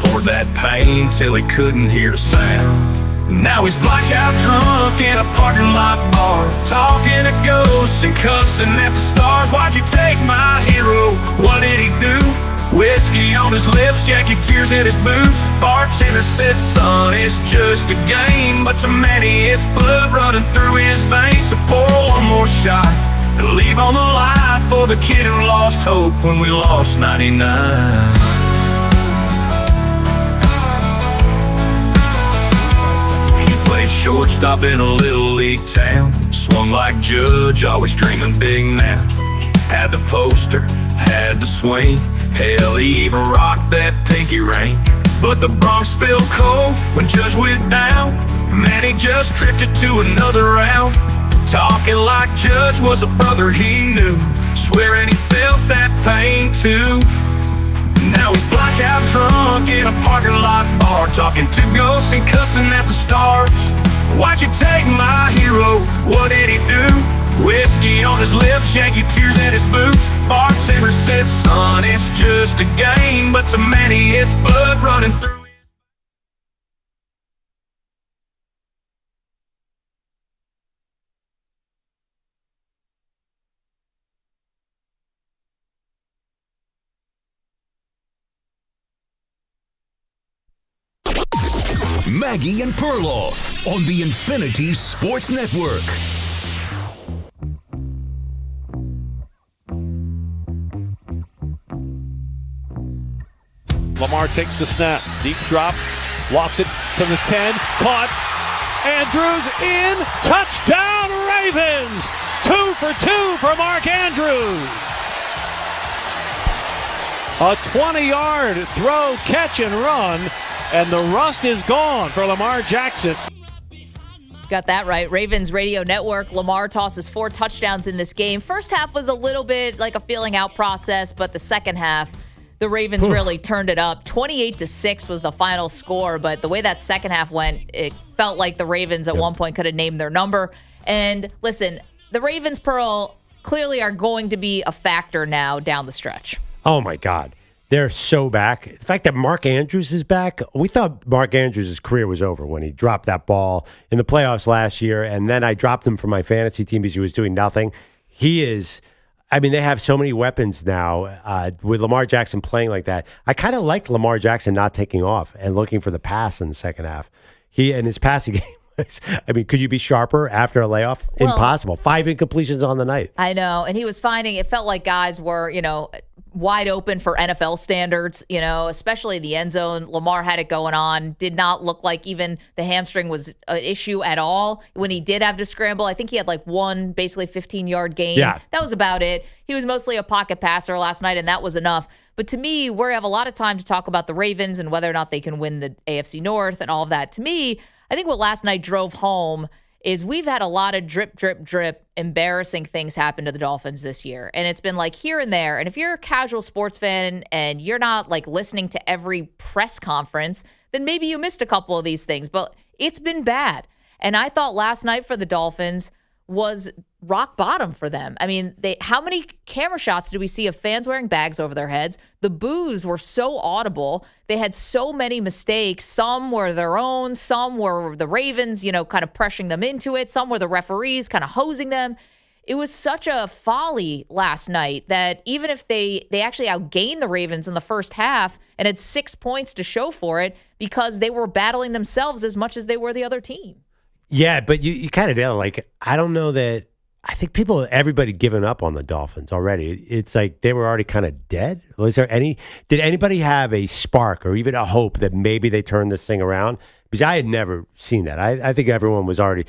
poured that pain till he couldn't hear the sound. Now he's blackout drunk in a parking lot bar, talking to ghosts and cussing at the stars. Why'd you take my hero? What did he do? Whiskey on his lips, Yankee tears in his boots. Bartender said, son, it's just a game, but to Manny it's blood running through his veins. So pour one more shot and leave on the line for the kid who lost hope when we lost 99. Shortstop in a little league town, swung like Judge, always dreaming big now. Had the poster, had the swing, hell, he even rocked that pinky ring. But the Bronx felt cold when Judge went down. Man, he just drifted to another round, talking like Judge was a brother he knew, swearing he felt that pain too. Now he's blackout drunk in a parking lot bar, talking to ghosts and cussing at the stars. Why'd you take my hero? What did he do? Whiskey on his lips, Yankee tears in his boots. Bartender said, son, it's just a game, but to Manny it's blood running through. Maggie and Perloff on the Infinity Sports Network. Lamar takes the snap, deep drop, lofts it to the 10, caught. Andrews in, touchdown Ravens! 2 for 2 for Mark Andrews. A 20-yard throw, catch and run. And the rust is gone for Lamar Jackson. Got that right. Ravens Radio Network. Lamar tosses 4 touchdowns in this game. First half was a little bit like a feeling out process, but the second half, the Ravens really turned it up. 28-6 was the final score, but the way that second half went, it felt like the Ravens at one point could have named their number. And listen, the Ravens, Pearl, clearly are going to be a factor now down the stretch. Oh, my God. They're so back. The fact that Mark Andrews is back, we thought Mark Andrews' career was over when he dropped that ball in the playoffs last year, and then I dropped him from my fantasy team because he was doing nothing. He is, I mean, they have so many weapons now with Lamar Jackson playing like that. I kind of like Lamar Jackson not taking off and looking for the pass in the second half. He and his passing game. I mean, could you be sharper after a layoff? Well, impossible. 5 incompletions on the night. I know. And he was finding, it felt like guys were, wide open for NFL standards, especially the end zone. Lamar had it going on. Did not look like even the hamstring was an issue at all. When he did have to scramble, I think he had like one basically 15-yard gain. Yeah. That was about it. He was mostly a pocket passer last night, and that was enough. But to me, we have a lot of time to talk about the Ravens and whether or not they can win the AFC North and all of that. To me, I think what last night drove home is we've had a lot of drip, drip, drip, embarrassing things happen to the Dolphins this year. And it's been like here and there. And if you're a casual sports fan and you're not like listening to every press conference, then maybe you missed a couple of these things. But it's been bad. And I thought last night for the Dolphins was rock bottom for them. I mean, how many camera shots did we see of fans wearing bags over their heads? The boos were so audible. They had so many mistakes. Some were their own. Some were the Ravens, kind of pressuring them into it. Some were the referees kind of hosing them. it was such a folly last night that even if they actually outgained the Ravens in the first half and had 6 points to show for it because they were battling themselves as much as they were the other team. Yeah, but you kind of know, like, I don't know that. I think everybody given up on the Dolphins already. It's like they were already kind of dead. Did anybody have a spark or even a hope that maybe they turned this thing around? Because I had never seen that. I think everyone was already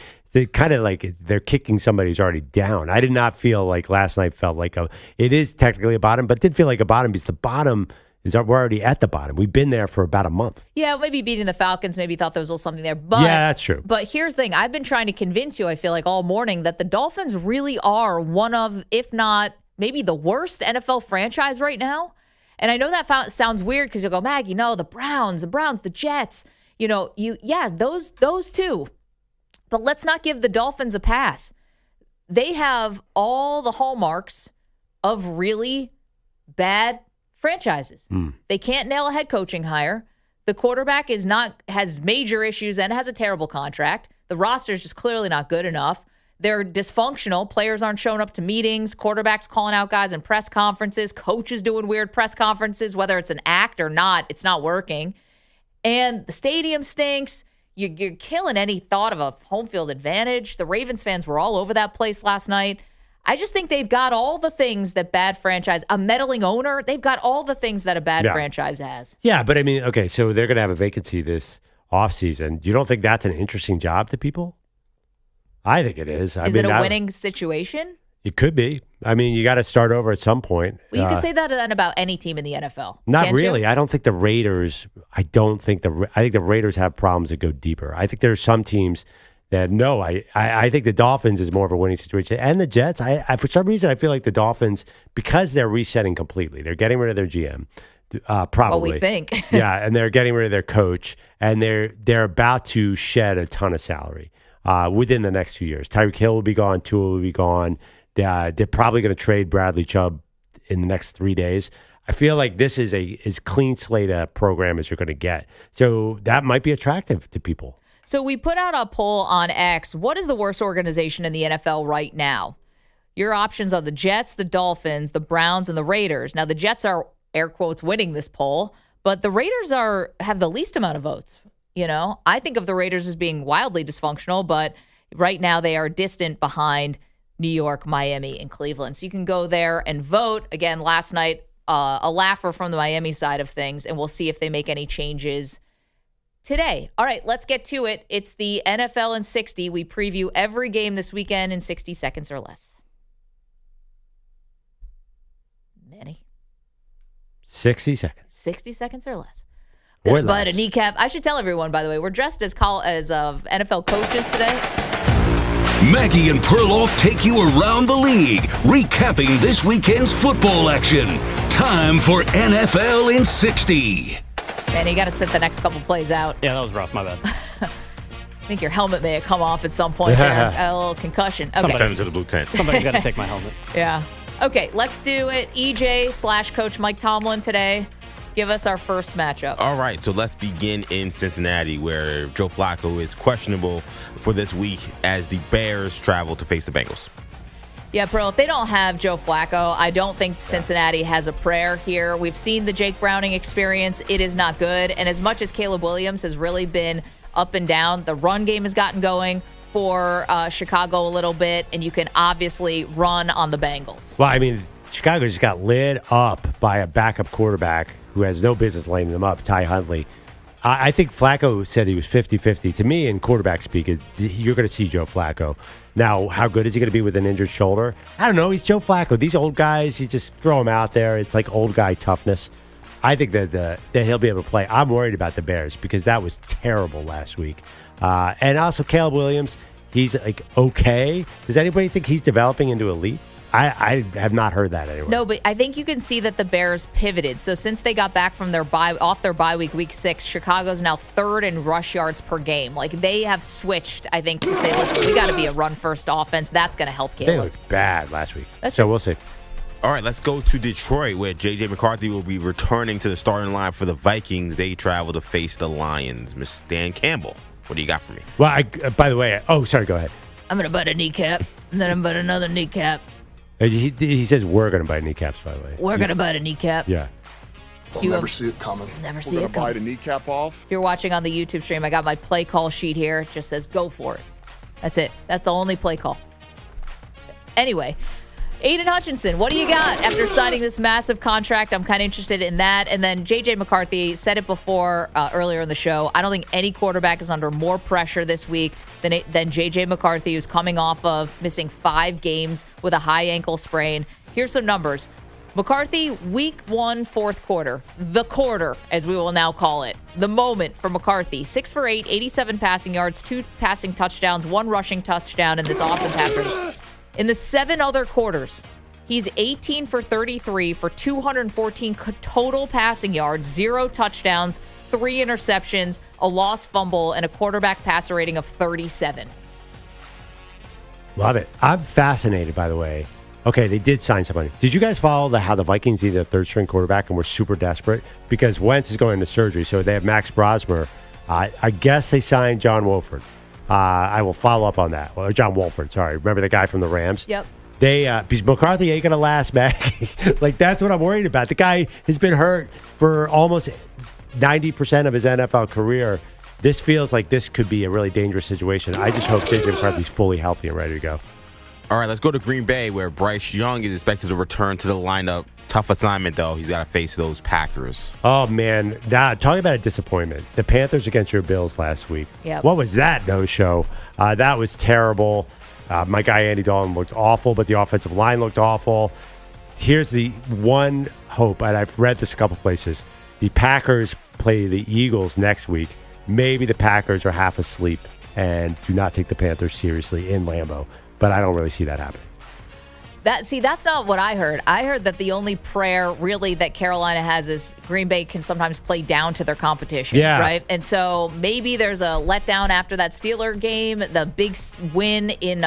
kind of like they're kicking somebody who's already down. I did not feel like last night felt like it is technically a bottom, but did feel like a bottom because the bottom is we're already at the bottom. We've been there for about a month. Yeah, maybe beating the Falcons, maybe thought there was a little something there. But, yeah, that's true. But here's the thing. I've been trying to convince you, I feel like all morning, that the Dolphins really are one of, if not maybe the worst NFL franchise right now. And I know that sounds weird because you'll go, Maggie, no, the Browns, the Jets. Those two. But let's not give the Dolphins a pass. They have all the hallmarks of really bad franchises. They can't nail a head coaching hire. The quarterback has major issues and has a terrible contract. The roster is just clearly not good enough. They're dysfunctional. Players aren't showing up to meetings. Quarterbacks calling out guys in press conferences. Coaches doing weird press conferences. Whether it's an act or not, it's not working. And the stadium stinks. You're killing any thought of a home field advantage. The Ravens fans were all over that place last night. I just think they've got all the things that bad franchise, a meddling owner, they've got all the things that a bad franchise has. Yeah, but I mean, okay, so they're going to have a vacancy this offseason. You don't think that's an interesting job to people? I think it is. Is it a winning situation? It could be. I mean, you got to start over at some point. Well, you can say that then about any team in the NFL. Not really. I don't think the Raiders, I think the Raiders have problems that go deeper. I think there's some teams that I think the Dolphins is more of a winning situation. And the Jets, for some reason, I feel like the Dolphins, because they're resetting completely, they're getting rid of their GM, probably. Well, we think. Yeah, and they're getting rid of their coach, and they're about to shed a ton of salary within the next few years. Tyreek Hill will be gone, Tua will be gone. They're probably going to trade Bradley Chubb in the next 3 days. I feel like this is as clean slate a program as you're going to get. So that might be attractive to people. So we put out a poll on X. What is the worst organization in the NFL right now? Your options are the Jets, the Dolphins, the Browns, and the Raiders. Now, the Jets are, air quotes, winning this poll, but the Raiders have the least amount of votes. I think of the Raiders as being wildly dysfunctional, but right now they are distant behind New York, Miami, and Cleveland. So you can go there and vote. Again, last night, a laugher from the Miami side of things, and we'll see if they make any changes today. All right, let's get to it. It's the NFL in 60. We preview every game this weekend in 60 seconds or less. Manny? 60 seconds. 60 seconds or less. Or but less. A kneecap. I should tell everyone, by the way, we're dressed as NFL coaches today. Maggie and Perloff take you around the league, recapping this weekend's football action. Time for NFL in 60. Man, you got to sit the next couple plays out. Yeah, that was rough. My bad. I think your helmet may have come off at some point there. A little concussion. Okay. Send him to the blue tent. Somebody's got to take my helmet. Yeah. Okay, let's do it. EJ/Coach Mike Tomlin today. Give us our first matchup. All right, so let's begin in Cincinnati, where Joe Flacco is questionable for this week as the Bears travel to face the Bengals. Yeah, Pearl, if they don't have Joe Flacco, I don't think Cincinnati has a prayer here. We've seen the Jake Browning experience. It is not good. And as much as Caleb Williams has really been up and down, the run game has gotten going for Chicago a little bit, and you can obviously run on the Bengals. Well, I mean, Chicago just got lit up by a backup quarterback who has no business laying them up, Ty Huntley. I think Flacco said he was 50-50. To me, in quarterback speak, you're going to see Joe Flacco. Now, how good is he going to be with an injured shoulder? I don't know. He's Joe Flacco. These old guys, you just throw them out there. It's like old guy toughness. I think that he'll be able to play. I'm worried about the Bears because that was terrible last week. And also Caleb Williams, he's like okay. Does anybody think he's developing into elite? I have not heard that anywhere. No, but I think you can see that the Bears pivoted. So since they got back from their bye week 6, Chicago's now third in rush yards per game. Like they have switched, I think, to say, listen, we got to be a run-first offense. That's going to help Caleb. They looked bad last week. We'll see. All right, let's go to Detroit, where J.J. McCarthy will be returning to the starting line for the Vikings. They travel to face the Lions. Miss Dan Campbell, what do you got for me? Well, by the way, sorry, go ahead. I'm going to bite a kneecap, and then I'm going to bite another kneecap. He says we're going to bite kneecaps, by the way. We're going to bite a kneecap. Yeah. We'll never see it coming. Never see We're it going to coming. bite a kneecap off. If you're watching on the YouTube stream, I got my play call sheet here. It just says go for it. That's it. That's the only play call. Anyway, Aiden Hutchinson, what do you got after signing this massive contract? I'm kind of interested in that. And then J.J. McCarthy said it before earlier in the show. I don't think any quarterback is under more pressure this week than J.J. McCarthy, who's coming off of missing 5 games with a high ankle sprain. Here's some numbers. McCarthy, week 1, fourth quarter. The quarter, as we will now call it. The moment for McCarthy. 6 for 8, 87 passing yards, 2 passing touchdowns, 1 rushing touchdown, and this awesome pass rating. In the 7 other quarters, he's 18 for 33 for 214 total passing yards, 0 touchdowns, 3 interceptions, a lost fumble, and a quarterback passer rating of 37. Love it. I'm fascinated, by the way. Okay, they did sign somebody. Did you guys follow how the Vikings needed a third-string quarterback and were super desperate? Because Wentz is going into surgery, so they have Max Brosmer. I guess they signed John Wolford. I will follow up on that. Or John Wolford, sorry. Remember the guy from the Rams? Yep. Because McCarthy ain't going to last, Maggie. Like, that's what I'm worried about. The guy has been hurt for almost 90% of his NFL career. This feels like this could be a really dangerous situation. I just hope J.J. McCarthy's fully healthy and ready to go. All right, let's go to Green Bay, where Bryce Young is expected to return to the lineup. Tough assignment, though. He's got to face those Packers. Oh, man. Talking about a disappointment. The Panthers against your Bills last week. Yep. What was that no-show? That was terrible. My guy Andy Dalton looked awful, but the offensive line looked awful. Here's the one hope, and I've read this a couple places. The Packers play the Eagles next week. Maybe the Packers are half asleep and do not take the Panthers seriously in Lambeau. But I don't really see that happening. That's not what I heard. I heard that the only prayer really that Carolina has is Green Bay can sometimes play down to their competition, right? And so maybe there's a letdown after that Steeler game, the big win in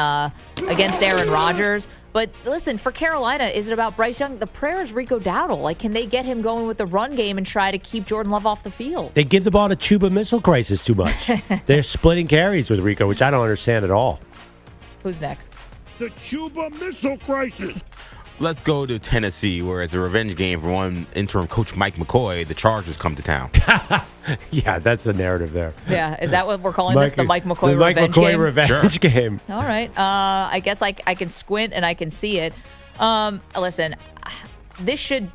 against Aaron Rodgers. But listen, for Carolina, is it about Bryce Young? The prayer is Rico Dowdle. Like, can they get him going with the run game and try to keep Jordan Love off the field? They give the ball to Chuba Missile Crisis too much. They're splitting carries with Rico, which I don't understand at all. Who's next? The Chuba Missile Crisis. Let's go to Tennessee, where it's a revenge game for one interim coach Mike McCoy. The Chargers come to town. Yeah, that's the narrative there. Yeah, is that what we're calling this? The Mike McCoy revenge game? Mike McCoy revenge game. All right. I guess I can squint and I can see it. Listen, this should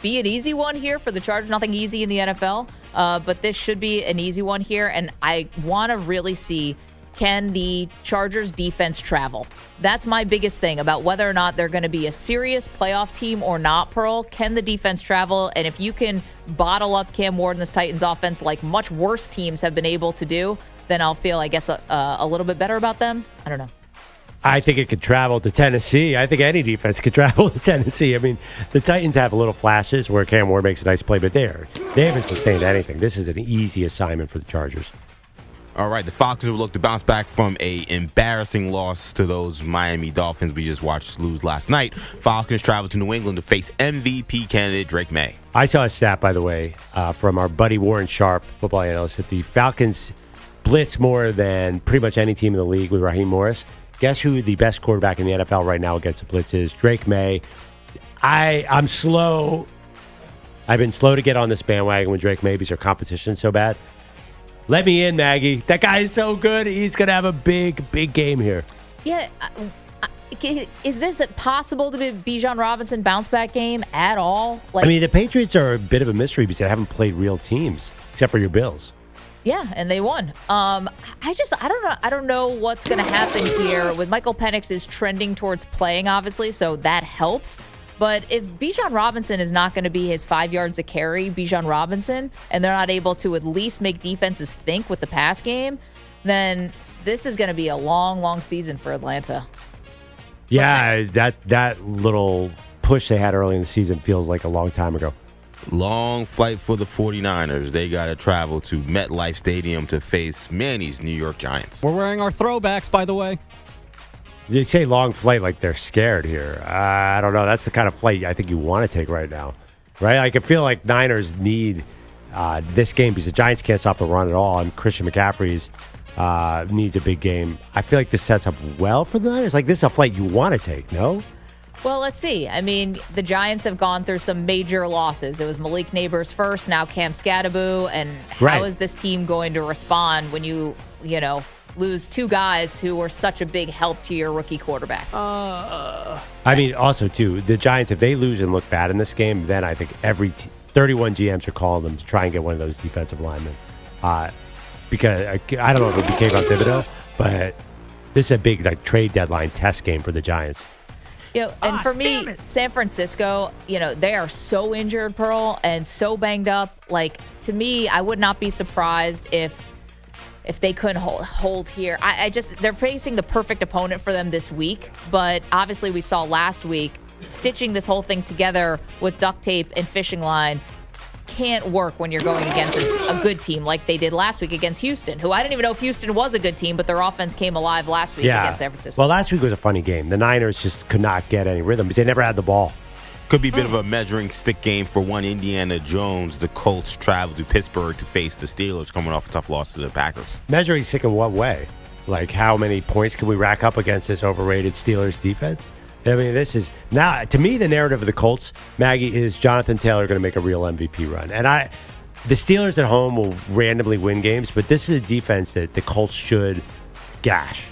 be an easy one here for the Chargers. Nothing easy in the NFL, but this should be an easy one here. And I want to really see, can the Chargers defense travel? That's my biggest thing about whether or not they're going to be a serious playoff team or not, Pearl. Can the defense travel? And if you can bottle up Cam Ward and this Titans offense like much worse teams have been able to do, then I'll feel, I guess, a little bit better about them. I don't know. I think it could travel to Tennessee. I think any defense could travel to Tennessee. I mean, the Titans have a little flashes where Cam Ward makes a nice play, but they haven't sustained anything. This is an easy assignment for the Chargers. All right, the Falcons will look to bounce back from a embarrassing loss to those Miami Dolphins we just watched lose last night. Falcons travel to New England to face MVP candidate Drake May. I saw a stat, by the way, from our buddy Warren Sharp, football analyst, that the Falcons blitz more than pretty much any team in the league with Raheem Morris. Guess who the best quarterback in the NFL right now against the blitz is? Drake May. I'm slow. I've been slow to get on this bandwagon with Drake May because our competition is so bad. Let me in, Maggie. That guy is so good. He's going to have a big, big game here. Yeah. Is this possible to be Bijan Robinson bounce back game at all? I mean, the Patriots are a bit of a mystery because they haven't played real teams, except for your Bills. Yeah, and they won. I don't know. I don't know what's going to happen here. With Michael Penix is trending towards playing, obviously, so that helps. But if Bijan Robinson is not going to be his 5 yards a carry, Bijan Robinson, and they're not able to at least make defenses think with the pass game, then this is going to be a long, long season for Atlanta. Yeah, that little push they had early in the season feels like a long time ago. Long flight for the 49ers. They got to travel to MetLife Stadium to face Manny's New York Giants. We're wearing our throwbacks, by the way. They say long flight like they're scared here. I don't know. That's the kind of flight I think you want to take right now, right? I can feel like Niners need this game, because the Giants can't stop the run at all, and Christian McCaffrey's needs a big game. I feel like this sets up well for the Niners. Like, this is a flight you want to take, no? Well, let's see. I mean, the Giants have gone through some major losses. It was Malik Neighbors first, now Cam Scatterbo. And how is this team going to respond when you lose two guys who were such a big help to your rookie quarterback? I mean, also, too, the Giants, if they lose and look bad in this game, then I think 31 GMs are calling them to try and get one of those defensive linemen. Because I don't know if it became on Thibodeau, but this is a big trade deadline test game for the Giants. And for me, San Francisco, they are so injured, Pearl, and so banged up. Like, to me, I would not be surprised if they couldn't hold here. They're facing the perfect opponent for them this week. But obviously, we saw last week, stitching this whole thing together with duct tape and fishing line can't work when you're going against a good team like they did last week against Houston, who I didn't even know if Houston was a good team, but their offense came alive last week against San Francisco. Well, last week was a funny game. The Niners just could not get any rhythm because they never had the ball. Could be a bit of a measuring stick game for one Indiana Jones. The Colts travel to Pittsburgh to face the Steelers coming off a tough loss to the Packers. Measuring stick in what way? Like, how many points can we rack up against this overrated Steelers defense? I mean, this is now, to me, the narrative of the Colts, Maggie, is Jonathan Taylor going to make a real MVP run. And the Steelers at home will randomly win games, but this is a defense that the Colts should gash.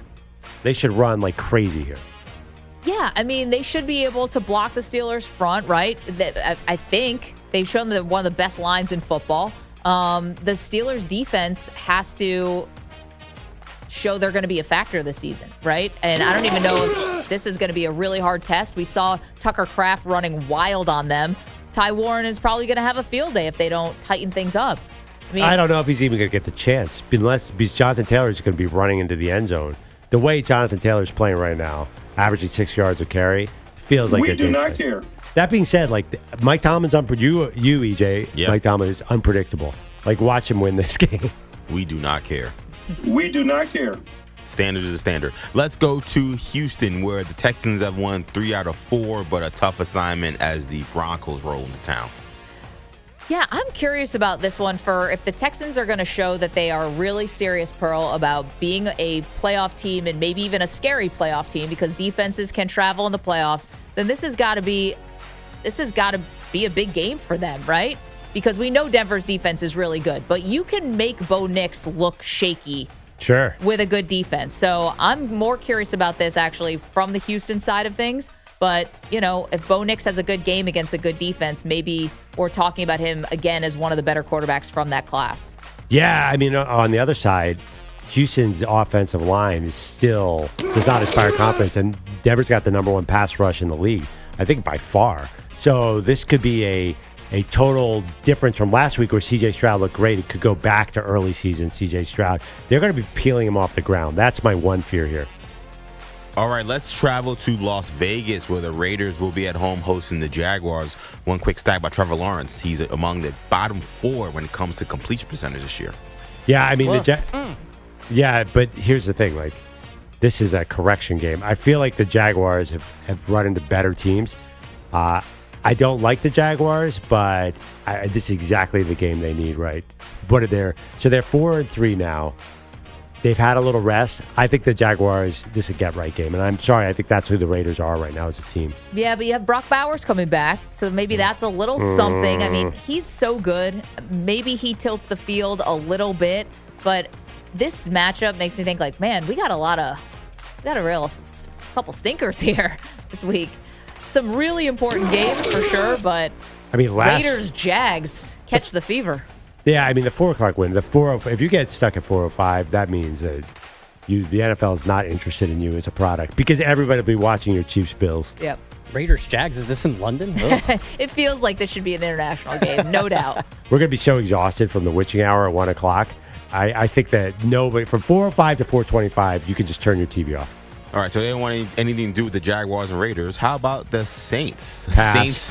They should run like crazy here. Yeah, I mean, they should be able to block the Steelers front, right? I think they've shown that one of the best lines in football. The Steelers defense has to show they're going to be a factor this season, right? And I don't even know if this is going to be a really hard test. We saw Tucker Kraft running wild on them. Ty Warren is probably going to have a field day if they don't tighten things up. I don't know if he's even going to get the chance, because Jonathan Taylor is going to be running into the end zone. The way Jonathan Taylor is playing right now, averaging 6 yards of carry, feels like we do not care. That being said, Mike Tomlin's EJ, Mike Tomlin is unpredictable. Watch him win this game. We do not care. We do not care. Standard is a standard. Let's go to Houston, where the Texans have won 3 out of 4, but a tough assignment as the Broncos roll into town. Yeah, I'm curious about this one for if the Texans are going to show that they are really serious, Pearl, about being a playoff team and maybe even a scary playoff team, because defenses can travel in the playoffs, then this has got to be a big game for them, right? Because we know Denver's defense is really good, but you can make Bo Nix look shaky with a good defense. So I'm more curious about this actually from the Houston side of things. But, if Bo Nix has a good game against a good defense, maybe we're talking about him again as one of the better quarterbacks from that class. Yeah, I mean, on the other side, Houston's offensive line does not inspire confidence, and Denver's got the number 1 pass rush in the league, I think by far. So this could be a total difference from last week where C.J. Stroud looked great. It could go back to early season C.J. Stroud. They're going to be peeling him off the ground. That's my one fear here. All right, let's travel to Las Vegas, where the Raiders will be at home hosting the Jaguars. One quick stat by Trevor Lawrence. He's among the bottom 4 when it comes to completion percentage this year. Yeah, I mean, yeah, but here's the thing. This is a correction game. I feel like the Jaguars have run into better teams. I don't like the Jaguars, but this is exactly the game they need, right? So they're 4-3 now. They've had a little rest. I think the Jaguars, this is a get-right game. And I'm sorry, I think that's who the Raiders are right now as a team. Yeah, but you have Brock Bowers coming back, so maybe that's a little something. I mean, he's so good. Maybe he tilts the field a little bit, but this matchup makes me think, man, we got a real couple stinkers here this week. Some really important games for sure, but Raiders, Jags, catch the fever. Yeah, I mean, the 4 o'clock win, if you get stuck at 4:05, that means that the NFL is not interested in you as a product, because everybody will be watching your Chiefs Bills. Yep. Raiders, Jags, is this in London? It feels like this should be an international game, no doubt. We're going to be so exhausted from the witching hour at 1 o'clock. I think that nobody, from 4:05 to 4:25, you can just turn your TV off. All right, so they don't want anything to do with the Jaguars and Raiders. How about the Saints? Pass.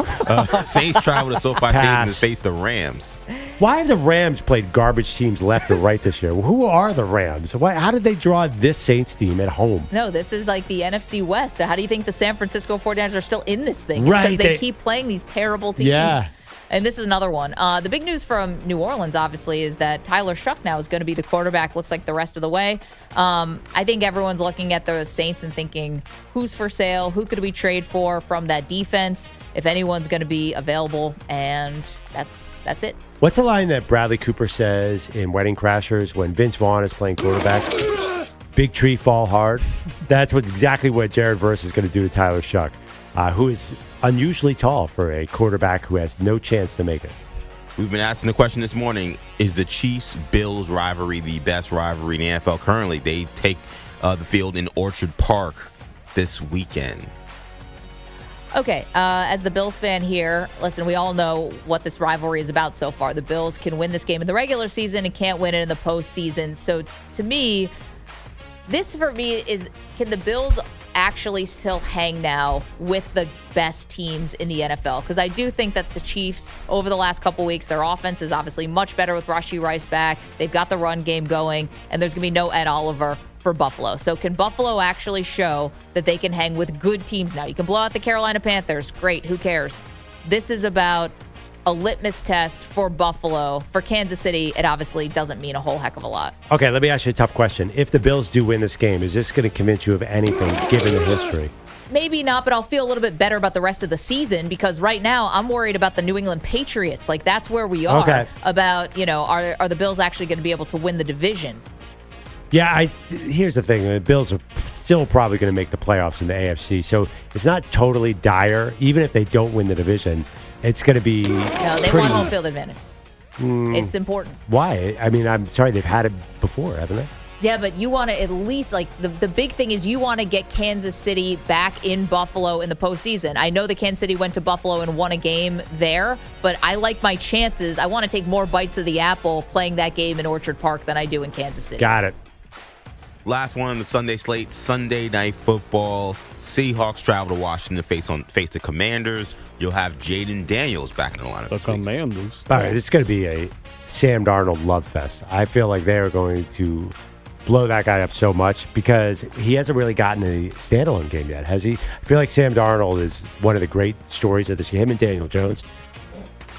Saints travel to SoFi Stadium to face the Rams. Why have the Rams played garbage teams left and right this year? Who are the Rams? How did they draw this Saints team at home? No, this is like the NFC West. How do you think the San Francisco 49ers are still in this thing? Right. Because they keep playing these terrible teams. Yeah. And this is another one. The big news from New Orleans, obviously, is that Tyler Shuck now is going to be the quarterback, looks like the rest of the way. I think everyone's looking at the Saints and thinking, who's for sale? Who could we trade for from that defense? If anyone's going to be available. And that's it. What's the line that Bradley Cooper says in Wedding Crashers when Vince Vaughn is playing quarterbacks? Big tree fall hard. That's exactly what Jared Verse is going to do to Tyler Shuck, who is unusually tall for a quarterback who has no chance to make it. We've been asking the question this morning, is the Chiefs-Bills rivalry the best rivalry in the NFL currently? They take the field in Orchard Park this weekend. Okay, as the Bills fan here, listen, we all know what this rivalry is about so far. The Bills can win this game in the regular season and can't win it in the postseason. So to me, this for me is, can the Bills actually still hang now with the best teams in the NFL? Because I do think that the Chiefs, over the last couple weeks, their offense is obviously much better with Rashee Rice back. They've got the run game going, and there's going to be no Ed Oliver for Buffalo. So can Buffalo actually show that they can hang with good teams now? You can blow out the Carolina Panthers. Great. Who cares? This is about a litmus test for Buffalo. For Kansas City, it obviously doesn't mean a whole heck of a lot. Okay, let me ask you a tough question. If the Bills do win this game, is this going to convince you of anything given the history? Maybe not, but I'll feel a little bit better about the rest of the season because right now I'm worried about the New England Patriots. Like, that's where we are. Okay. About, are the Bills actually going to be able to win the division? Yeah, here's the thing. The Bills are still probably going to make the playoffs in the AFC, so it's not totally dire. Even if they don't win the division, it's going to be No, they want home field advantage. It's important. Why? I mean, I'm sorry, they've had it before, haven't they? Yeah, but you want to at least, the big thing is you want to get Kansas City back in Buffalo in the postseason. I know that Kansas City went to Buffalo and won a game there, but I like my chances. I want to take more bites of the apple playing that game in Orchard Park than I do in Kansas City. Got it. Last one on the Sunday slate, Sunday Night Football. Seahawks travel to Washington to face the Commanders. You'll have Jaden Daniels back in the lineup. The Commanders. All right, it's going to be a Sam Darnold love fest. I feel like they are going to blow that guy up so much because he hasn't really gotten a standalone game yet, has he? I feel like Sam Darnold is one of the great stories of this, him and Daniel Jones.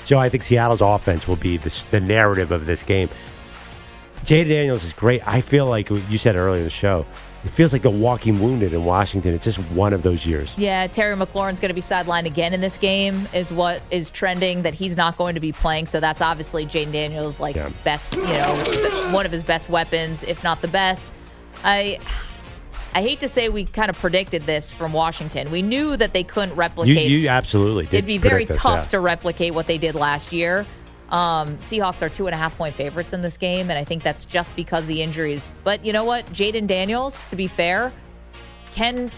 So I think Seattle's offense will be the narrative of this game. Jaden Daniels is great. I feel like you said earlier in the show, it feels like the walking wounded in Washington. It's just one of those years. Yeah, Terry McLaurin's going to be sidelined again in this game is what is trending, that he's not going to be playing. So that's obviously Jaden Daniels' best, one of his best weapons, if not the best. I hate to say we kind of predicted this from Washington. We knew that they couldn't replicate. You absolutely did. It'd be very tough to replicate what they did last year. Seahawks are 2.5-point favorites in this game, and I think that's just because of the injuries. But you know what? Jaden Daniels, to be fair, can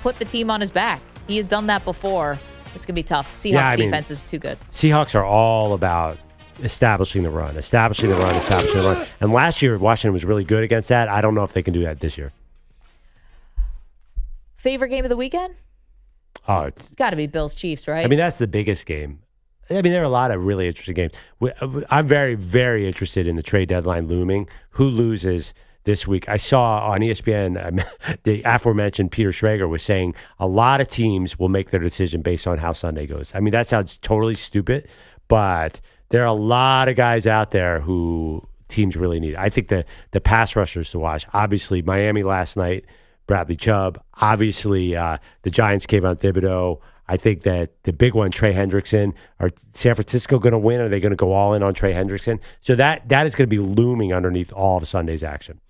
put the team on his back. He has done that before. It's going to be tough. Seahawks defense is too good. Seahawks are all about establishing the run. And last year, Washington was really good against that. I don't know if they can do that this year. Favorite game of the weekend? Oh, it's got to be Bills-Chiefs, right? I mean, that's the biggest game. I mean, there are a lot of really interesting games. I'm very, very interested in the trade deadline looming. Who loses this week? I saw on ESPN, the aforementioned Peter Schrager was saying a lot of teams will make their decision based on how Sunday goes. I mean, that sounds totally stupid, but there are a lot of guys out there who teams really need. I think the pass rushers to watch, obviously Miami last night, Bradley Chubb, obviously the Giants, Kayvon Thibodeau. I think that the big one, Trey Hendrickson, are San Francisco going to win? Are they going to go all in on Trey Hendrickson? So that is going to be looming underneath all of Sunday's action.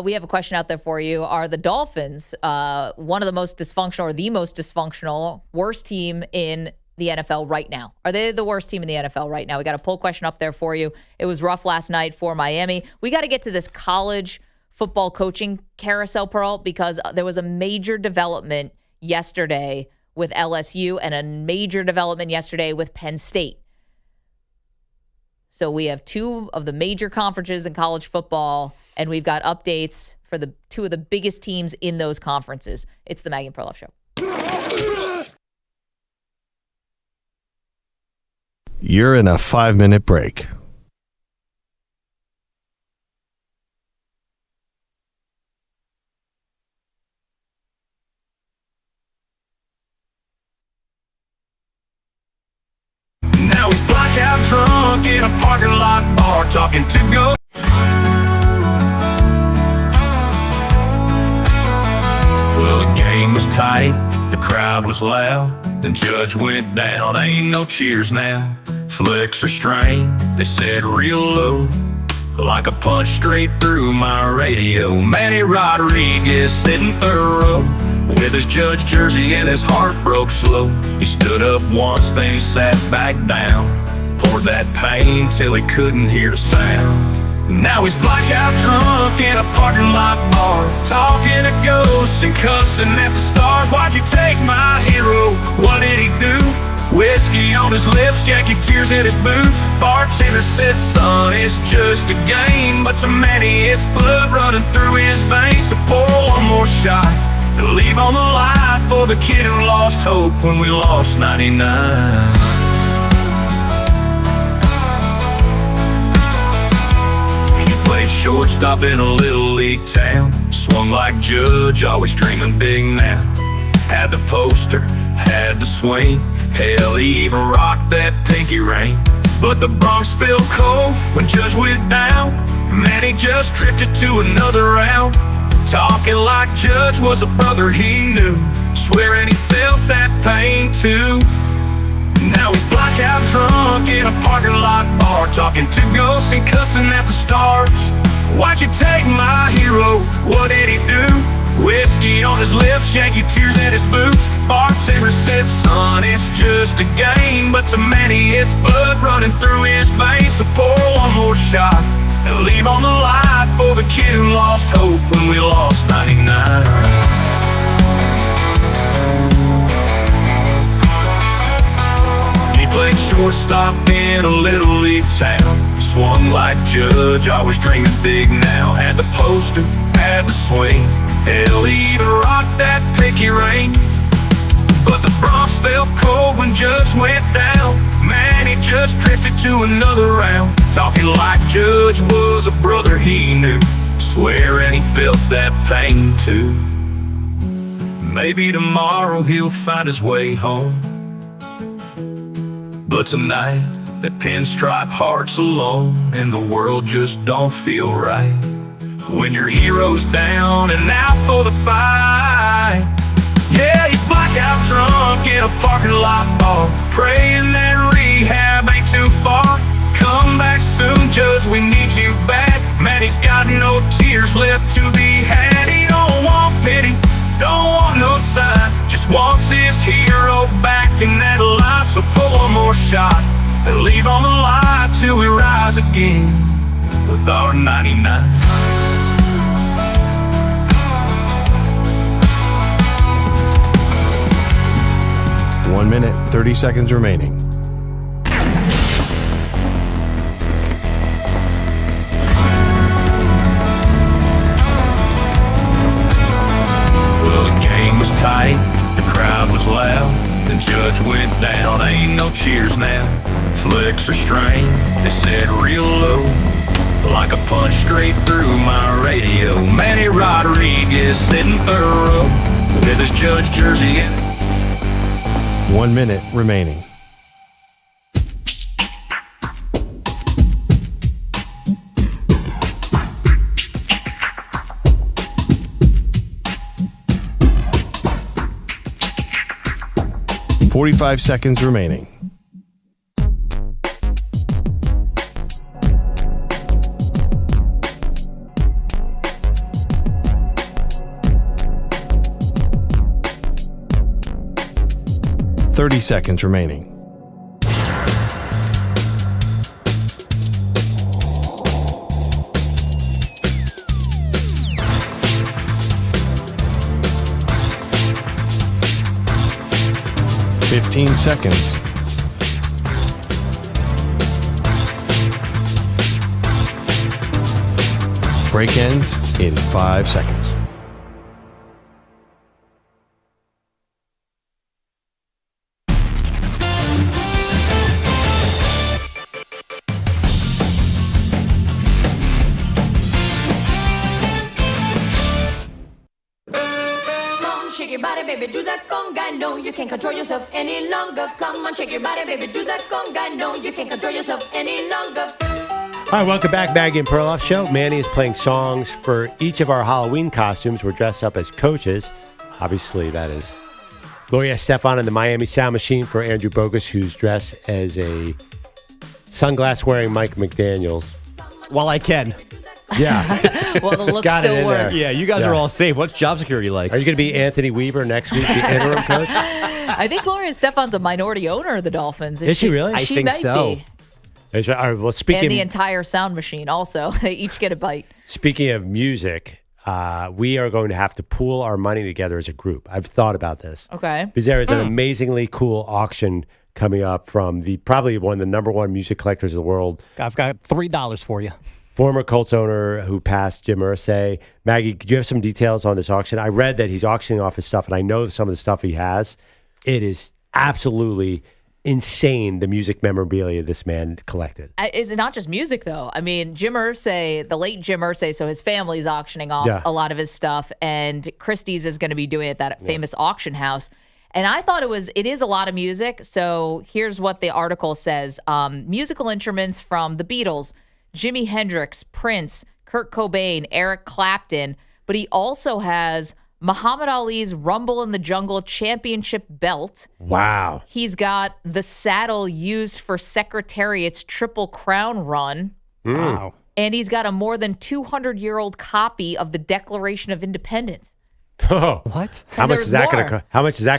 We have a question out there for you. Are the Dolphins one of the most dysfunctional or the most dysfunctional, worst team in the NFL right now? Are they the worst team in the NFL right now? We got a poll question up there for you. It was rough last night for Miami. We got to get to this college football coaching carousel, Pearl, because there was a major development yesterday with LSU and a major development yesterday with Penn State. So we have two of the major conferences in college football, and we've got updates for the two of the biggest teams in those conferences. It's the Maggie Perloff Show. You're in a 5-minute break. Now he's blackout drunk in a parking lot bar talking to go. Well, the game was tight, the crowd was loud. Then Judge went down, ain't no cheers now. Flicks are strained, they said real low, like a punch straight through my radio. Manny Rodriguez sitting third row, with his Judge jersey and his heart broke slow. He stood up once, then he sat back down, poured that pain till he couldn't hear the sound. Now he's blackout drunk in a parking lot bar, talking to ghosts and cussing at the stars. Why'd you take my hero? What did he do? Whiskey on his lips, Yankee tears in his boots. Bartender said, son, it's just a game, but to many it's blood running through his veins. So pour one more shot to leave on the line for the kid who lost hope when we lost 99. Played shortstop in a little league town, swung like Judge, always dreaming big now. Had the poster, had the swing, hell, he even rocked that pinky ring. But the Bronx felt cold when Judge went down. Man, he just drifted to another round, talking like Judge was a brother he knew, swearing he felt that pain too. Now he's blackout drunk in a parking lot bar, talking to ghosts and cussing at the stars. Why'd you take my hero? What did he do? Whiskey on his lips, Yankee tears in his boots. Bartender said, son, it's just a game, but to many it's blood running through his veins. So pour one more shot and leave on the line for the kid who lost hope when we lost 99. Played shortstop in a little league town, swung like Judge, always dreaming big now. Had the poster, had the swing, hell, he even rocked that pinky ring. But the Bronx felt cold when Judge went down. Man, he just drifted to another round, talking like Judge was a brother he knew, swearing he felt that pain too. Maybe tomorrow he'll find his way home, but tonight, that pinstripe heart's alone, and the world just don't feel right. When your hero's down and out for the fight. Yeah, he's blackout drunk in a parking lot bar, praying that rehab ain't too far. Come back soon, Judge, we need you back. Man, he's got no tears left to be had. He don't want pity, don't want no sign, just wants his hero back in that line. So pull one more shot and leave on the line till we rise again with our 99. One minute, 30 seconds remaining. Was tight, the crowd was loud, the Judge went down, ain't no cheers now. Flicks are strained, they said real low, like a punch straight through my radio. Manny Rodriguez sitting third row, with his Judge jersey in. 1 minute remaining. .45 seconds remaining. .30 seconds remaining. .15 seconds. Break ends in 5 seconds. Shake your body, baby, do that conga. No, you can't control yourself any longer. Come on, shake your body, baby, do that conga. No, you can't control yourself any longer. All right, welcome back, Maggie and Perloff Show. Manny is playing songs for each of our Halloween costumes. We're dressed up as coaches. Obviously, that is Gloria Estefan and the Miami Sound Machine for Andrew Bogus, who's dressed as a sunglass-wearing Mike McDaniels. Well, I can. Yeah. Well, the look Got it still in works. there. Yeah, you guys are all safe. What's job security like? Are you going to be Anthony Weaver next week, the interim coach? I think Gloria Stefan's a minority owner of the Dolphins. Is she really? She might be. All right, well, And the entire sound machine also. They each get a bite. Speaking of music, we are going to have to pool our money together as a group. I've thought about this. Okay. Because there is an amazingly cool auction coming up from probably one of the number one music collectors in the world. I've got $3 for you. Former Colts owner who passed, Jim Irsay. Maggie, do you have some details on this auction? I read that he's auctioning off his stuff, and I know some of the stuff he has. It is absolutely insane, the music memorabilia this man collected. It's not just music, though. I mean, Jim Irsay, the late Jim Irsay, so his family's auctioning off a lot of his stuff, and Christie's is going to be doing it at that famous auction house. And I thought it is a lot of music. So here's what the article says. Musical instruments from the Beatles, Jimi Hendrix, Prince, Kurt Cobain, Eric Clapton, but he also has Muhammad Ali's Rumble in the Jungle championship belt. Wow. He's got the saddle used for Secretariat's Triple Crown run. Wow. And he's got a more than 200-year-old copy of the Declaration of Independence. Oh, what? How much is that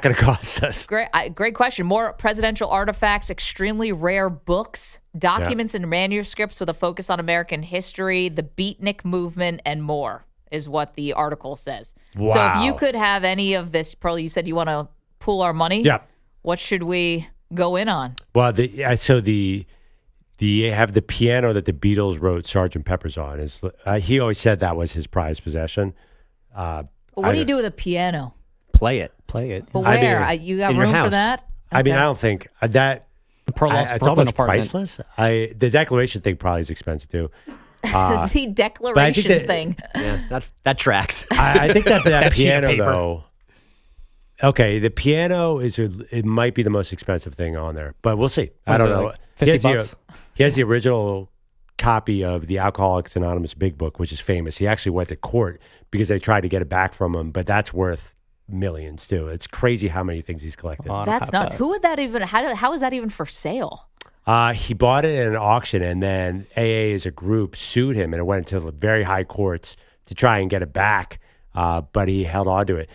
going to cost us? Great question. More presidential artifacts, extremely rare books, documents and manuscripts with a focus on American history, the beatnik movement, and more is what the article says. Wow. So if you could have any of this, Pearl, you said you want to pool our money? Yeah. What should we go in on? Well, they have the piano that the Beatles wrote Sgt. Pepper's on. He always said that was his prized possession. But what do you do with a piano? Play it. But where? You got room for that? I mean, I don't think that. It's almost apartment. priceless. The Declaration thing probably is expensive too. The Declaration thing. Yeah, that tracks. I think that piano paper. though. Okay, the piano it might be the most expensive thing on there, but we'll see. I don't know. Like $50? He has the original copy of the Alcoholics Anonymous Big Book, which is famous. He actually went to court because they tried to get it back from him, but that's worth millions too. It's crazy how many things he's collected. That's nuts. Who would that even? How is that even for sale? He bought it in an auction, and then AA as a group sued him, and it went into very high courts to try and get it back. But he held on to it.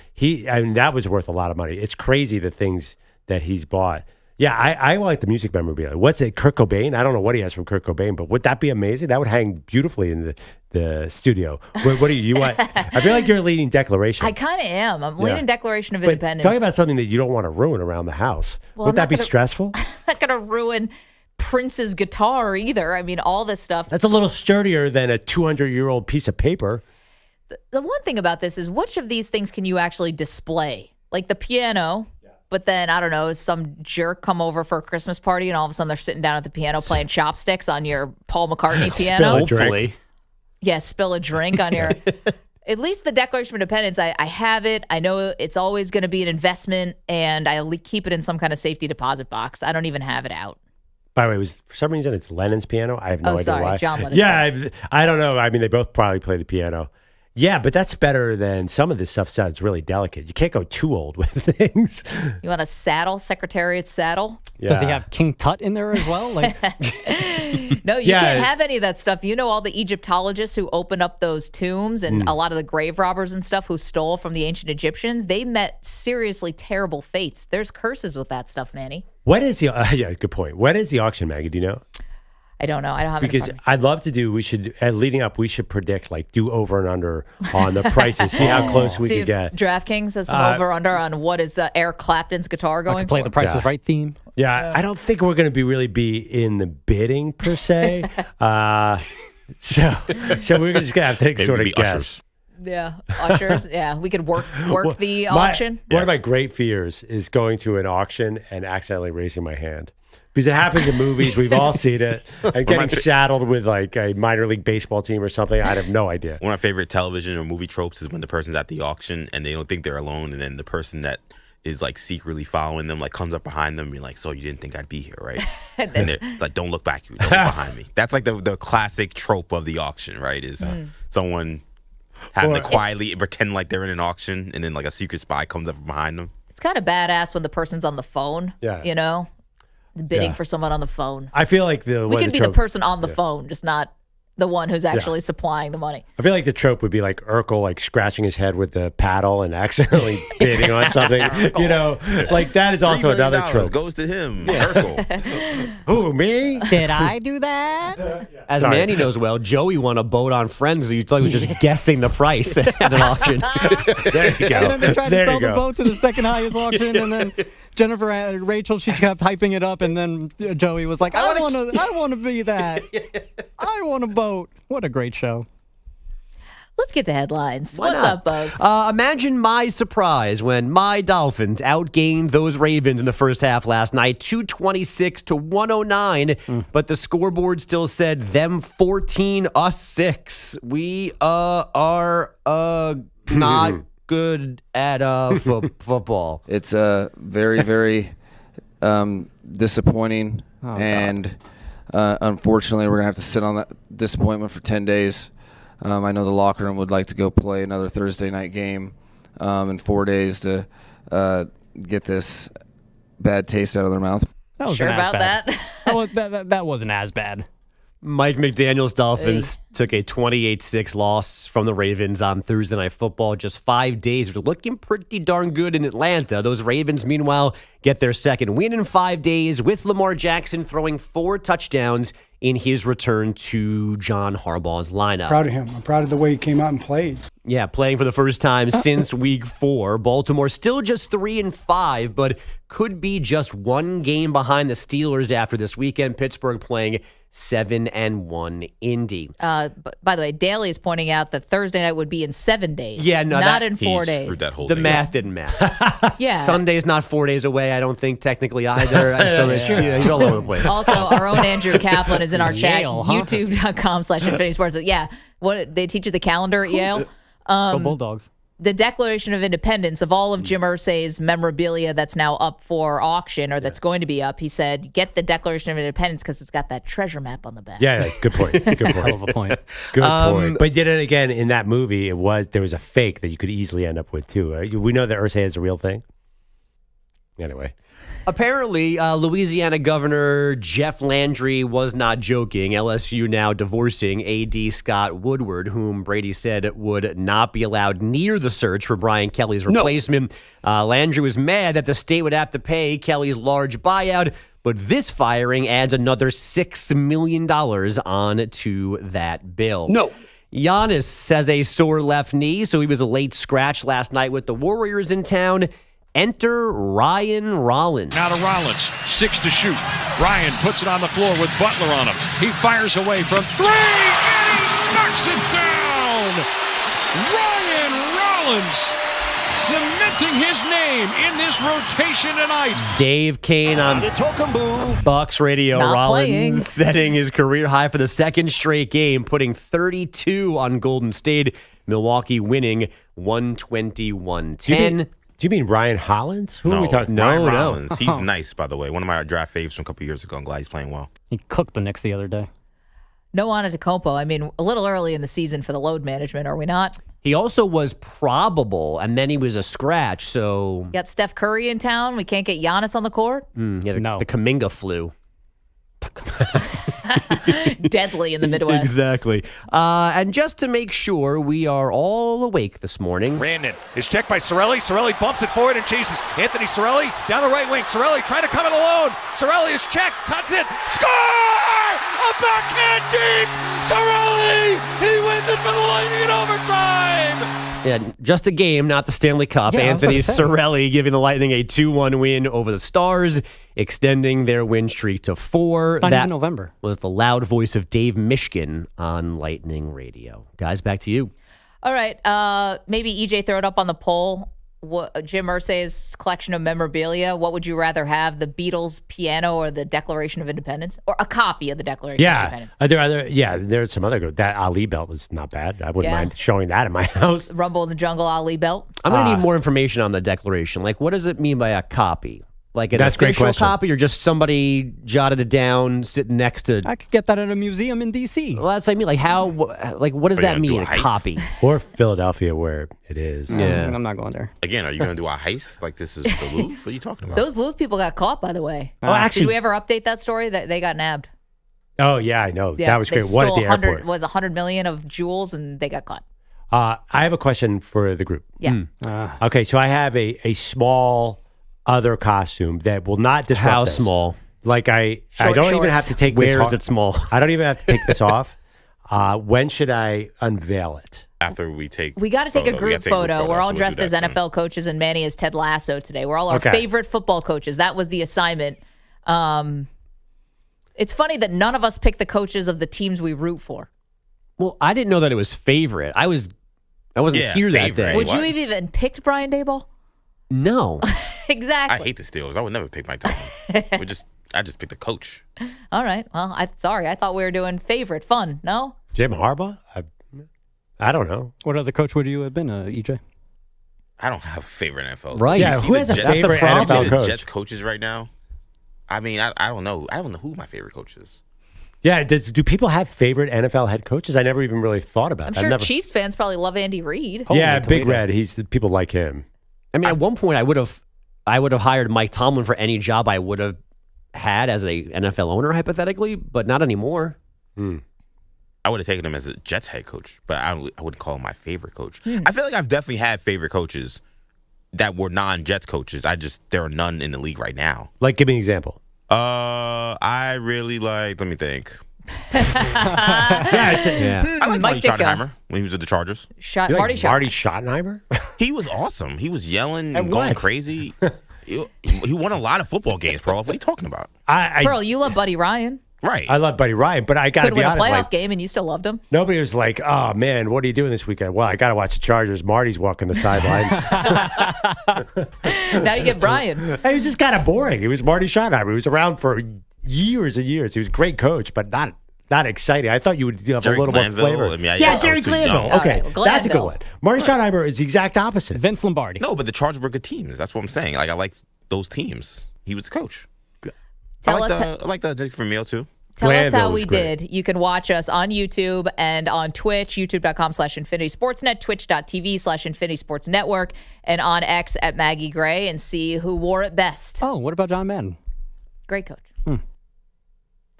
That was worth a lot of money. It's crazy the things that he's bought. Yeah, I like the music memorabilia. What's it, Kurt Cobain? I don't know what he has from Kurt Cobain, but would that be amazing? That would hang beautifully in the studio. What do you want? I feel like you're leading Declaration. I kind of am. I'm leading Declaration of But Independence. talking about something that you don't want to ruin around the house. Would that be stressful? I'm not going to ruin Prince's guitar either. I mean, all this stuff. That's a little sturdier than a 200-year-old piece of paper. The one thing about this is which of these things can you actually display? Like the piano, but then, I don't know, some jerk come over for a Christmas party and all of a sudden they're sitting down at the piano playing chopsticks on your Paul McCartney piano. Hopefully. Yeah, spill a drink on your... At least the Declaration of Independence, I have it. I know it's always going to be an investment, and I keep it in some kind of safety deposit box. I don't even have it out. By the way, for some reason it's Lennon's piano. I have no idea why. John Lennon. Yeah, I don't know. I mean, they both probably play the piano. Yeah, but that's better than some of this stuff sounds really delicate. You can't go too old with things. You want a saddle, Secretariat's saddle? Yeah. Does he have King Tut in there as well? Like, no, you can't have any of that stuff. You know all the Egyptologists who opened up those tombs and a lot of the grave robbers and stuff who stole from the ancient Egyptians, they met seriously terrible fates. There's curses with that stuff, Manny. What is the good point. What is the auction, Maggie? Do you know? I don't know. I don't have it in because front of me. I'd love to do. We should leading up. We should predict do over and under on the prices. See how close we could get. DraftKings has some over under on what is Eric Clapton's guitar going. I could play for. the Price is Right theme. Yeah, I don't think we're going to really be in the bidding per se. So we're just gonna have to take sort of guess. Ushers. Yeah, ushers. Yeah, we could work the auction. One of my great fears is going to an auction and accidentally raising my hand. Because it happens in movies. We've all seen it. And getting saddled with like a minor league baseball team or something, I have no idea. One of my favorite television or movie tropes is when the person's at the auction and they don't think they're alone, and then the person that is like secretly following them like comes up behind them and be like, "So you didn't think I'd be here, right?" And they're like, "Don't look back, don't look behind me." That's like the classic trope of the auction, right? Is someone having to quietly pretend like they're in an auction, and then like a secret spy comes up behind them. It's kind of badass when the person's on the phone. Yeah. You know, bidding for someone on the phone. I feel like we can be the person on the phone, just not the one who's actually supplying the money. I feel like the trope would be like Urkel like scratching his head with the paddle and accidentally bidding on something. You know, like that is also another trope. Goes to him, Urkel. Who, me? Did I do that? As Manny knows well, Joey won a boat on Friends. You thought he was just guessing the price at an auction. There you go. And then they tried to sell the boat to the second highest auction, and then Rachel, she kept hyping it up, and then Joey was like, I want to be that. I want a boat. What a great show. Let's get to headlines. What's up, Bugs? Imagine my surprise when my Dolphins outgained those Ravens in the first half last night, 226-109, but the scoreboard still said them 14, us 6. We are not good at football. It's very, very disappointing, and unfortunately, we're going to have to sit on that disappointment for 10 days. I know the locker room would like to go play another Thursday night game in 4 days to get this bad taste out of their mouth. That was sure about that? That wasn't as bad. Mike McDaniel's Dolphins took a 28-6 loss from the Ravens on Thursday Night Football. Just 5 days. They're looking pretty darn good in Atlanta. Those Ravens, meanwhile, get their second win in 5 days with Lamar Jackson throwing 4 touchdowns in his return to John Harbaugh's lineup. Proud of him. I'm proud of the way he came out and played. Yeah, playing for the first time since week 4. Baltimore still just 3-5, but could be just one game behind the Steelers after this weekend. Pittsburgh playing 7-1 Indy. By the way, Daly is pointing out that Thursday night would be in 7 days. Yeah, no, not in 4 days. The math didn't math. Yeah. Sunday's not 4 days away, I don't think, technically either. So he's all over the place. Also, our own Andrew Kaplan is in our chat, Yale, huh? youtube.com/Infinity Sports. Yeah, what they teach you the calendar at Yale. Go Bulldogs. The Declaration of Independence, of all of Jim Irsay's memorabilia that's now up for auction, or that's going to be up, he said, get the Declaration of Independence because it's got that treasure map on the back. Yeah, good point. Good point. Hell of a point. Good point. But yet again, in that movie, there was a fake that you could easily end up with, too. We know that Irsay is a real thing. Anyway. Apparently, Louisiana Governor Jeff Landry was not joking. LSU now divorcing A.D. Scott Woodward, whom Brady said would not be allowed near the search for Brian Kelly's replacement. Landry was mad that the state would have to pay Kelly's large buyout, but this firing adds another $6 million onto that bill. No. Giannis has a sore left knee, so he was a late scratch last night with the Warriors in town. Enter Ryan Rollins. Now to Rollins, 6 to shoot. Ryan puts it on the floor with Butler on him. He fires away from 3, and he knocks it down. Ryan Rollins cementing his name in this rotation tonight. Dave Kane on Bucks Radio. Not Rollins playing. setting his career high for the second straight game, putting 32 on Golden State. Milwaukee winning 121-10. Do you mean Ryan Hollins? Who are we talking? Ryan Rollins. He's nice, by the way. One of my draft faves from a couple years ago. I'm glad he's playing well. He cooked the Knicks the other day. No Antetokounmpo. I mean, a little early in the season for the load management, are we not? He also was probable, and then he was a scratch, so... Got Steph Curry in town. We can't get Giannis on the court. The Kuminga flu. Deadly in the Midwest. Exactly. And just to make sure we are all awake this morning. Brandon is checked by Cirelli. Cirelli bumps it forward and chases Anthony Cirelli down the right wing. Cirelli trying to come it alone. Cirelli is checked, cuts it, score! A backhand deep! Cirelli! He wins it for the Lightning in overtime! Yeah, just a game, not the Stanley Cup. Yeah, Anthony Cirelli giving the Lightning a 2-1 win over the Stars, extending their win streak to 4. Not that even November. Was the loud voice of Dave Mishkin on Lightning Radio. Guys, back to you. All right. Maybe EJ throw it up on the poll. Jim Irsay's collection of memorabilia, what would you rather have, the Beatles piano or the Declaration of Independence? Or a copy of the Declaration of Independence? There's some other good. That Ali belt was not bad. I wouldn't mind showing that in my house. Rumble in the Jungle Ali belt. I'm going to need more information on the Declaration. Like, what does it mean by a copy? Like an official copy, or just somebody jotted it down sitting next to? I could get that at a museum in D.C. Well, that's what I mean. Like how? Like what does that mean? A copy or Philadelphia, where it is? Yeah, I'm not going there. Again, are you going to do a heist? Like this is the Louvre? What are you talking about? Those Louvre people got caught, by the way. Actually, did we ever update that story that they got nabbed? Oh yeah, I know. Yeah, that was great. They What at stole the airport? was $100 million of jewels, and they got caught. I have a question for the group. Yeah. Okay, so I have a small other costume that will not disrupt How this. small? Like I don't even have to take this Where off. is it small? I don't even have to take this off. When should I unveil it? After we take, We got to take a group photo. We're all so we'll dressed do as that NFL coaches, and Manny is Ted Lasso today. We're all our Okay. favorite football coaches. That was the assignment. It's funny that none of us picked the coaches of the teams we root for. Well, I didn't know that it was favorite. I wasn't Yeah, here that favorite. day. Would you have even picked Brian Daboll? No. Exactly. I hate the Steelers. I would never pick Mike Tomlin. I just picked the coach. All right. Well, I thought we were doing favorite fun. No? Jim Harbaugh? I don't know. What other coach would you have been, EJ? I don't have a favorite NFL. Right. Yeah, who has a Jets, favorite NFL coach? Jets coaches right now. I mean, I don't know. I don't know who my favorite coach is. Yeah, do people have favorite NFL head coaches? I never even really thought about I'm that. sure Chiefs fans probably love Andy Reid. Yeah, Big Red. People like him. I mean, at one point, I would have hired Mike Tomlin for any job I would have had as a NFL owner, hypothetically, but not anymore. I would have taken him as a Jets head coach, but I wouldn't call him my favorite coach. I feel like I've definitely had favorite coaches that were non-Jets coaches. There are none in the league right now. Like, give me an example. I really like. Let me think. Yeah. I like Marty Mike Ditka. Schottenheimer when he was at the Chargers. Marty Schottenheimer? He was awesome. He was yelling At and going what? crazy. He won a lot of football games, Perloff. What are you talking about? Pearl, you love Buddy Ryan. Right. I love Buddy Ryan, but I got to Could be win a honest. playoff game, and you still loved him. Nobody was like, "Oh man, what are you doing this weekend?" Well, I got to watch the Chargers. Marty's walking the sideline. Now you get Brian. He was just kind of boring. He was Marty Schottenheimer. He was around for years and years. He was a great coach, but not exciting. I thought you would have Jerry a little more Glanville. flavor. I mean, Jerry Glanville. Okay, All right, that's a good Glanville. one. Marty Schottenheimer is the exact opposite. Vince Lombardi. No, but the Chargers were good teams. That's what I'm saying. Like I like those teams. He was the coach. Tell I us. like the Dick from Meal too. Tell us how Glanville we was great. did. You can watch us on YouTube and on Twitch, youtube.com/Infinity Sportsnet, twitch.tv/Infinity Sports Network, and on X at Maggie Gray, and see who wore it best. Oh, what about John Madden? Great coach.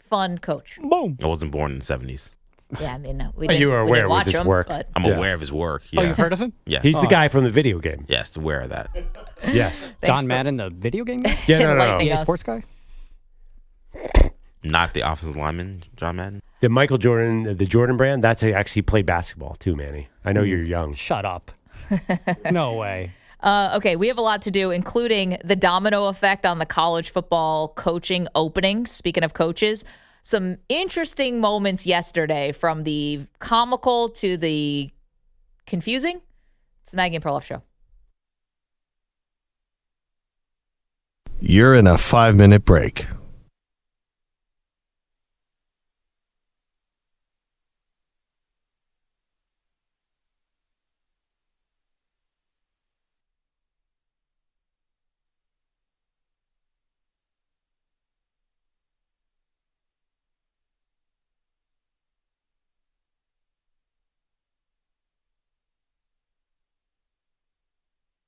Fun coach. Boom. I wasn't born in the 70s. Yeah, I mean, we But didn't, you were we aware didn't of watch his him, work. but I'm aware of his work. Yeah. Oh, you've heard of him? Yes. He's the guy from the video game. Yes, aware of that. Yes. Thanks John Madden, the video game guy? Yeah, no. enlightening EA us. Sports guy? Not the offensive lineman, John Madden. The Michael Jordan, the Jordan brand, that's actually played basketball too, Manny. I know you're young. Shut up. No way. Okay, we have a lot to do, including the domino effect on the college football coaching openings. Speaking of coaches, some interesting moments yesterday, from the comical to the confusing. It's the Maggie and Perloff Show. You're in a 5-minute break.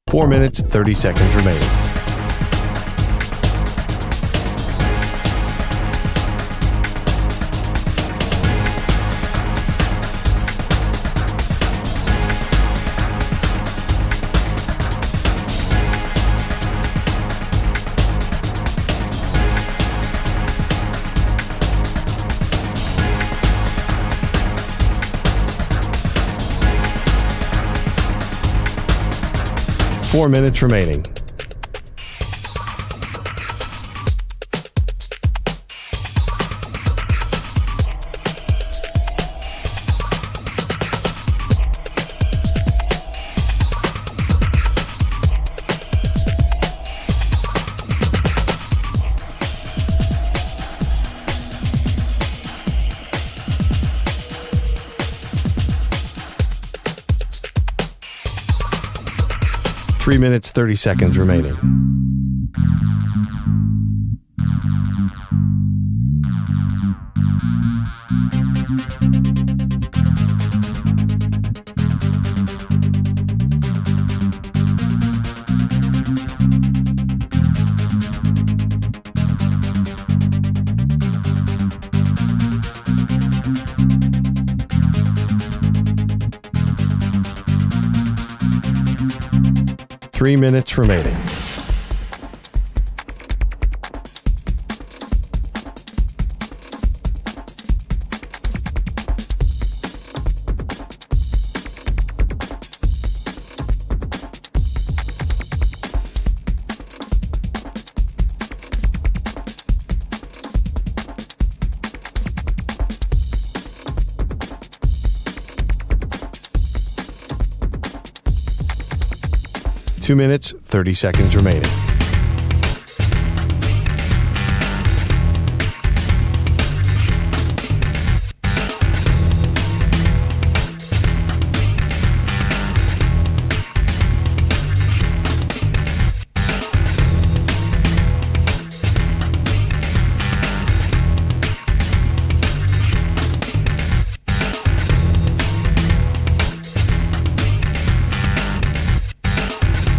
Four minutes, 30 seconds remaining. Four minutes remaining. 3 minutes, 30 seconds remaining. Three minutes remaining. Two minutes, 30 seconds remaining.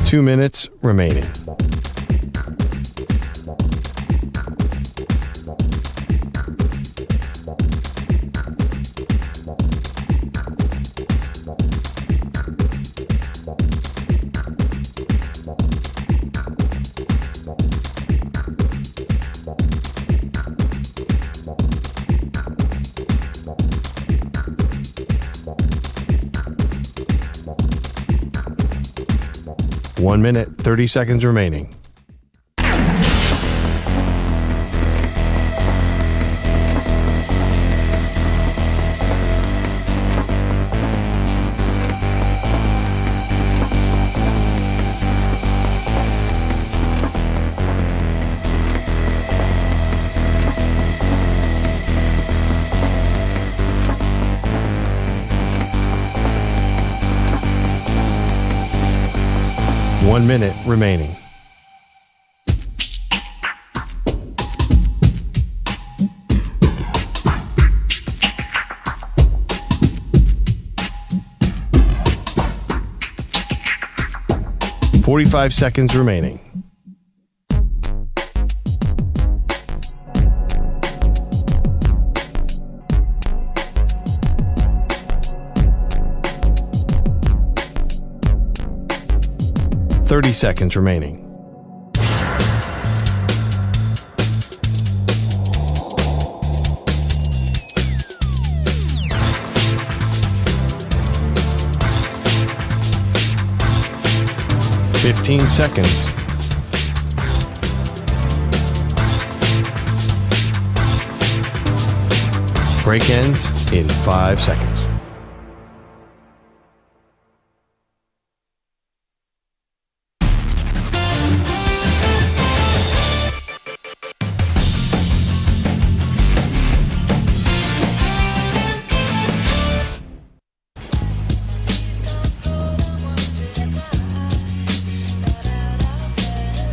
Two minutes remaining. One minute, 30 seconds remaining. One minute remaining. Forty-five seconds remaining. Thirty seconds remaining. Fifteen seconds. Break ends in 5 seconds.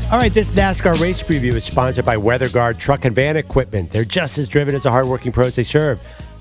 All right, this NASCAR race preview is sponsored by WeatherGuard Truck and Van Equipment. They're just as driven as the hardworking pros they serve.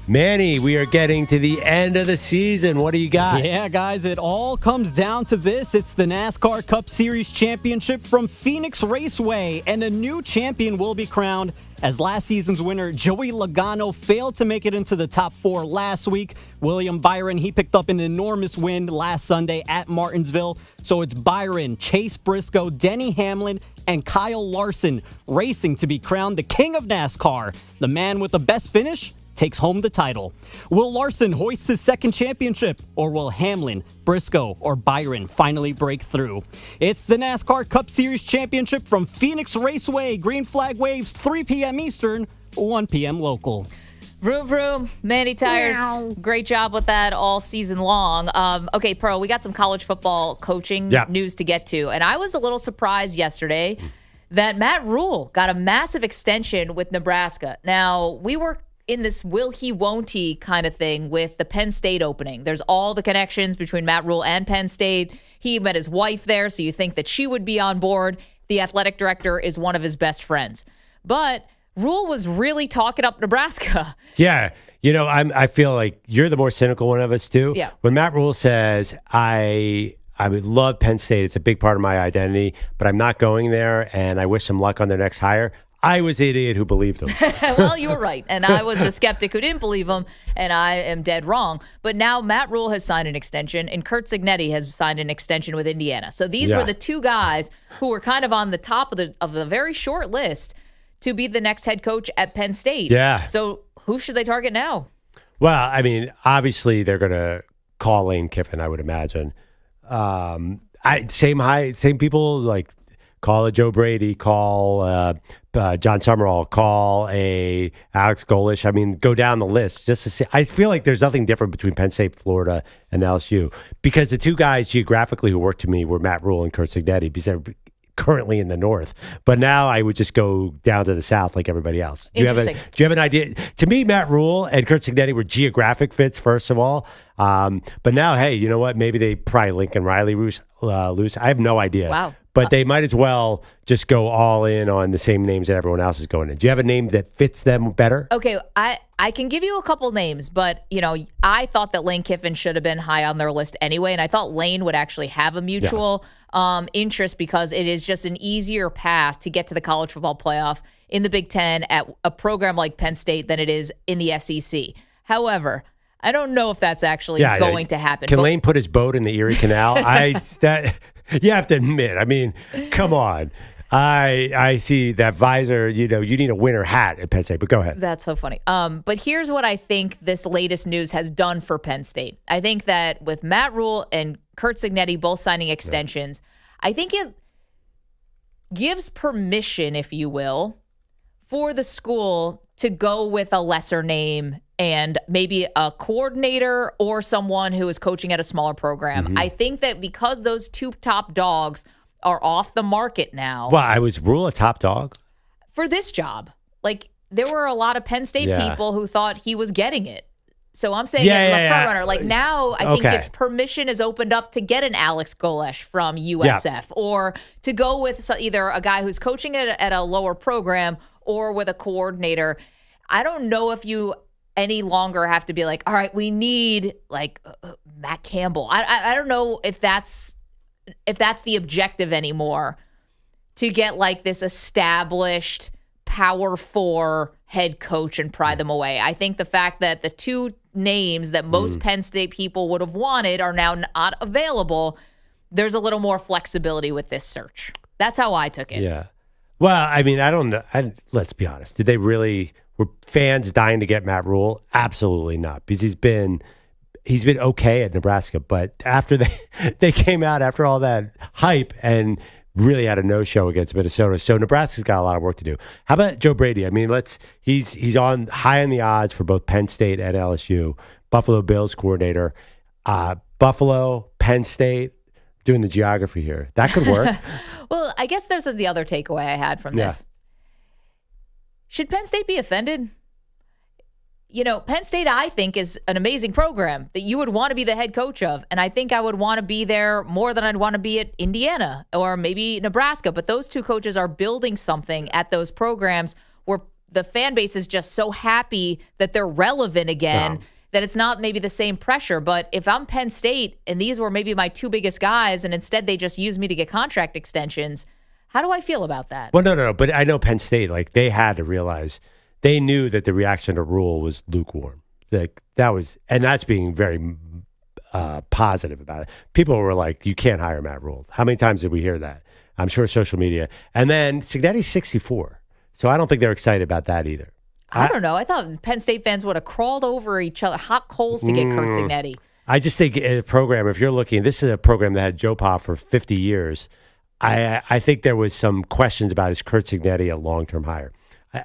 Manny, we are getting to the end of the season. What do you got? Yeah, guys, it all comes down to this. It's the NASCAR Cup Series Championship from Phoenix Raceway, and a new champion will be crowned as last season's winner, Joey Logano, failed to make it into the top 4 last week. William Byron, he picked up an enormous win last Sunday at Martinsville. So it's Byron, Chase Briscoe, Denny Hamlin, and Kyle Larson racing to be crowned the king of NASCAR. The man with the best finish takes home the title. Will Larson hoist his second championship, or will Hamlin, Briscoe, or Byron finally break through? It's the NASCAR Cup Series Championship from Phoenix Raceway. Green flag waves 3 p.m. Eastern, 1 p.m. local. Vroom, vroom. Manny Tires, great job with that all season long. Okay, Pearl, we got some college football coaching news to get to. And I was a little surprised yesterday that Matt Rule got a massive extension with Nebraska. Now, we were in this will he, won't he kind of thing with the Penn State opening. There's all the connections between Matt Rule and Penn State. He met his wife there, so you think that she would be on board. The athletic director is one of his best friends. But Rule was really talking up Nebraska. Yeah. I feel like you're the more cynical one of us, too. Yeah. When Matt Rule says, I would love Penn State, it's a big part of my identity, but I'm not going there, and I wish them luck on their next hire. I was the idiot who believed him. Well, you were right. And I was the skeptic who didn't believe him, and I am dead wrong. But now Matt Rule has signed an extension, and Kurt Cignetti has signed an extension with Indiana. So these were the two guys who were kind of on the top of the very short list to be the next head coach at Penn State. Yeah. So who should they target now? Well, I mean, obviously they're going to call Lane Kiffin, I would imagine. Same people, like call a Joe Brady, call John Summerall, call a Alex Golish. I mean, go down the list just to see. I feel like there's nothing different between Penn State, Florida, and LSU because the two guys geographically who worked to me were Matt Rule and Kurt Cignetti because they're currently in the north. But now I would just go down to the south like everybody else. Do you have an idea? To me, Matt Rule and Kurt Cignetti were geographic fits, first of all. But now, hey, you know what? Maybe they probably Lincoln Riley loose. I have no idea. Wow. But they might as well just go all in on the same names that everyone else is going in. Do you have a name that fits them better? Okay, I can give you a couple names, but, I thought that Lane Kiffin should have been high on their list anyway, and I thought Lane would actually have a mutual interest because it is just an easier path to get to the college football playoff in the Big Ten at a program like Penn State than it is in the SEC. However, I don't know if that's actually going to happen. Can Lane put his boat in the Erie Canal? You have to admit, I mean, come on. I see that visor, you need a winter hat at Penn State, but go ahead. That's so funny. But here's what I think this latest news has done for Penn State. I think that with Matt Rule and Kurt Cignetti both signing extensions, I think it gives permission, if you will, for the school to go with a lesser name and maybe a coordinator or someone who is coaching at a smaller program. Mm-hmm. I think that because those two top dogs are off the market now. Well, I was Rule a top dog? For this job. Like, there were a lot of Penn State people who thought he was getting it. So I'm saying the front runner. Like, now I think its permission is opened up to get an Alex Golesh from USF or to go with either a guy who's coaching at a lower program or with a coordinator. I don't know if you any longer have to be like, all right, we need like Matt Campbell. I don't know if that's the objective anymore, to get like this established Power 4 head coach and pry them away. I think the fact that the two names that most Penn State people would have wanted are now not available, there's a little more flexibility with this search. That's how I took it. Yeah. Well, I mean, I don't know. Let's be honest. Did they really, were fans dying to get Matt Rule? Absolutely not, because he's been okay at Nebraska, but after they came out after all that hype and really had a no-show against Minnesota, so Nebraska's got a lot of work to do. How about Joe Brady? I mean, he's on high on the odds for both Penn State and LSU. Buffalo Bills coordinator, Buffalo, Penn State. Doing the geography here, that could work. Well, I guess this is the other takeaway I had from this. Should Penn State be offended? Penn State, I think, is an amazing program that you would want to be the head coach of. And I think I would want to be there more than I'd want to be at Indiana or maybe Nebraska. But those two coaches are building something at those programs where the fan base is just so happy that they're relevant again that it's not maybe the same pressure. But if I'm Penn State and these were maybe my two biggest guys and instead they just use me to get contract extensions, how do I feel about that? Well, no. But I know Penn State, like, they had to realize, they knew that the reaction to Rule was lukewarm. Like, that's being very positive about it. People were like, you can't hire Matt Rule. How many times did we hear that? I'm sure social media. And then Cignetti's 64. So I don't think they're excited about that either. I don't know. I thought Penn State fans would have crawled over each other, hot coals to get Kurt Cignetti. I just think a program, if you're looking, this is a program that had Joe Pa for 50 years. I think there was some questions about, is Kurt Cignetti a long-term hire?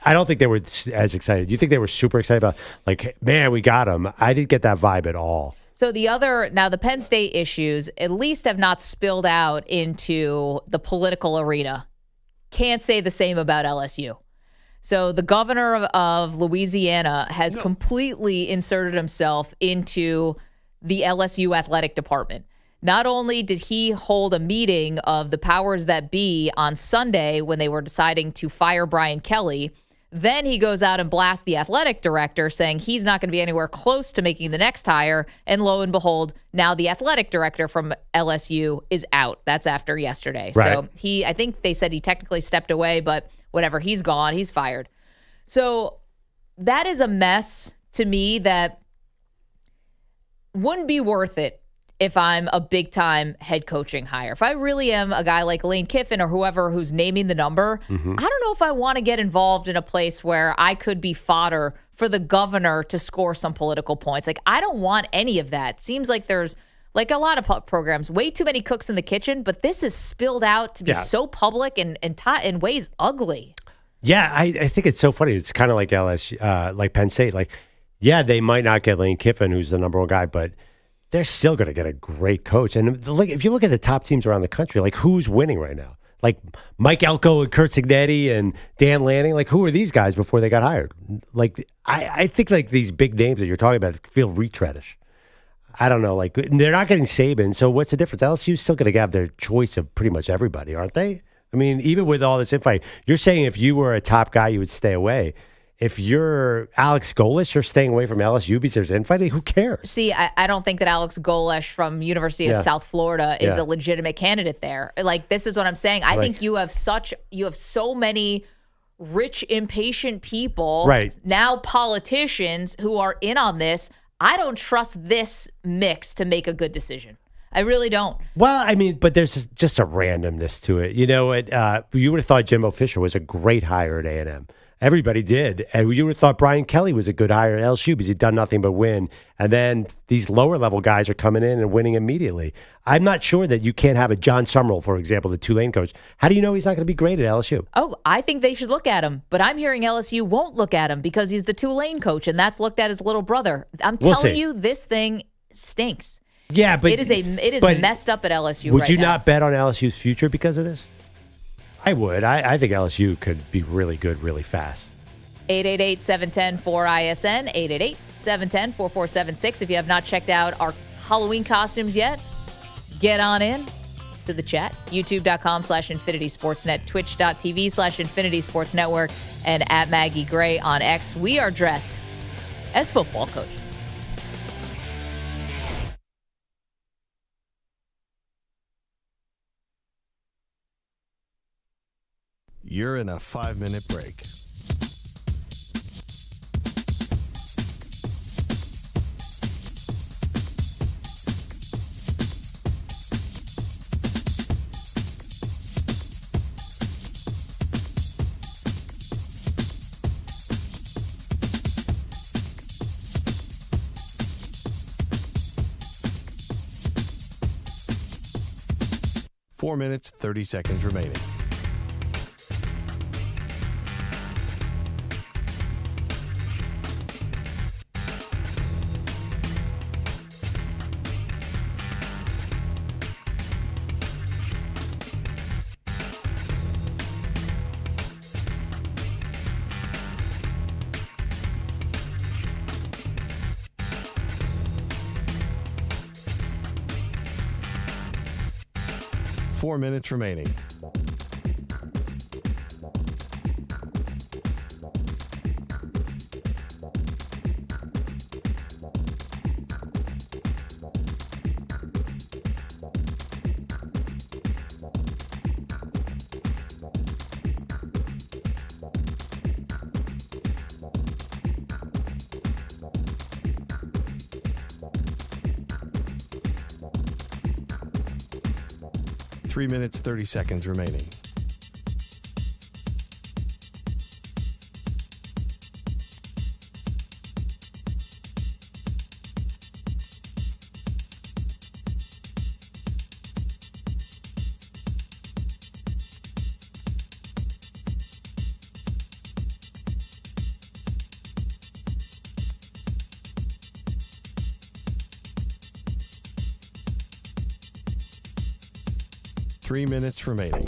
I don't think they were as excited. Do you think they were super excited about, like, man, we got him? I didn't get that vibe at all. So the Penn State issues at least have not spilled out into the political arena. Can't say the same about LSU. So the governor of Louisiana has completely inserted himself into the LSU athletic department. Not only did he hold a meeting of the powers that be on Sunday when they were deciding to fire Brian Kelly, then he goes out and blasts the athletic director saying he's not going to be anywhere close to making the next hire. And lo and behold, now the athletic director from LSU is out. That's after yesterday. Right. So I think they said he technically stepped away, but whatever, he's gone, he's fired. So that is a mess to me that wouldn't be worth it if I'm a big-time head coaching hire. If I really am a guy like Lane Kiffin or whoever who's naming the number, I don't know if I want to get involved in a place where I could be fodder for the governor to score some political points. Like, I don't want any of that. Seems like there's, like a lot of programs, way too many cooks in the kitchen, but this is spilled out to be so public and in ways ugly. Yeah, I think it's so funny. It's kind of like LSU, like Penn State. Like, yeah, they might not get Lane Kiffin, who's the number one guy, but they're still going to get a great coach. And like, if you look at the top teams around the country, like who's winning right now? Like Mike Elko and Kurt Signetti and Dan Lanning, like who are these guys before they got hired? Like I think like these big names that you're talking about feel retreadish. I don't know. Like they're not getting Saban, so what's the difference? LSU's still going to have their choice of pretty much everybody, aren't they? I mean, even with all this infighting, you're saying if you were a top guy, you would stay away. If you're Alex Golesh, you're staying away from LSU because there's infighting. Who cares? See, I don't think that Alex Golesh from University of South Florida is a legitimate candidate there. Like, this is what I'm saying. I think you have so many rich, impatient people, now politicians who are in on this. I don't trust this mix to make a good decision. I really don't. Well, I mean, but there's just a randomness to it. You know, you would have thought Jimbo Fisher was a great hire at A&M. Everybody did. And you would have thought Brian Kelly was a good hire at LSU because he'd done nothing but win. And then these lower level guys are coming in and winning immediately. I'm not sure that you can't have a John Summerall, for example, the Tulane coach. How do you know he's not going to be great at LSU? Oh, I think they should look at him. But I'm hearing LSU won't look at him because he's the Tulane coach, and that's looked at as little brother. I'm telling you, this thing stinks. Yeah, but it is messed up at LSU. Would you not bet on LSU's future because of this? I would. I think LSU could be really good, really fast. 888-710-4ISN, 888-710-4476. If you have not checked out our Halloween costumes yet, get on in to the chat. YouTube.com/Infinity Sportsnet, Twitch.tv/Infinity Sports Network, and at Maggie Gray on X. We are dressed as football coaches. You're in a 5-minute break. Four minutes, 30 seconds remaining. Four minutes remaining. Three minutes, 30 seconds remaining. Three minutes remaining.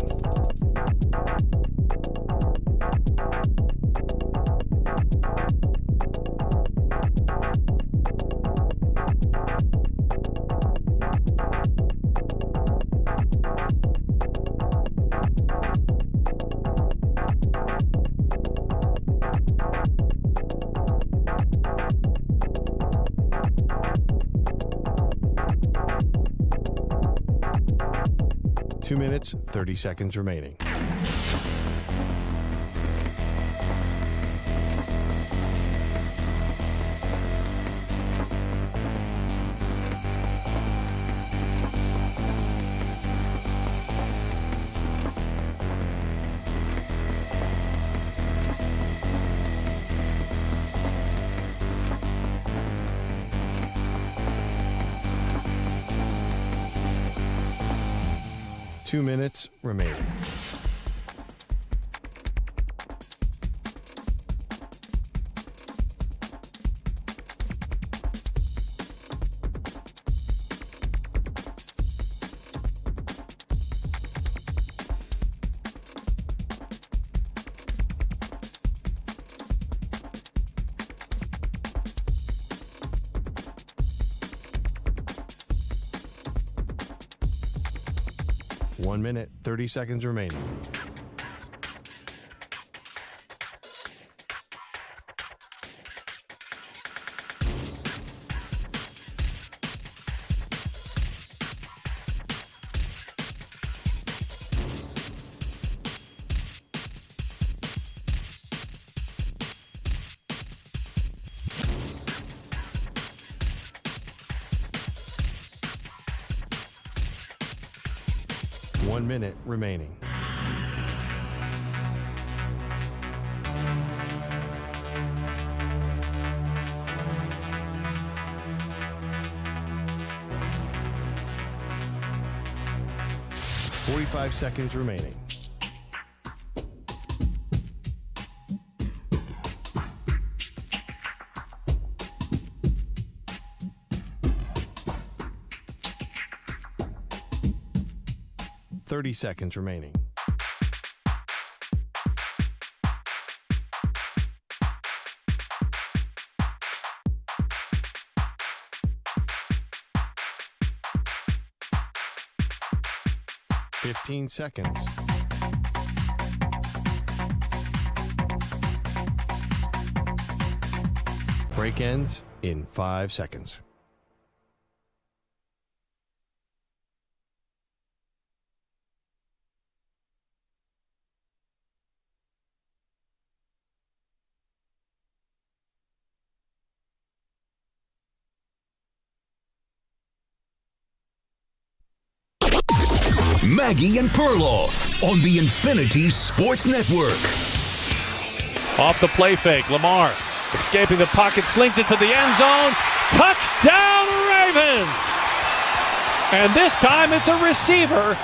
2 minutes, 30 seconds remaining. Two minutes remaining. One minute, 30 seconds remaining. One minute remaining. Forty-five seconds remaining. Seconds remaining. Fifteen seconds. Break ends in 5 seconds. Maggie and Perloff on the Infinity Sports Network. Off the play fake, Lamar escaping the pocket, slings it to the end zone. Touchdown, Ravens! And this time it's a receiver,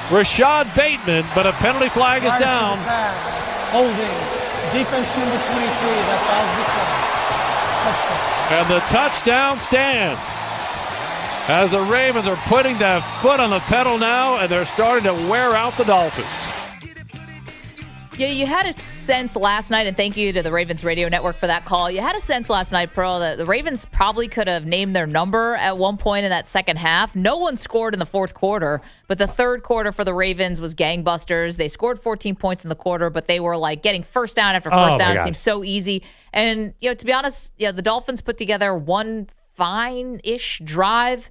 Rashad Bateman, but a penalty flag is down. Holding. Defense number 23, that fouls the flag. Touchdown. And the touchdown stands. As the Ravens are putting their foot on the pedal now, and they're starting to wear out the Dolphins. Yeah, you had a sense last night, and thank you to the Ravens Radio Network for that call. You had a sense last night, Pearl, that the Ravens probably could have named their number at one point in that second half. No one scored in the fourth quarter, but the third quarter for the Ravens was gangbusters. They scored 14 points in the quarter, but they were like getting first down after first down. It seemed so easy. And, to be honest, the Dolphins put together one fine-ish drive,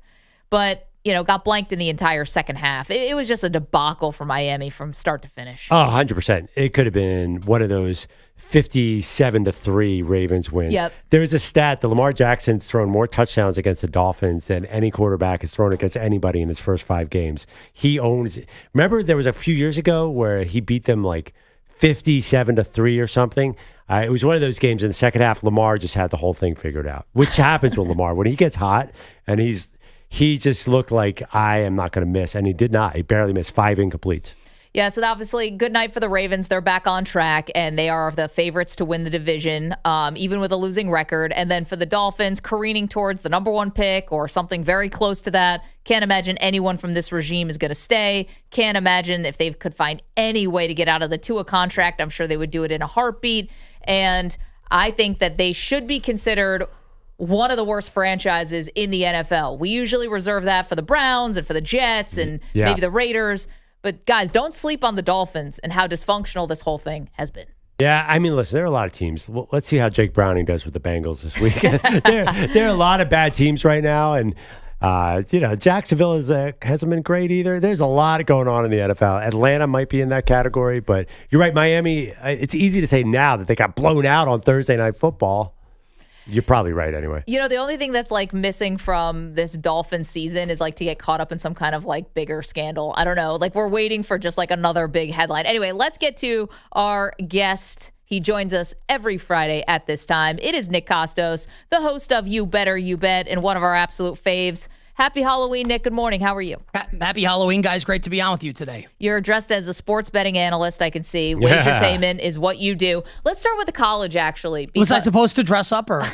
but, got blanked in the entire second half. It was just a debacle for Miami from start to finish. Oh, 100%. It could have been one of those 57-3 Ravens wins. Yep. There's a stat that Lamar Jackson's thrown more touchdowns against the Dolphins than any quarterback has thrown against anybody in his first 5 games. He owns it. Remember there was a few years ago where he beat them like 57-3 or something? It was one of those games in the second half. Lamar just had the whole thing figured out, which happens with Lamar. When he gets hot and he just looked like, I am not going to miss. And he did not. He barely missed 5 incompletes. Yeah, so obviously, good night for the Ravens. They're back on track, and they are the favorites to win the division, even with a losing record. And then for the Dolphins, careening towards the number 1 pick or something very close to that. Can't imagine anyone from this regime is going to stay. Can't imagine if they could find any way to get out of the Tua contract. I'm sure they would do it in a heartbeat. And I think that they should be considered one of the worst franchises in the NFL. We usually reserve that for the Browns and for the Jets and maybe the Raiders. But guys, don't sleep on the Dolphins and how dysfunctional this whole thing has been. Yeah, I mean, listen, there are a lot of teams. Let's see how Jake Browning does with the Bengals this week. there are a lot of bad teams right now, and Jacksonville hasn't been great either. There's a lot going on in the NFL. Atlanta might be in that category, but you're right. Miami, it's easy to say now that they got blown out on Thursday Night Football. You're probably right anyway. The only thing that's like missing from this Dolphins season is like to get caught up in some kind of like bigger scandal. I don't know. Like we're waiting for just like another big headline. Anyway, let's get to our guest. He joins us every Friday at this time. It is Nick Costos, the host of You Better You Bet and one of our absolute faves. Happy Halloween, Nick. Good morning. How are you? Happy Halloween, guys. Great to be on with you today. You're dressed as a sports betting analyst, I can see. Wagertainment is what you do. Let's start with the college, actually. Was I supposed to dress up or?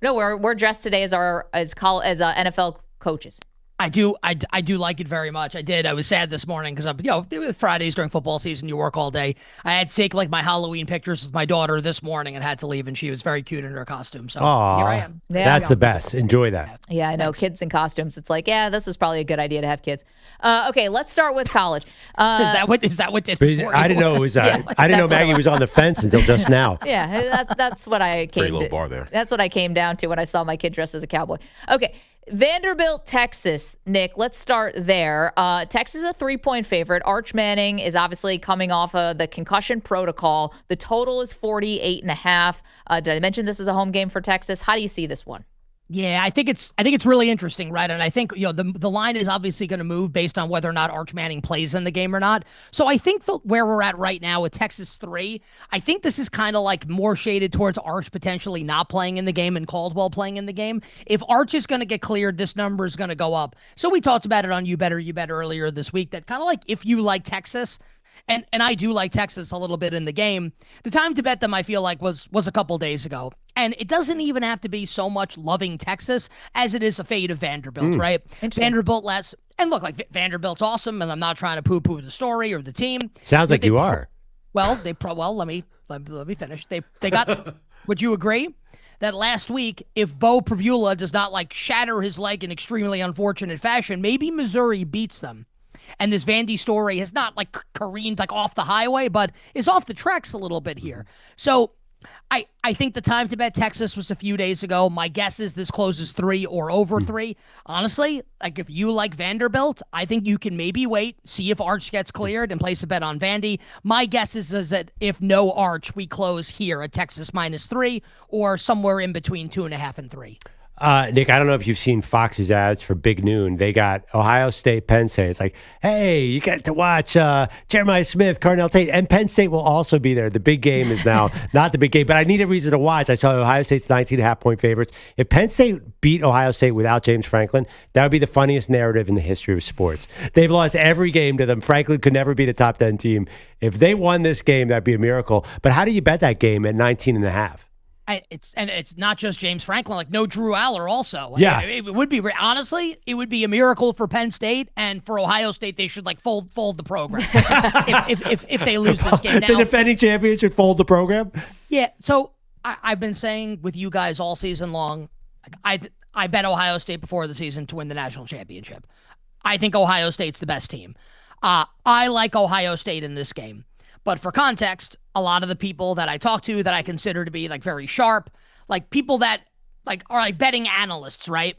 No, we're dressed today as NFL coaches. I do like it very much. I did. I was sad this morning because Fridays during football season, you work all day. I had to take like my Halloween pictures with my daughter this morning and had to leave, and she was very cute in her costume. So here I am. Yeah. That's the best. Enjoy that. Yeah, I know. Thanks. Kids in costumes. It's like, this was probably a good idea to have kids. Okay, let's start with college. Is that what did? I didn't know it was. I didn't know Maggie was on the fence until just now. Yeah, that's what I came. Pretty low bar there. That's what I came down to when I saw my kid dressed as a cowboy. Okay. Vanderbilt, Texas. Nick, let's start there. Texas is a 3-point favorite. Arch Manning is obviously coming off of the concussion protocol. The total is 48.5. Did I mention this is a home game for Texas? How do you see this one? Yeah, I think it's really interesting, right? And I think the line is obviously going to move based on whether or not Arch Manning plays in the game or not. So I think where we're at right now with Texas 3, I think this is kind of like more shaded towards Arch potentially not playing in the game and Caldwell playing in the game. If Arch is going to get cleared, this number is going to go up. So we talked about it on You Better You Bet earlier this week. That kind of like if you like Texas. And I do like Texas a little bit in the game. The time to bet them, I feel like, was a couple days ago. And it doesn't even have to be so much loving Texas as it is a fade of Vanderbilt, right? Vanderbilt and look, like Vanderbilt's awesome, and I'm not trying to poo-poo the story or the team. Sounds like you are. Well, let me finish. They got. Would you agree that last week, if Bo Prabula does not like shatter his leg in extremely unfortunate fashion, maybe Missouri beats them? And this Vandy story has not like careened like off the highway, but is off the tracks a little bit here. So I think the time to bet Texas was a few days ago. My guess is this closes 3 or over 3. Honestly, like if you like Vanderbilt, I think you can maybe wait, see if Arch gets cleared and place a bet on Vandy. My guess is that if no Arch, we close here at Texas -3 or somewhere in between 2.5 and 3. Nick, I don't know if you've seen Fox's ads for Big Noon. They got Ohio State, Penn State. It's like, hey, you get to watch Jeremiah Smith, Cardinal Tate, and Penn State will also be there. The big game is now not the big game, but I need a reason to watch. I saw Ohio State's 19.5-point favorites. If Penn State beat Ohio State without James Franklin, that would be the funniest narrative in the history of sports. They've lost every game to them. Franklin could never beat a top 10 team. If they won this game, that'd be a miracle. But how do you bet that game at 19.5? It's not just James Franklin, like no Drew Aller also. Yeah. It would be, honestly, it would be a miracle for Penn State, and for Ohio State, they should like fold the program if they lose this game. Now, the defending champions should fold the program? Yeah, so I've been saying with you guys all season long, I bet Ohio State before the season to win the national championship. I think Ohio State's the best team. I like Ohio State in this game. But for context, a lot of the people that I talk to that I consider to be like very sharp, like people that like are like betting analysts, right?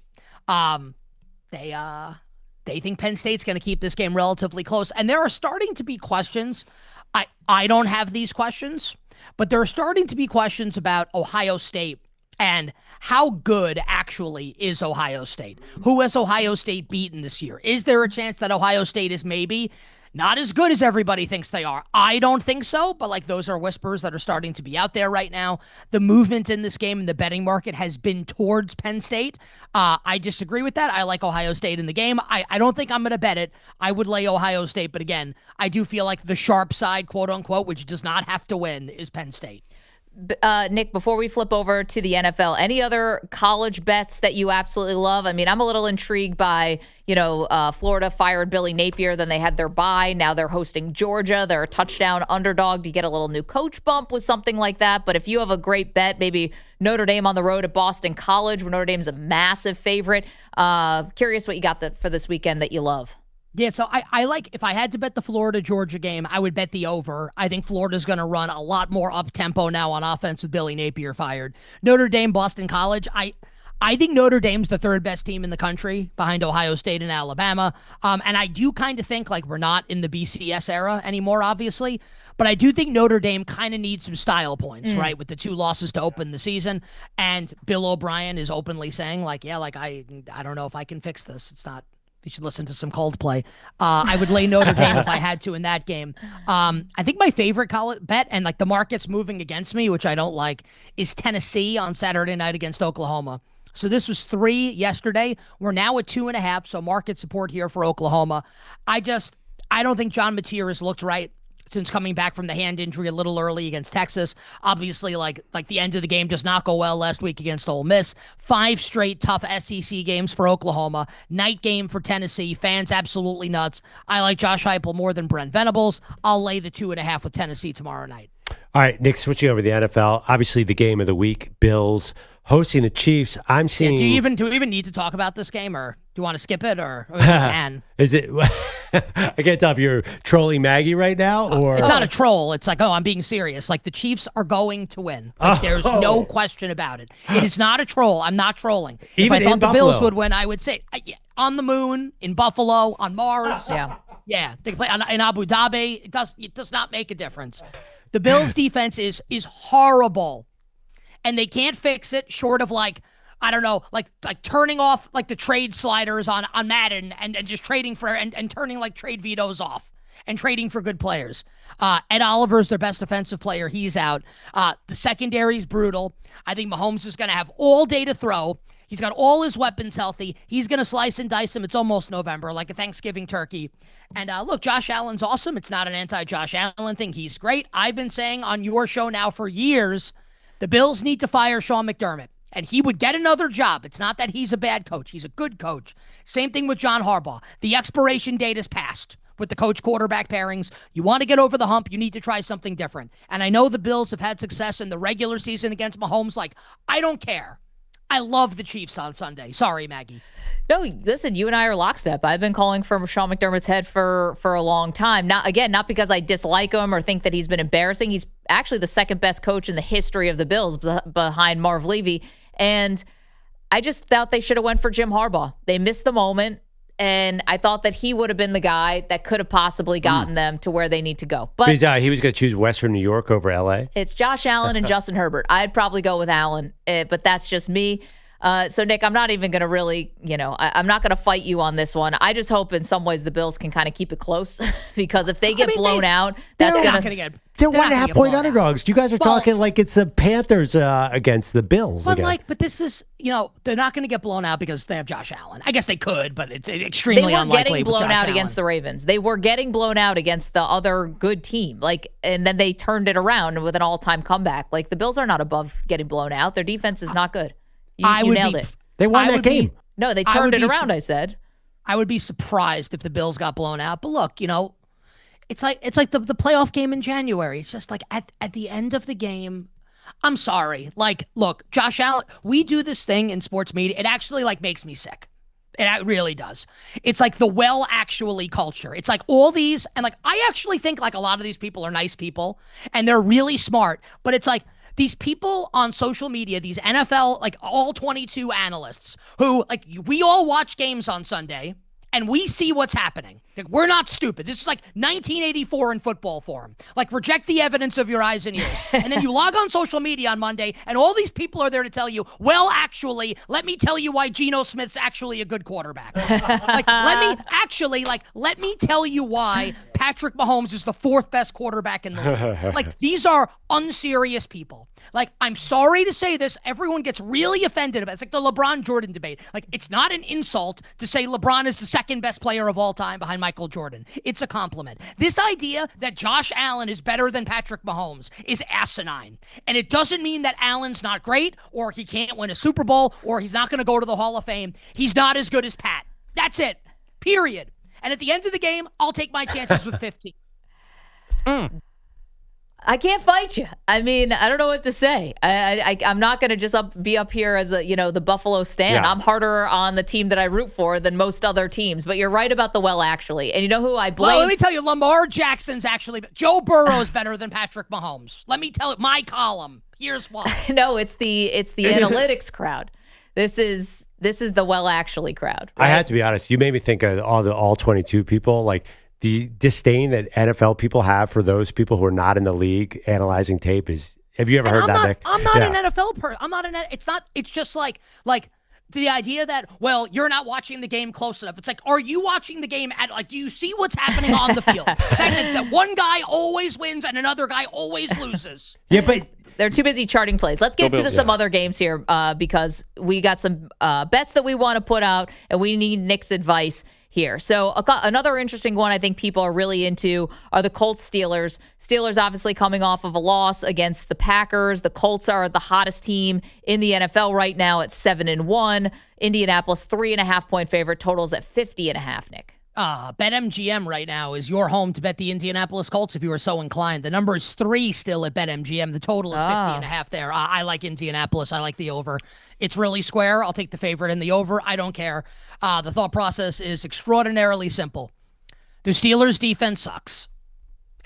They think Penn State's going to keep this game relatively close. And there are starting to be questions. I don't have these questions, but there are starting to be questions about Ohio State and how good actually is Ohio State? Who has Ohio State beaten this year? Is there a chance that Ohio State is maybe not as good as everybody thinks they are? I don't think so, but like those are whispers that are starting to be out there right now. The movement in this game in the betting market has been towards Penn State. I disagree with that. I like Ohio State in the game. I don't think I'm going to bet it. I would lay Ohio State, but again, I do feel like the sharp side, quote unquote, which does not have to win, is Penn State. Nick, before we flip over to the NFL, any other college bets that you absolutely love? I mean, I'm a little intrigued by, Florida fired Billy Napier, then they had their bye. Now they're hosting Georgia. They're a touchdown underdog to get a little new coach bump with something like that. But if you have a great bet, maybe Notre Dame on the road at Boston College, where Notre Dame's a massive favorite. Curious what you got for this weekend that you love. Yeah, so I like, if I had to bet the Florida-Georgia game, I would bet the over. I think Florida's going to run a lot more up-tempo now on offense with Billy Napier fired. Notre Dame, Boston College, I think Notre Dame's the third best team in the country behind Ohio State and Alabama. And I do kind of think like we're not in the BCS era anymore, obviously. But I do think Notre Dame kind of needs some style points, right, with the 2 losses to open the season. And Bill O'Brien is openly saying like, yeah, like I don't know if I can fix this. It's not. You should listen to some Coldplay. I would lay Notre Dame if I had to in that game. I think my favorite bet, and like the market's moving against me, which I don't like, is Tennessee on Saturday night against Oklahoma. So this was 3 yesterday. We're now at 2.5. So market support here for Oklahoma. I don't think John Mateer has looked right since coming back from the hand injury a little early against Texas. Obviously, like the end of the game does not go well last week against Ole Miss. 5 straight tough SEC games for Oklahoma. Night game for Tennessee. Fans absolutely nuts. I like Josh Heupel more than Brent Venables. I'll lay the 2.5 with Tennessee tomorrow night. All right, Nick, switching over to the NFL. Obviously, the game of the week, Bills hosting the Chiefs. I'm seeing. Yeah, do we even need to talk about this game, or do you want to skip it, or we can? Is it? I can't tell if you're trolling Maggie right now, or it's not a troll. It's like, I'm being serious. Like the Chiefs are going to win. Like, there's no question about it. It is not a troll. I'm not trolling. Even if I thought the Buffalo. Bills would win, I would say on the moon, in Buffalo, on Mars. Yeah. They play in Abu Dhabi. It does not make a difference. The Bills' defense is horrible. And they can't fix it short of like turning off like the trade sliders on Madden and just trading for and turning like trade vetoes off and trading for good players. Ed Oliver's their best defensive player. He's out. The secondary's brutal. I think Mahomes is going to have all day to throw. He's got all his weapons healthy. He's going to slice and dice them. It's almost November, like a Thanksgiving turkey. And look, Josh Allen's awesome. It's not an anti-Josh Allen thing. He's great. I've been saying on your show now for years, the Bills need to fire Sean McDermott, and he would get another job. It's not that he's a bad coach. He's a good coach. Same thing with John Harbaugh. The expiration date is passed with the coach-quarterback pairings. You want to get over the hump, you need to try something different. And I know the Bills have had success in the regular season against Mahomes. Like, I don't care. I love the Chiefs on Sunday. Sorry, Maggie. No, listen, you and I are lockstep. I've been calling for Sean McDermott's head for a long time. Not because I dislike him or think that he's been embarrassing. He's actually the second best coach in the history of the Bills behind Marv Levy. And I just thought they should have went for Jim Harbaugh. They missed the moment. And I thought that he would have been the guy that could have possibly gotten them to where they need to go. But he was going to choose Western New York over L.A.? It's Josh Allen and Justin Herbert. I'd probably go with Allen, but that's just me. So, Nick, I'm not even going to really, I'm not going to fight you on this one. I just hope in some ways the Bills can kind of keep it close because if they get blown out, that's going to get. They're 1.5-point underdogs. You guys are talking like it's the Panthers against the Bills. But this is, they're not going to get blown out because they have Josh Allen. I guess they could, but it's extremely unlikely. They were getting blown out against the Ravens. They were getting blown out against the other good team. And then they turned it around with an all-time comeback. Like, the Bills are not above getting blown out. Their defense is not good. You nailed it. They won that game. No, they turned it around, I said. I would be surprised if the Bills got blown out. But look, it's like the playoff game in January. It's just like at the end of the game, I'm sorry. Like, look, Josh Allen, we do this thing in sports media. It actually makes me sick. It really does. It's like the actually culture. It's like all these, and I actually think a lot of these people are nice people and they're really smart, but it's like these people on social media, these NFL, all 22 analysts who, we all watch games on Sunday and we see what's happening. We're not stupid. This is like 1984 in football form. Reject the evidence of your eyes and ears. And then you log on social media on Monday and all these people are there to tell you, well, actually, let me tell you why Geno Smith's actually a good quarterback. Let me tell you why Patrick Mahomes is the 4th best quarterback in the league. These are unserious people. I'm sorry to say this. Everyone gets really offended about it. It's like the LeBron Jordan debate. It's not an insult to say LeBron is the 2nd best player of all time behind Michael Jordan. It's a compliment. This idea that Josh Allen is better than Patrick Mahomes is asinine. And it doesn't mean that Allen's not great or he can't win a Super Bowl or he's not going to go to the Hall of Fame. He's not as good as Pat. That's it. Period. And at the end of the game, I'll take my chances with 15. I can't fight you. I mean, I don't know what to say. I'm not going to just be up here as the Buffalo stan. Yeah. I'm harder on the team that I root for than most other teams. But you're right about the actually. And you know who I blame? Well, let me tell you, Lamar Jackson's actually Joe Burrow's better than Patrick Mahomes. Let me tell you, my column. Here's why. No, it's the analytics crowd. This is the well actually crowd. Right? I had to be honest. You made me think of all 22 people, like the disdain that NFL people have for those people who are not in the league analyzing tape is. Have you ever heard that, Nick? I'm not an NFL person. I'm not an. It's not. It's just like the idea that, well, you're not watching the game close enough. It's like, are you watching the game do you see what's happening on the field? The fact that one guy always wins and another guy always loses. Yeah, but they're too busy charting plays. Let's get to some other games here because we got some bets that we want to put out, and we need Nick's advice here. So another interesting one I think people are really into are the Colts Steelers. Steelers obviously coming off of a loss against the Packers. The Colts are the hottest team in the NFL right now at 7-1. Indianapolis 3.5-point favorite. Totals at 50.5. Nick. BetMGM right now is your home to bet the Indianapolis Colts if you are so inclined. The number is 3 still at BetMGM. The total is 50.5 there. I like Indianapolis. I like the over. It's really square. I'll take the favorite in the over. I don't care. The thought process is extraordinarily simple. The Steelers' defense sucks.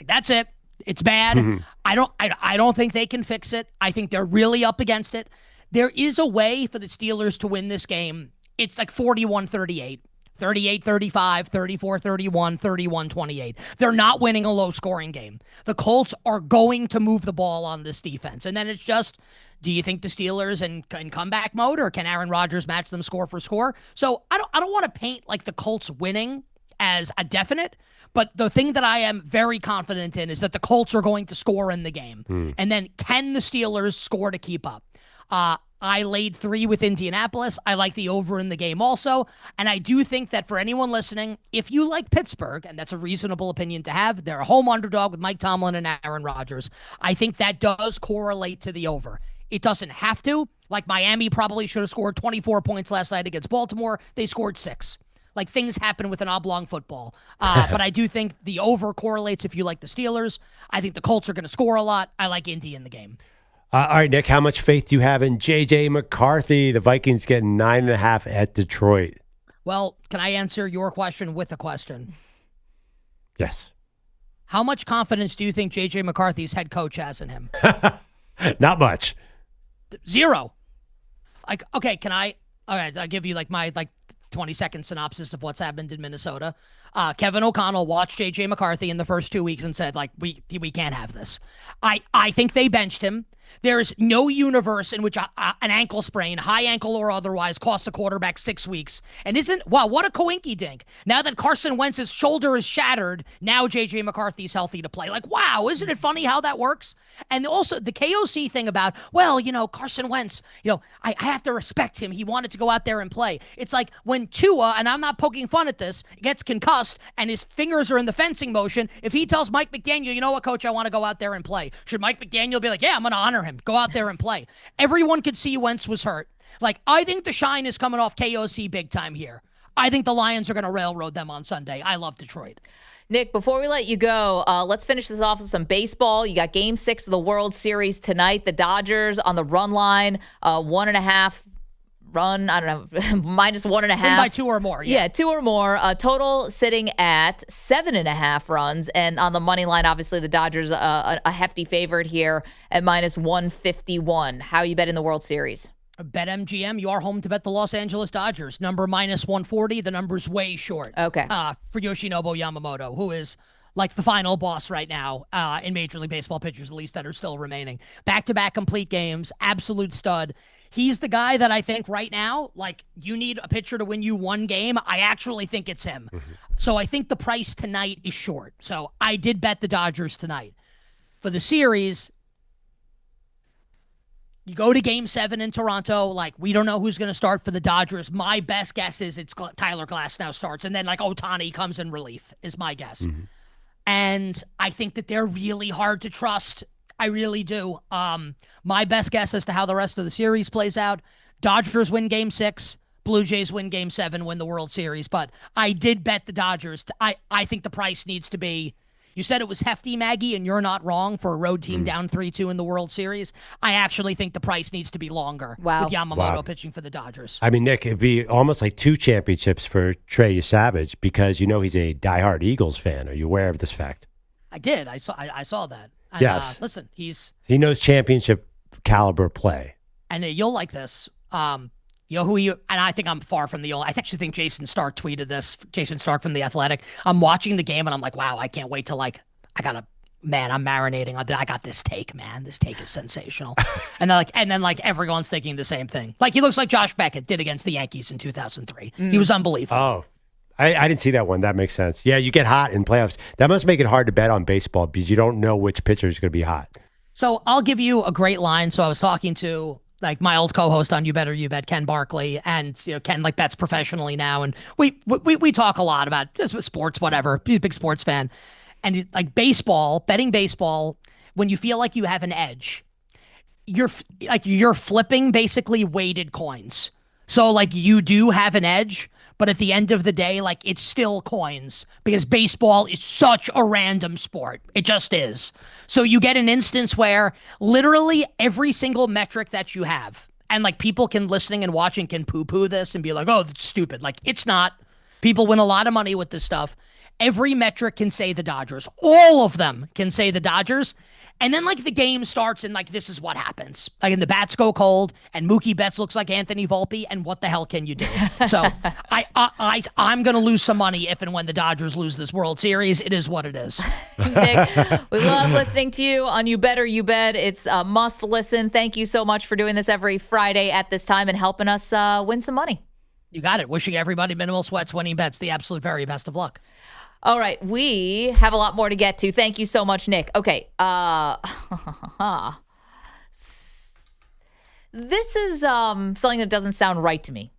That's it. It's bad. Mm-hmm. I don't think they can fix it. I think they're really up against it. There is a way for the Steelers to win this game. It's like 41-38. 38-35, 34-31, 31-28. They're not winning a low-scoring game. The Colts are going to move the ball on this defense. And then it's just, do you think the Steelers in comeback mode, or can Aaron Rodgers match them score for score? So I don't want to paint like the Colts winning as a definite, but the thing that I am very confident in is that the Colts are going to score in the game. And then can the Steelers score to keep up? I laid 3 with Indianapolis. I like the over in the game also. And I do think that for anyone listening, if you like Pittsburgh, and that's a reasonable opinion to have, they're a home underdog with Mike Tomlin and Aaron Rodgers. I think that does correlate to the over. It doesn't have to. Like Miami probably should have scored 24 points last night against Baltimore. They scored 6. Like things happen with an oblong football. But I do think the over correlates if you like the Steelers. I think the Colts are going to score a lot. I like Indy in the game. All right, Nick, how much faith do you have in J.J. McCarthy? The Vikings get 9.5 at Detroit. Well, can I answer your question with a question? Yes. How much confidence do you think J.J. McCarthy's head coach has in him? Not much. 0. Like, okay, all right, I'll give you my 20-second synopsis of what's happened in Minnesota. Kevin O'Connell watched J.J. McCarthy in the first 2 weeks and said, we can't have this. I think they benched him. There is no universe in which an ankle sprain, high ankle or otherwise, costs a quarterback 6 weeks. And wow, what a coinky-dink. Now that Carson Wentz's shoulder is shattered, now J.J. McCarthy's healthy to play. Wow, isn't it funny how that works? And also the KOC thing about, Carson Wentz, I have to respect him. He wanted to go out there and play. It's like when Tua, and I'm not poking fun at this, gets concussed and his fingers are in the fencing motion, if he tells Mike McDaniel, you know what, coach, I want to go out there and play, should Mike McDaniel be like, yeah, I'm going to honor him. Go out there and play. Everyone could see Wentz was hurt. I think the shine is coming off KOC big time here. I think the Lions are going to railroad them on Sunday. I love Detroit. Nick, before we let you go, let's finish this off with some baseball. You got Game 6 of the World Series tonight. The Dodgers on the run line, 1.5 run, I don't know, -1.5. Win by 2 or more. Yeah, 2 or more. Total sitting at 7.5 runs. And on the money line, obviously, the Dodgers a hefty favorite here at -151. How are you betting the World Series? BetMGM, you are home to bet the Los Angeles Dodgers. Number -140. The number's way short. Okay. For Yoshinobu Yamamoto, who is like the final boss right now in Major League Baseball pitchers, at least that are still remaining. Back-to-back complete games, absolute stud. He's the guy that I think right now, you need a pitcher to win you one game. I actually think it's him. Mm-hmm. So I think the price tonight is short. So I did bet the Dodgers tonight. For the series, you go to Game 7 in Toronto. We don't know who's going to start for the Dodgers. My best guess is it's Tyler Glasnow starts, and then Ohtani comes in relief is my guess. Mm-hmm. And I think that they're really hard to trust. I really do. My best guess as to how the rest of the series plays out, Dodgers win Game 6, Blue Jays win Game 7, win the World Series. But I did bet the Dodgers. I think the price needs to be, you said it was hefty, Maggie, and you're not wrong for a road team down 3-2 in the World Series. I actually think the price needs to be longer with Yamamoto pitching for the Dodgers. I mean, Nick, it'd be almost like 2 championships for Trey Savage because he's a diehard Eagles fan. Are you aware of this fact? I did. I saw that. And, yes. Listen, he knows championship caliber play. And you'll like this. You know who you, and I think I'm far from the only, I actually think Jason Stark tweeted this, Jason Stark from The Athletic. I'm watching the game and I'm like, wow, I can't wait to I'm marinating on that. I got this take, man. This take is sensational. and then everyone's thinking the same thing. Like he looks like Josh Beckett did against the Yankees in 2003. He was unbelievable. Oh, I didn't see that one. That makes sense. Yeah, you get hot in playoffs. That must make it hard to bet on baseball because you don't know which pitcher is going to be hot. So I'll give you a great line. So I was talking to my old co-host on You Bet or You Bet, Ken Barkley, and Ken bets professionally now, and we talk a lot about just sports, whatever. He's a big sports fan, and betting baseball, when you feel like you have an edge, you're flipping basically weighted coins. So you do have an edge, but at the end of the day, it's still coins because baseball is such a random sport. It just is. So you get an instance where literally every single metric that you have, and people listening and watching can poo-poo this and be like, oh, that's stupid. It's not. People win a lot of money with this stuff. Every metric can say the Dodgers. All of them can say the Dodgers. And then the game starts and this is what happens. And the bats go cold and Mookie Betts looks like Anthony Volpe, and what the hell can you do? So I'm going to lose some money if and when the Dodgers lose this World Series. It is what it is. Nick, we love listening to you on You Bet or You Bet. It's a must listen. Thank you so much for doing this every Friday at this time and helping us win some money. You got it. Wishing everybody minimal sweats, winning bets, the absolute very best of luck. All right, we have a lot more to get to. Thank you so much, Nick. Okay, this is something that doesn't sound right to me.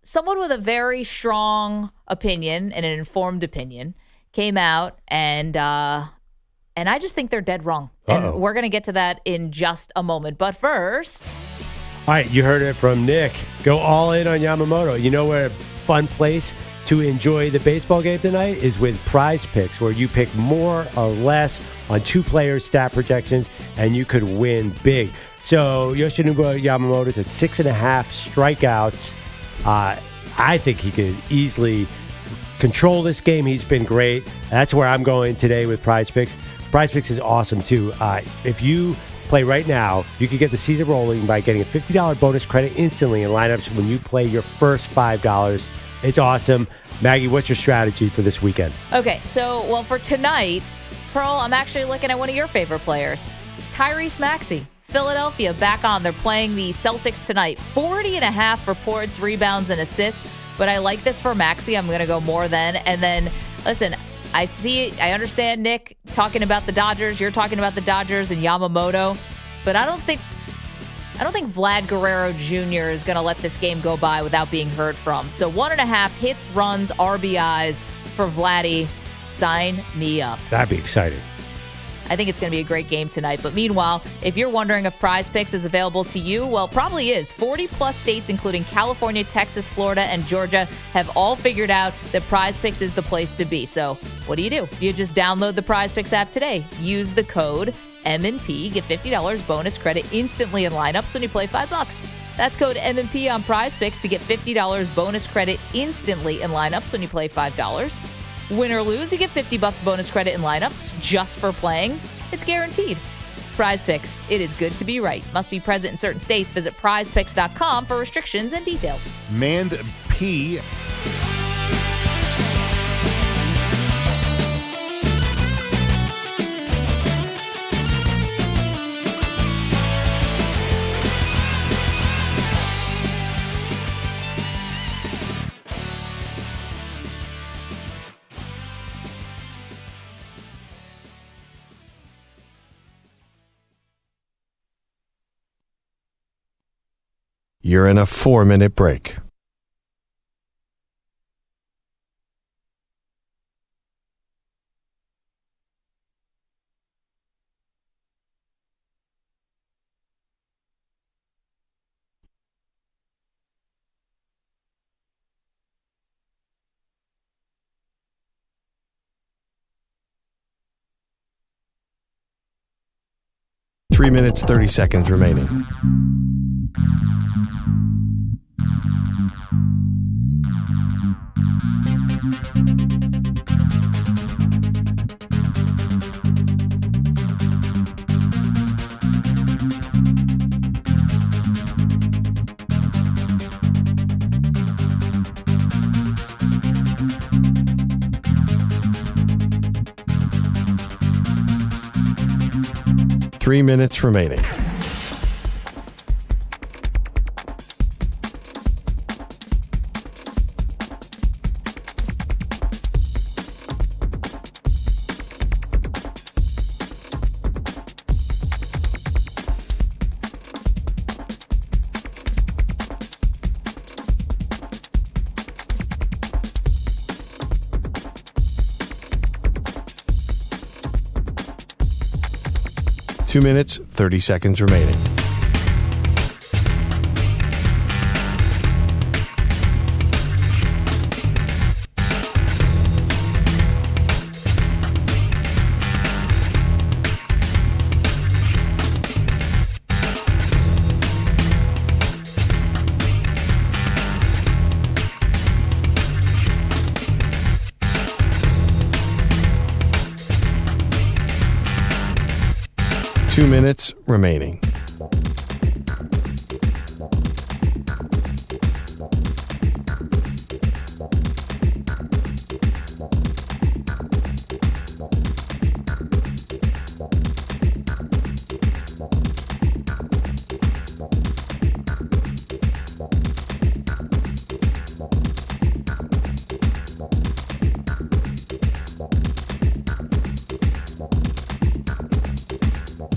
Someone with a very strong opinion and an informed opinion came out, and I just think they're dead wrong. And we're going to get to that in just a moment. But first... All right, you heard it from Nick. Go all in on Yamamoto. You know where a fun place to enjoy the baseball game tonight is with Prize Picks, where you pick more or less on two players' stat projections, and you could win big. So Yoshinobu Yamamoto's at 6.5 strikeouts. I think he could easily control this game. He's been great. That's where I'm going today with Prize Picks. Prize Picks is awesome, too. If you play right now, you can get the season rolling by getting a $50 bonus credit instantly in lineups when you play your first $5. It's awesome. Maggie, what's your strategy for this weekend? Okay, so, for tonight, Pearl, I'm actually looking at one of your favorite players, Tyrese Maxey. Philadelphia back on. They're playing the Celtics tonight. 40.5 for points, rebounds, and assists. But I like this for Maxey. I'm going to go more than. And then, listen, I understand, Nick, talking about the Dodgers. You're talking about the Dodgers and Yamamoto. But I don't think Vlad Guerrero Jr. is going to let this game go by without being heard from. So 1.5 hits, runs, RBIs for Vladdy. Sign me up. That'd be exciting. I think it's going to be a great game tonight. But meanwhile, if you're wondering if Prize Picks is available to you, well, probably is. 40-plus states, including California, Texas, Florida, and Georgia, have all figured out that Prize Picks is the place to be. So what do? You just download the Prize Picks app today. Use the code M&P, get $50 bonus credit instantly in lineups when you play $5. That's code M&P on Prize Picks to get $50 bonus credit instantly in lineups when you play $5. Win or lose, you get $50 bonus credit in lineups just for playing. It's guaranteed. Prize Picks, it is good to be right. Must be present in certain states. Visit prizepicks.com for restrictions and details. Mand P. You're in a 4-minute break. Three minutes, 30 seconds remaining. Three minutes remaining. Two minutes, 30 seconds remaining. Two minutes remaining.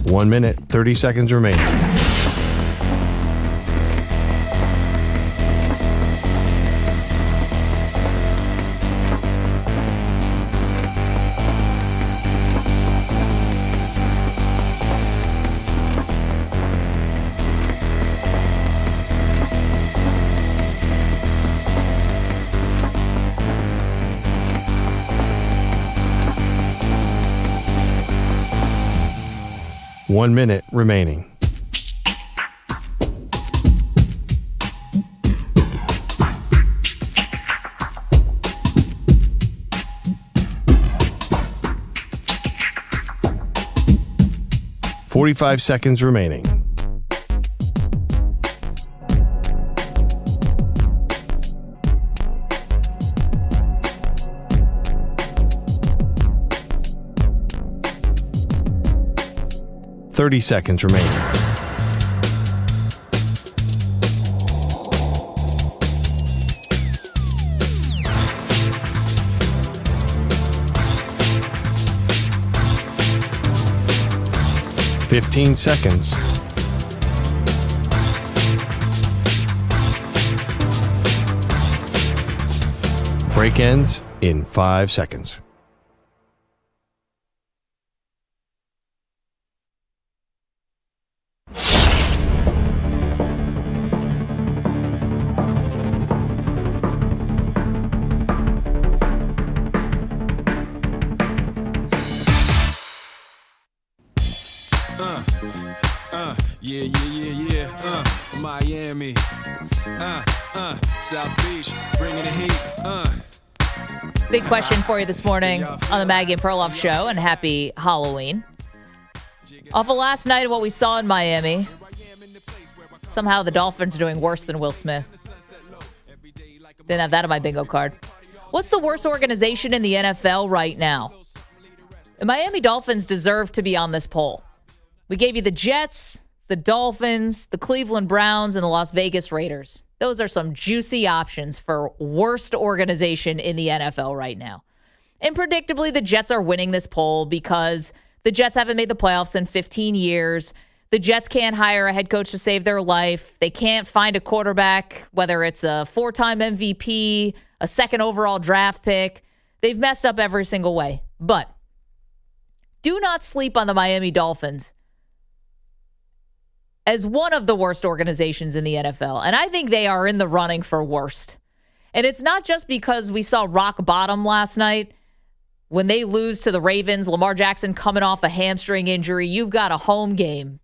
One minute, 30 seconds remaining. One minute remaining. Forty-five seconds remaining. Thirty seconds remaining. Fifteen seconds. Break ends in 5 seconds. Yeah. Miami. South Beach, bringing the heat. Big question for you this morning on the Maggie and Perloff Show, and happy Halloween. Off of last night and what we saw in Miami, somehow the Dolphins are doing worse than Will Smith. Didn't have that on my bingo card. What's the worst organization in the NFL right now? The Miami Dolphins deserve to be on this poll. We gave you the Jets, the Dolphins, the Cleveland Browns, and the Las Vegas Raiders. Those are some juicy options for worst organization in the NFL right now. And predictably, the Jets are winning this poll because the Jets haven't made the playoffs in 15 years. The Jets can't hire a head coach to save their life. They can't find a quarterback, whether it's a 4-time MVP, a second overall draft pick. They've messed up every single way. But do not sleep on the Miami Dolphins as one of the worst organizations in the NFL. And I think they are in the running for worst. And it's not just because we saw rock bottom last night. When they lose to the Ravens, Lamar Jackson coming off a hamstring injury, you've got a home game.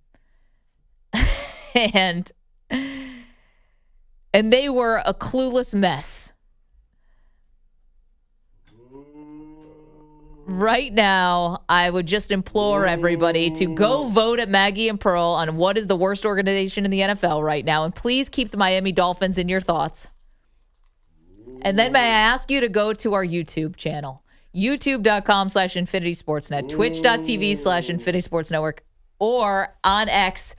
and they were a clueless mess. Right now, I would just implore everybody to go vote at Maggie and Pearl on what is the worst organization in the NFL right now. And please keep the Miami Dolphins in your thoughts. And then may I ask you to go to our YouTube channel, youtube.com/InfinitySportsNet, twitch.tv/InfinitySportsNetwork, or on X,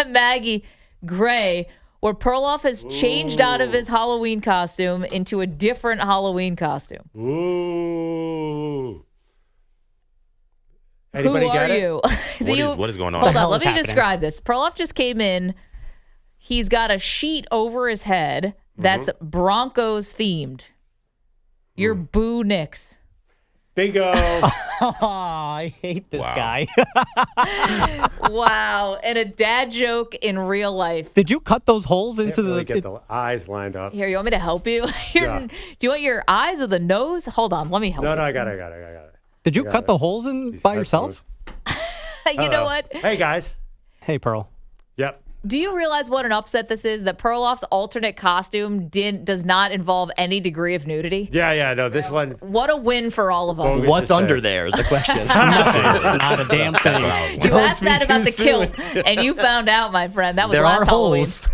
Maggie Gray, where Perloff has changed out of his Halloween costume into a different Halloween costume. Ooh. Anybody get it? Who are you? What is going on? Hold on, let me describe this. Perloff just came in. He's got a sheet over his head that's Broncos themed. You're Boo Nix. Bingo. I hate this guy. Wow. And a dad joke in real life. Did you cut those holes into Really get the eyes lined up. Here, you want me to help you? Yeah. Do you want your eyes or the nose? Hold on, let me help you. No, I got it. Did you cut the holes in by yourself? You know what? Hey, guys. Hey, Pearl. Yep. Do you realize what an upset this is? That Perloff's alternate costume does not involve any degree of nudity? Yeah, no, this one. What a win for all of us. What's under there is the question. Not a damn thing. You asked that about the kilt, and you found out, my friend. That was There last are Halloween. holes.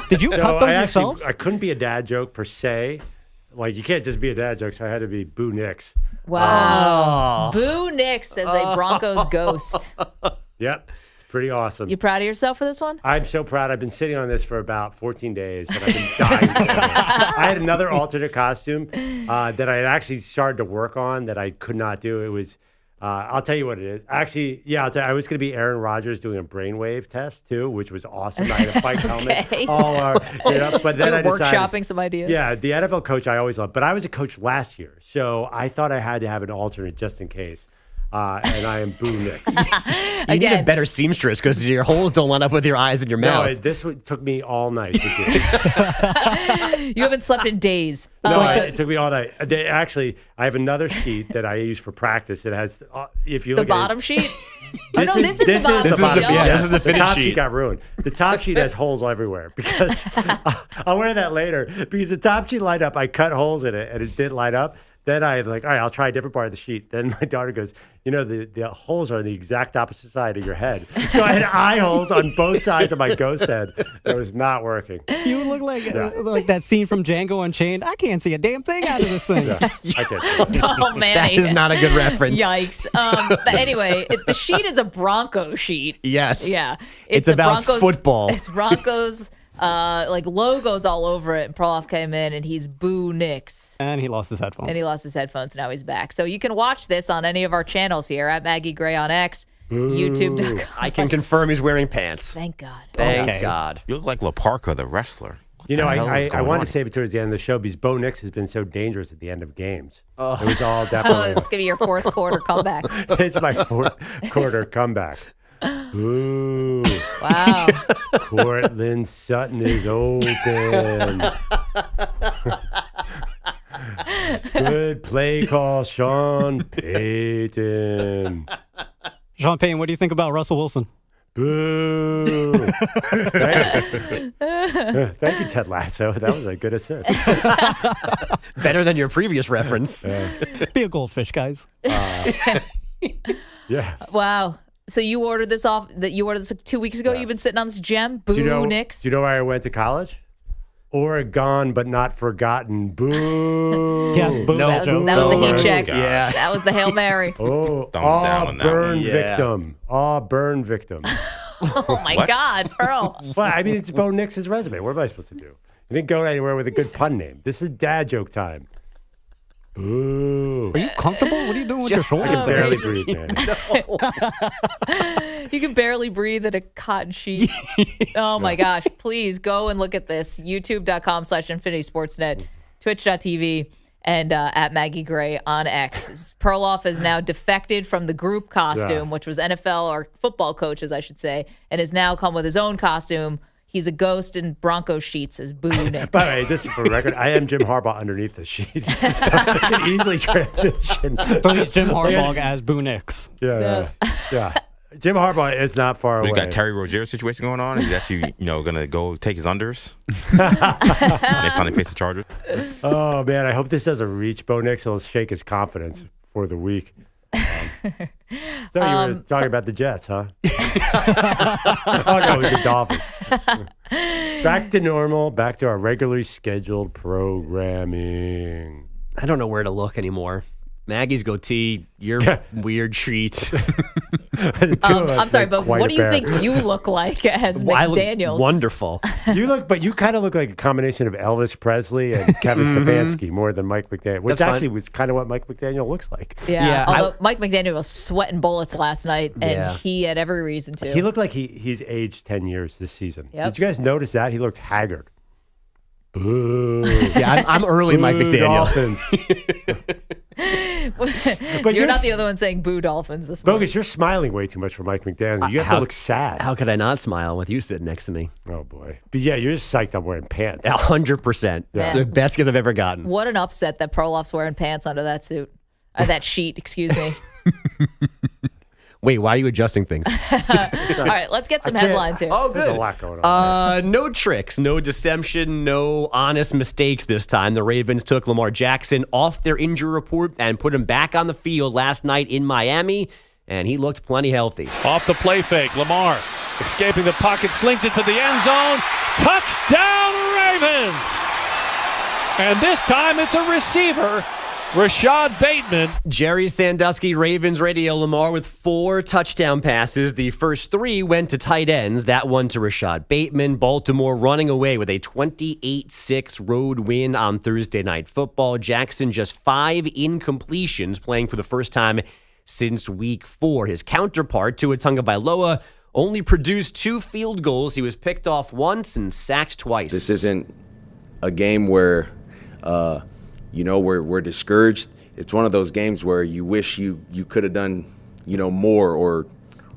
Did you cut those yourself? I couldn't be a dad joke per se. Like, you can't just be a dad joke, so I had to be Boo Nix. Wow. Boo Nix as a Broncos ghost. Yep. It's pretty awesome. You proud of yourself for this one? I'm so proud. I've been sitting on this for about 14 days, and I've been dying. I had another alternate costume that I had actually started to work on that I could not do. It was, I'll tell you what it is. Actually, yeah, I'll tell you, I was going to be Aaron Rodgers doing a brainwave test, too, which was awesome. I had a fight helmet. But then I decided, workshopping some ideas. Yeah, the NFL coach I always loved. But I was a coach last year, so I thought I had to have an alternate just in case. And I am Boo Nix. You need a better seamstress because your holes don't line up with your eyes and your mouth. No, this took me all night to do. You haven't slept in days. No, it took me all night. Actually, I have another sheet that I use for practice. It has, if you look the at bottom sheet? This is the bottom sheet. This is the finish top sheet. sheet got ruined. The top sheet has holes everywhere because I'll wear that later because the top sheet lined up. I cut holes in it and it didn't light up. Then I was like, all right, I'll try a different part of the sheet. Then my daughter goes, the holes are on the exact opposite side of your head. So I had eye holes on both sides of my ghost head. It was not working. You look like that scene from Django Unchained. I can't see a damn thing out of this thing. Yeah, I can't. Oh, man. That is not a good reference. Yikes. But anyway, the sheet is a Bronco sheet. Yes. Yeah. It's about Broncos, football. It's Broncos. Like logos all over it, and Perloff came in and he's Boo Nix. And he lost his headphones. Now he's back. So you can watch this on any of our channels here at Maggie Gray on X, YouTube.com. I can confirm he's wearing pants. Thank God. Thank God. You look like La Parka, the wrestler. You know, I wanted to save it towards the end of the show because Bo Nix has been so dangerous at the end of games. It was all definitely. It's going to be your fourth quarter comeback. It's my fourth quarter comeback. Ooh. Wow. Cortland Sutton is open. Good play call, Sean Payton. Sean Payton, what do you think about Russell Wilson? Boo. Thank you, Ted Lasso. That was a good assist. Better than your previous reference. Be a goldfish, guys. Yeah. Wow. So you ordered this 2 weeks ago? Yes. You've been sitting on this gem? Boo Nix? Do you know where I went to college? Oregon, but not forgotten. Boo. Yes, boo. That was the heat check. Yeah. That was the Hail Mary. Oh, burn victim. Burn victim. Oh, my God, Pearl. Well, I mean, it's Bo Nix's resume. What am I supposed to do? You didn't go anywhere with a good pun name. This is dad joke time. Boo. Are you comfortable? What are you doing with your shoulders? I can barely breathe, man. You can barely breathe at a cotton sheet. Oh, my gosh. Please go and look at this. YouTube.com/InfinitySportsNet, Twitch.tv, and at Maggie Gray on X. Perloff has now defected from the group costume, which was NFL or football coaches, I should say, and has now come with his own costume. He's a ghost in Bronco sheets as Boo Nix. By the way, just for the record, I am Jim Harbaugh underneath the sheet. So I can easily transition. So he's Jim Harbaugh as Boo Nix. Yeah. Jim Harbaugh is not far away. We got Terry Rozier situation going on. He's actually, going to go take his unders next time they face the Chargers. Oh, man, I hope this doesn't reach Bo Nix. It'll shake his confidence for the week. So you were talking about the Jets, huh? Oh, no, he's a Dolphin. Back to normal. Back to our regularly scheduled programming. I don't know where to look anymore. Maggie's goatee, your weird sheet. I'm sorry, but what do you think you look like as McDaniels? Wonderful. But you kind of look like a combination of Elvis Presley and Kevin Stefanski more than Mike McDaniel, which actually was kind of what Mike McDaniel looks like. Yeah, although Mike McDaniel was sweating bullets last night, and he had every reason to. He looked like he's aged 10 years this season. Yep. Did you guys notice that? He looked haggard. Boo. Yeah, I'm early Mike McDaniel. Dolphins. But you're not the other one saying boo Dolphins this morning. Bogus, you're smiling way too much for Mike McDaniel. You have to look sad. How could I not smile with you sitting next to me? Oh, boy. But yeah, you're just psyched I'm wearing pants. 100%. Yeah. The best gift I've ever gotten. What an upset that Perloff's wearing pants under that suit. That sheet, excuse me. Wait, why are you adjusting things? All right, let's get some headlines here. Oh, good. There's a lot going on. No tricks, no deception, no honest mistakes this time. The Ravens took Lamar Jackson off their injury report and put him back on the field last night in Miami, and he looked plenty healthy. Off the play fake, Lamar escaping the pocket, slings it to the end zone. Touchdown, Ravens! And this time it's a receiver, Rashad Bateman. Jerry Sandusky, Ravens radio. Lamar with 4 touchdown passes. The first 3 went to tight ends. That one to Rashad Bateman. Baltimore running away with a 28-6 road win on Thursday Night Football. Jackson just 5 incompletions, playing for the first time since week 4. His counterpart, Tua Tagovailoa, only produced 2 field goals. He was picked off once and sacked twice. This isn't a game where we're discouraged. It's one of those games where you wish you could have done, more or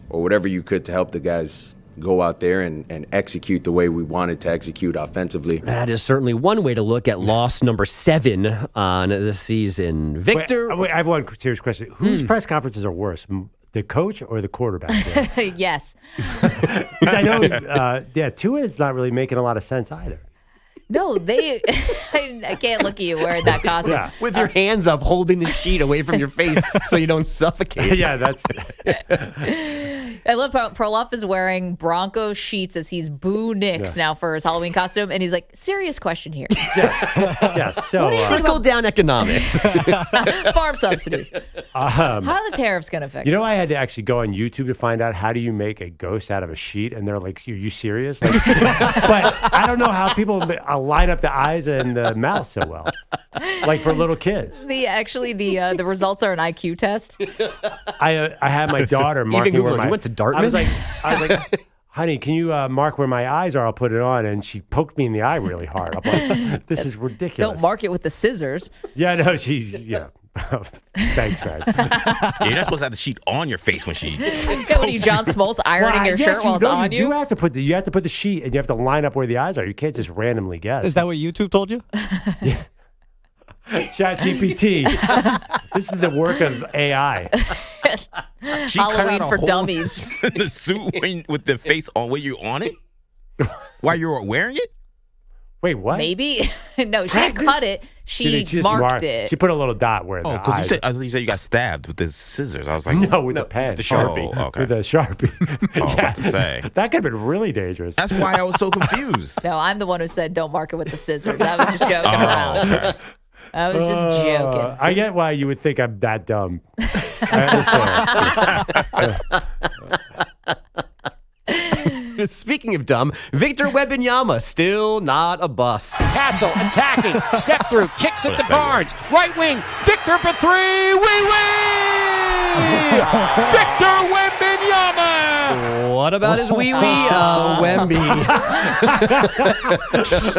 whatever you could to help the guys go out there and execute the way we wanted to execute offensively. That is certainly one way to look at loss number 7 on the season. Victor? Wait, I have one serious question. Whose press conferences are worse, the coach or the quarterback? Yes. I know, Tua is not really making a lot of sense either. No, I can't look at you wearing that costume. Yeah. With your hands up, holding the sheet away from your face so you don't suffocate. Yeah, that's... I love how Perloff is wearing Bronco sheets as he's Boo Nix now for his Halloween costume. And he's like, serious question here. Yes. So, what do you trickle down economics? Farm subsidies. How are the tariffs going to affect I had to actually go on YouTube to find out how do you make a ghost out of a sheet. And they're like, are you serious? Like, but I don't know how people line up the eyes and the mouth so well. Like for little kids. The results are an IQ test. I had my daughter marking where my... You went to Dartmouth? I was like, honey, can you mark where my eyes are? I'll put it on. And she poked me in the eye really hard. I'm like, this is ridiculous. Don't mark it with the scissors. Yeah, no, thanks, man. You're not supposed to have the sheet on your face when she... What are you, John Smoltz, ironing your shirt while it's on you? You have to put the sheet and you have to line up where the eyes are. You can't just randomly guess. Is that what YouTube told you? Yeah. ChatGPT. This is the work of AI. She Halloween for dummies. The suit with the face on, were you on it? While you were wearing it? Wait, what? Maybe. No, she didn't cut it. She marked it. She put a little dot where the eyes. Because you said you got stabbed with the scissors. I was like, no, with the pen. With the Sharpie. Oh, okay. With a Sharpie. About to say. That could have been really dangerous. That's why I was so confused. No, I'm the one who said don't mark it with the scissors. I was just joking around. Okay. I was just joking. I get why you would think I'm that dumb. I understand. Speaking of dumb, Victor Wembanyama still not a bust. Castle attacking, step through, kicks it to Barnes. Right wing, Victor for 3. We win! Victor Wembanyama! What about his wee-wee? Wemby.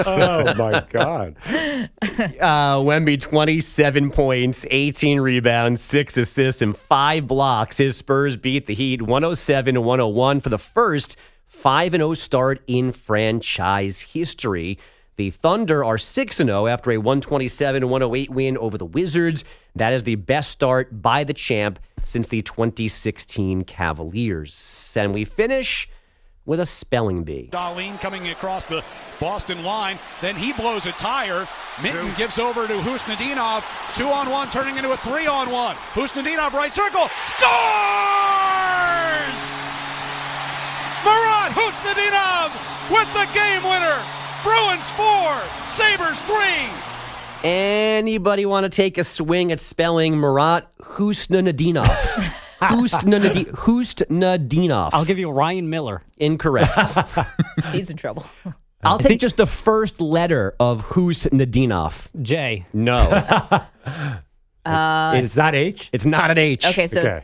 Oh, my God. Wemby, 27 points, 18 rebounds, 6 assists, and 5 blocks. His Spurs beat the Heat 107-101 for the first 5-0 start in franchise history. The Thunder are 6-0 after a 127-108 win over the Wizards. That is the best start by the champ since the 2016 Cavaliers. And we finish with a spelling bee. Darlene coming across the Boston line. Then he blows a tire. Minton gives over to Husnudinov. 2-on-1 turning into a 3-on-1. Husnudinov right circle. Scores! Murat Husnudinov with the game winner. Bruins 4, Sabres 3. Anybody want to take a swing at spelling Marat Husnadinov? Husnadinov. I'll give you Ryan Miller. Incorrect. He's in trouble. I'll take just the first letter of Husnadinov. J. No. It's not H? It's not an H. Okay, so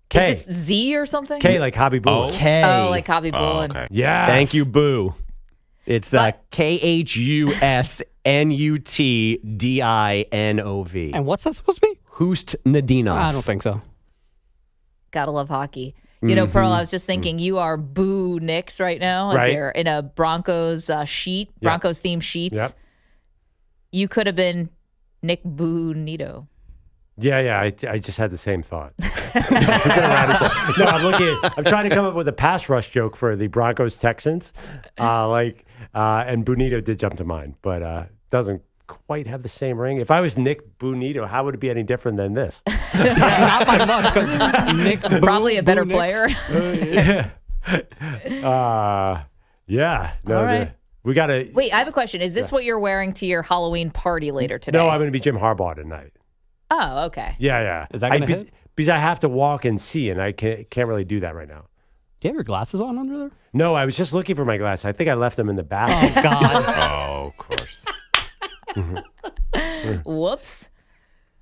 K. is it Z or something? K like Hobby Bullet. K. Oh, like Hobby Bullet. Okay. Yeah. Thank you, Boo. It's Khusnadinov. And what's that supposed to be? Husnadinov. I don't think so. Gotta love hockey. You know, Pearl, I was just thinking you are Boo Nix right now. As you're in a Broncos sheet, Broncos themed sheets. Yep. You could have been Nick Bonito. Yeah, I just had the same thought. No, I'm trying to come up with a pass rush joke for the Broncos Texans. And Bonito did jump to mind, but doesn't quite have the same ring. If I was Nick Bonito, how would it be any different than this? Not by much. Nick Probably a better player. Yeah. No, All right. we got to. Wait, I have a question. Is this what you're wearing to your Halloween party later today? No, I'm going to be Jim Harbaugh tonight. Oh, okay. Yeah. Is that going to hit? Because I have to walk and see, and I can't really do that right now. Do you have your glasses on under there? No, I was just looking for my glasses. I think I left them in the bathroom. Oh, God. Oh, of course. Whoops.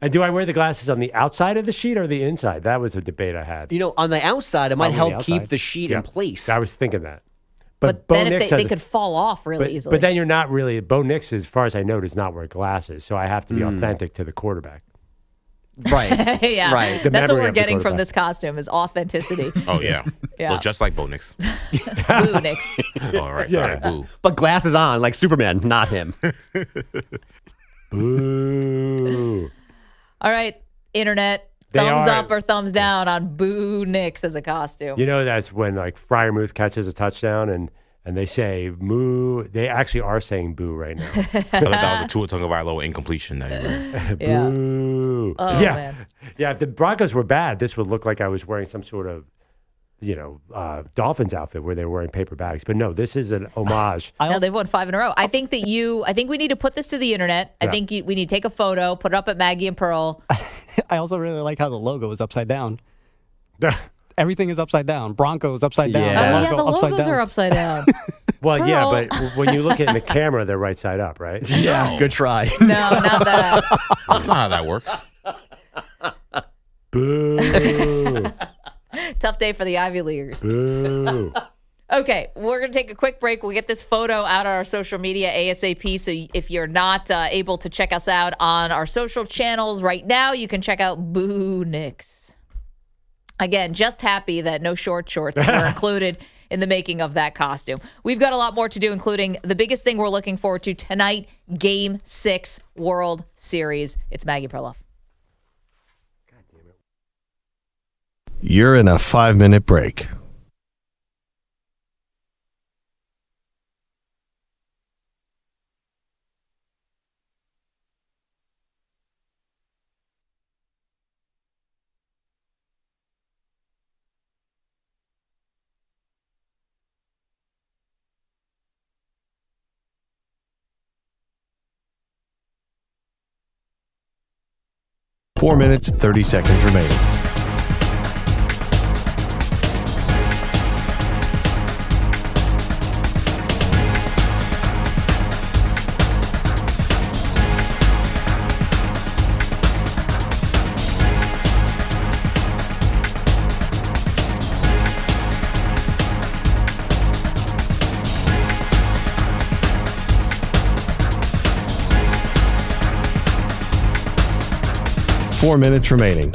And do I wear the glasses on the outside of the sheet or the inside? That was a debate I had. You know, on the outside, it might On the help keep outside? the sheet in place. I was thinking that. But Bo then Nix if they has- could fall off really easily. But then you're not really. Bo Nix, as far as I know, does not wear glasses, so I have to be authentic to the quarterbaach. Right. Yeah. Right. The That's what memory we're of the getting from quarterback. this costume is authenticity. Oh, yeah. Yeah. Look just like Bo Nix. Boo, Nick. All right. Sorry, Boo. But glasses on, like Superman, not him. Boo. All right, internet. They Thumbs are- up or thumbs down on Boo Nix as a costume. You know, that's when like Freiermuth catches a touchdown and they say moo. They actually are saying boo right now. I thought that was a Tua Tagovailoa incompletion. Yeah. Boo. Oh, yeah. man. Yeah, if the Broncos were bad, this would look like I was wearing some sort of, Dolphins outfit where they were wearing paper bags. But no, this is an homage. No, they've won 5 in a row. I think we need to put this to the internet. I think we need to take a photo, put it up at Maggie and Pearl. I also really like how the logo is upside down. Everything is upside down. Broncos upside down. Yeah. Oh, yeah, the upside logos down. are upside down. Well, yeah, Pearl. but when you look at it in the camera, they're right side up, right? Yeah, No. good try. No, not that. That's not how that works. Boo. Tough day for the Ivy Leaguers. Boo. Okay, we're going to take a quick break. We'll get this photo out on our social media ASAP. So if you're not able to check us out on our social channels right now, you can check out Boo Nix. Again, just happy that no short shorts were included in the making of that costume. We've got a lot more to do, including the biggest thing we're looking forward to tonight, Game 6 World Series. It's Maggie Perloff. You're in a 5-minute break. Four minutes, 30 seconds remaining. Four minutes remaining.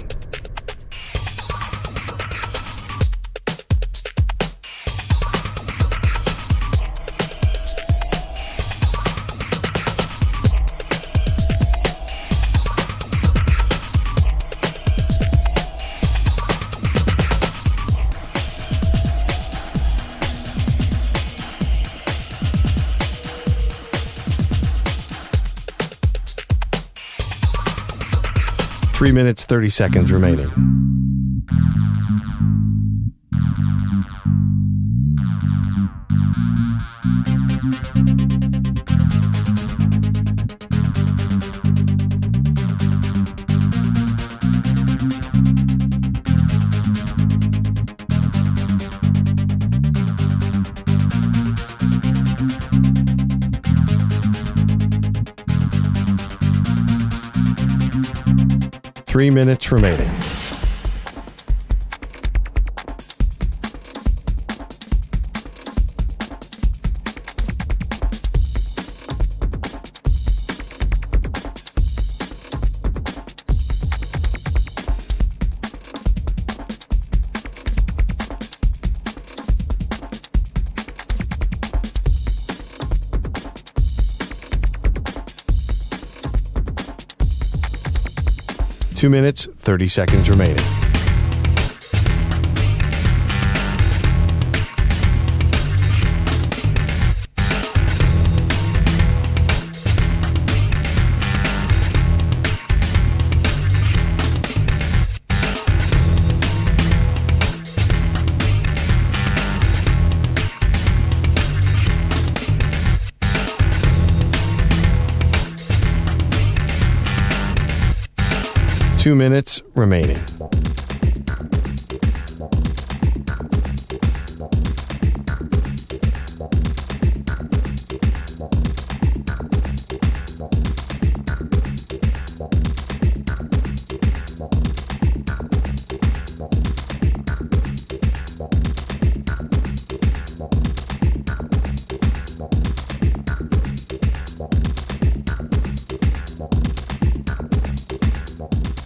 Three minutes, 30 seconds remaining. 3 minutes remaining. Two minutes, 30 seconds remaining. Two minutes remaining.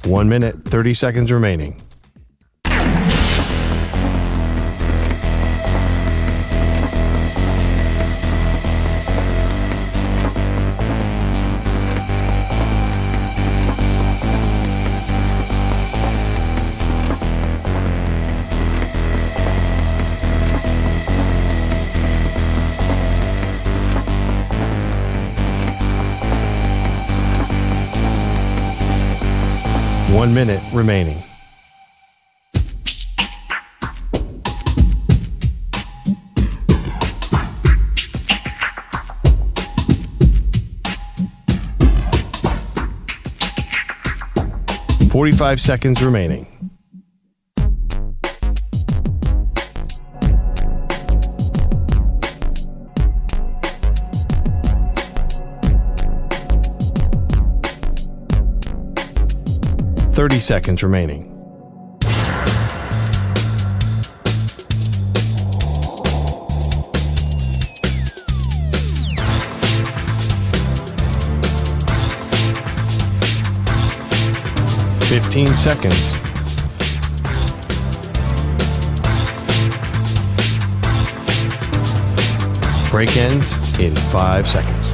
One minute, 30 seconds remaining. One minute remaining. .45 seconds remaining. .30 seconds remaining. .15 seconds. Break ends in 5 seconds.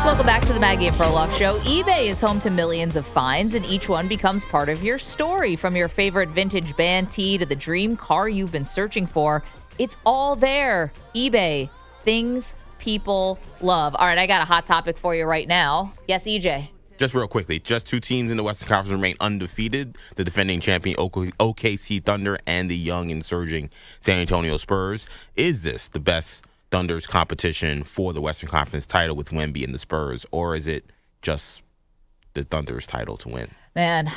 Welcome back to the Maggie and Perloff Show. eBay is home to millions of finds, and each one becomes part of your story. From your favorite vintage band tee to the dream car you've been searching for, it's all there. eBay, things people love. All right, I got a hot topic for you right now. Yes, EJ? Just real quickly, just two teams in the Western Conference remain undefeated. The defending champion OKC Thunder and the young and surging San Antonio Spurs. Is this the best Thunder's competition for the Western Conference title with Wemby and the Spurs, or is it just the Thunder's title to win? Man,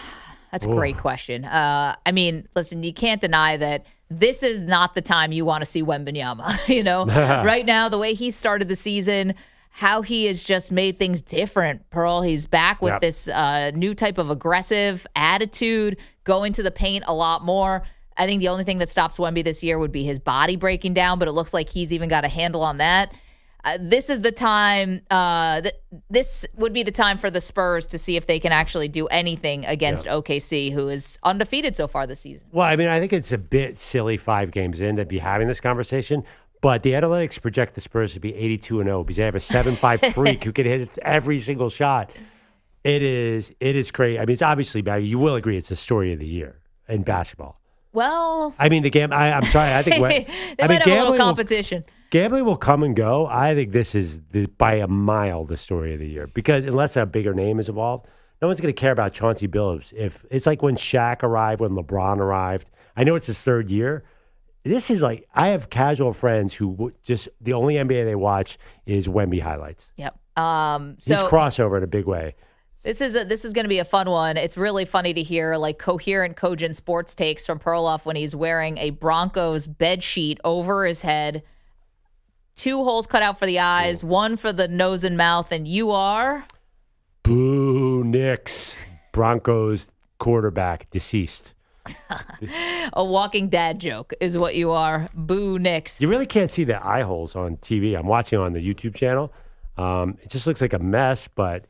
that's a great question. I mean, listen, you can't deny that this is not the time you want to see Wembanyama. You know, right now, the way he started the season, how he has just made things different, Pearl. He's back with this new type of aggressive attitude, going to the paint a lot more. I think the only thing that stops Wemby this year would be his body breaking down, but it looks like he's even got a handle on that. This is the time. This would be the time for the Spurs to see if they can actually do anything against OKC, who is undefeated so far this season. Well, I mean, I think it's a bit silly 5 games in to be having this conversation, but the analytics project the Spurs to be 82-0 because they have a 7'5" freak who can hit every single shot. It is crazy. I mean, it's obviously bad. You will agree it's the story of the year in basketball. Well, I mean, I'm sorry. I think they might have a little competition. Gambling will come and go. I think this is by a mile the story of the year because unless a bigger name is involved, no one's going to care about Chauncey Billups. If it's like when Shaq arrived, when LeBron arrived. I know it's his 3rd year. this is like, I have casual friends who just, the only NBA they watch is Wemby highlights. Yep. He's crossover in a big way. This is going to be a fun one. It's really funny to hear like coherent, cogent sports takes from Perloff when he's wearing a Broncos bed sheet over his head, 2 holes cut out for the eyes, 1 for the nose and mouth, and you are? Boo Knicks. Broncos quarterback, deceased. A walking dad joke is what you are. Boo Knicks. You really can't see the eye holes on TV. I'm watching on the YouTube channel. It just looks like a mess, but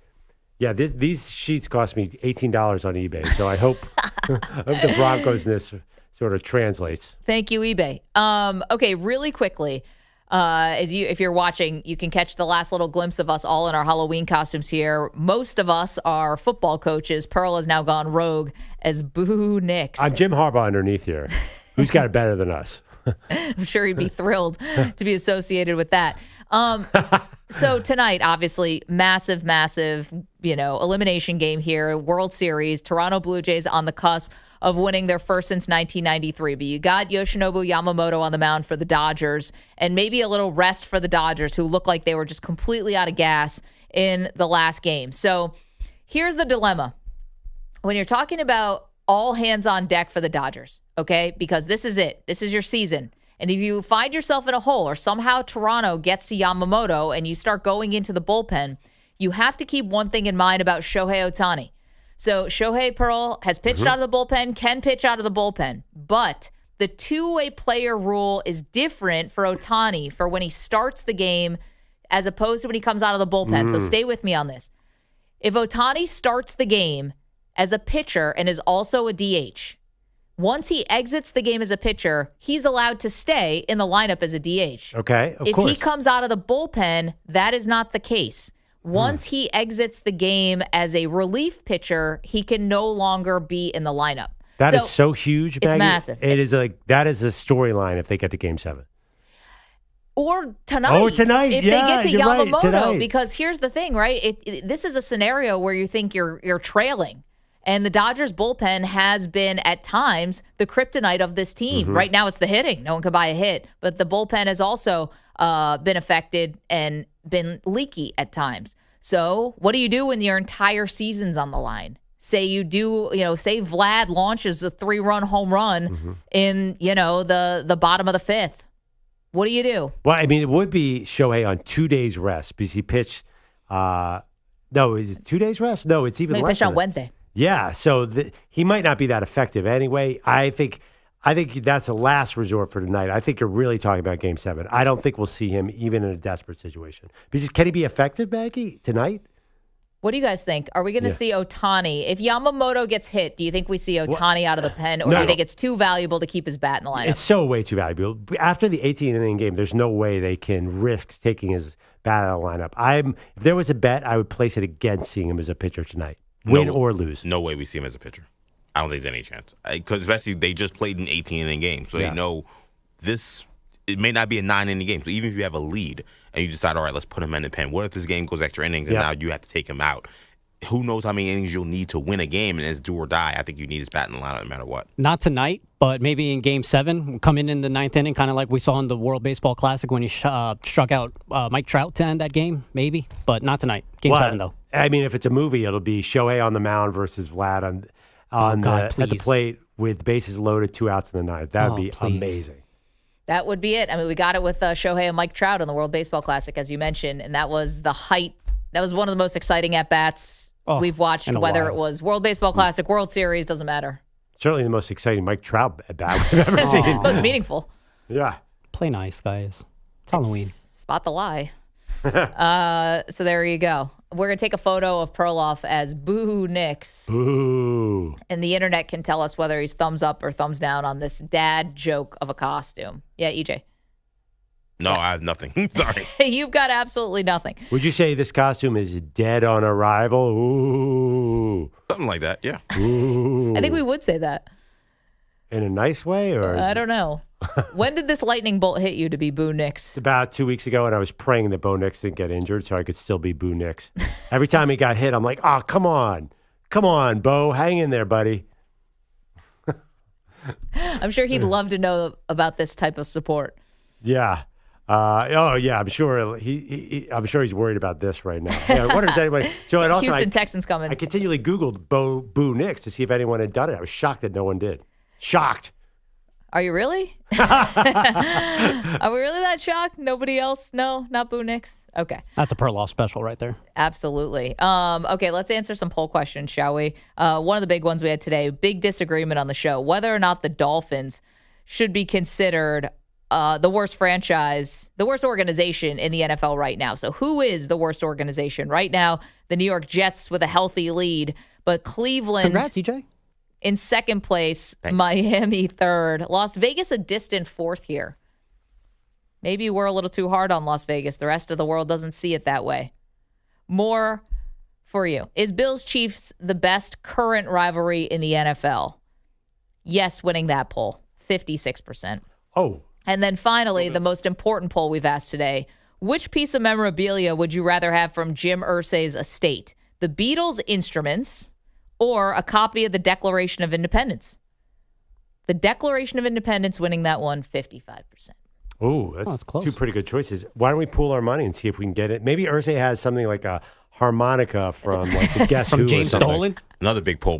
yeah, these sheets cost me $18 on eBay. So I hope the Broncos-ness sort of translates. Thank you, eBay. Okay, really quickly, if you're watching, you can catch the last little glimpse of us all in our Halloween costumes here. Most of us are football coaches. Pearl has now gone rogue as Boo Knicks. I'm Jim Harbaugh underneath here. Who's got it better than us? I'm sure he'd be thrilled to be associated with that. So tonight, obviously, massive, elimination game here. World Series, Toronto Blue Jays on the cusp of winning their first since 1993. But you got Yoshinobu Yamamoto on the mound for the Dodgers, and maybe a little rest for the Dodgers, who looked like they were just completely out of gas in the last game. So here's the dilemma. When you're talking about all hands on deck for the Dodgers, okay, because this is it. This is your season. And if you find yourself in a hole or somehow Toronto gets to Yamamoto and you start going into the bullpen, you have to keep one thing in mind about Shohei Ohtani. So Shohei Pearl has pitched out of the bullpen, can pitch out of the bullpen, but the two-way player rule is different for Ohtani for when he starts the game as opposed to when he comes out of the bullpen. So stay with me on this. If Ohtani starts the game as a pitcher and is also a DH, once he exits the game as a pitcher, he's allowed to stay in the lineup as a DH. Okay, of if course. He comes out of the bullpen, that is not the case. Once he exits the game as a relief pitcher, he can no longer be in the lineup. That is so huge, Maggie. It's massive. It is that is a storyline if they get to Game 7. Or tonight. If they get to Yamamoto. Right, because here's the thing, right? This is a scenario where you think you're trailing. And the Dodgers bullpen has been, at times, the kryptonite of this team. Right now, it's the hitting. No one can buy a hit. But the bullpen has also been affected and been leaky at times. So what do you do when your entire season's on the line? Say say Vlad launches a 3-run home run in, the bottom of the 5th. What do you do? Well, I mean, it would be Shohei on 2 days rest because he pitched. No, is it 2 days rest? No, it's even less. He pitched on Wednesday. Yeah, so he might not be that effective anyway. I think that's a last resort for tonight. I think you're really talking about Game 7. I don't think we'll see him even in a desperate situation. Because can he be effective, Maggie, tonight? What do you guys think? Are we going to see Ohtani? If Yamamoto gets hit, do you think we see Ohtani out of the pen? Or do you think it's too valuable to keep his bat in the lineup? It's so way too valuable. After the 18-inning game, there's no way they can risk taking his bat out of the lineup. If there was a bet, I would place it against seeing him as a pitcher tonight. Win or lose. No way we see him as a pitcher. I don't think there's any chance. Because especially they just played an 18-inning game. So they know it may not be a 9-inning game. So even if you have a lead and you decide, all right, let's put him in the pen. What if this game goes extra innings and now you have to take him out? Who knows how many innings you'll need to win a game, and it's do or die. I think you need his bat in the lineup no matter what. Not tonight, but maybe in Game 7, come in the 9th inning, kind of like we saw in the World Baseball Classic when he struck out Mike Trout to end that game, maybe. But not tonight. Game 7, though. I mean, if it's a movie, it'll be Shohei on the mound versus Vlad at the plate with bases loaded, 2 outs in the 9th. That would be amazing. That would be it. I mean, we got it with Shohei and Mike Trout in the World Baseball Classic, as you mentioned, and that was the height. That was one of the most exciting at-bats we've watched, whether it was World Baseball Classic, World Series, doesn't matter. Certainly the most exciting Mike Trout at-bat we've ever seen. Most meaningful. Yeah. Play nice, guys. It's Halloween. Spot the lie. So there you go. We're going to take a photo of Perloff as Boo Knicks. Boo. And the internet can tell us whether he's thumbs up or thumbs down on this dad joke of a costume. Yeah, EJ. No, I have nothing. Sorry. You've got absolutely nothing. Would you say this costume is dead on arrival? Ooh. Something like that, yeah. Ooh. I think we would say that. In a nice way? Or I don't know. When did this lightning bolt hit you to be Boo Knicks? It's about 2 weeks ago, and I was praying that Bo Nix didn't get injured so I could still be Boo Nix. Every time he got hit, I'm like, oh, come on. Come on, Bo. Hang in there, buddy. I'm sure he'd love to know about this type of support. Yeah. I'm sure I'm sure he's worried about this right now. Yeah, I wonder if anybody. So and also, Houston Texans coming. I continually Googled Boo Nix to see if anyone had done it. I was shocked that no one did. Shocked. Are you really? Are we really that shocked? Nobody else? No, not Boo Nix. Okay. That's a Perloff special right there. Absolutely. Okay, let's answer some poll questions, shall we? One of the big ones we had today, big disagreement on the show, whether or not the Dolphins should be considered the worst franchise, the worst organization in the NFL right now. So who is the worst organization right now? The New York Jets with a healthy lead, but Cleveland. Congrats, EJ. In second place, Thanks. Miami third, Las Vegas a distant fourth here. Maybe we're a little too hard on Las Vegas. The rest of the world doesn't see it that way. More for you. Is Bills Chiefs the best current rivalry in the NFL? Yes, winning that poll, 56%. Oh. And then finally, the most important poll we've asked today, which piece of memorabilia would you rather have from Jim Irsay's estate? The Beatles' instruments or a copy of the Declaration of Independence? The Declaration of Independence winning that one, 55%. Ooh, that's close. Two pretty good choices. Why don't we pool our money and see if we can get it? Maybe Irsay has something like a harmonica from like the Guess from Who James or something. Dolan. Another big poll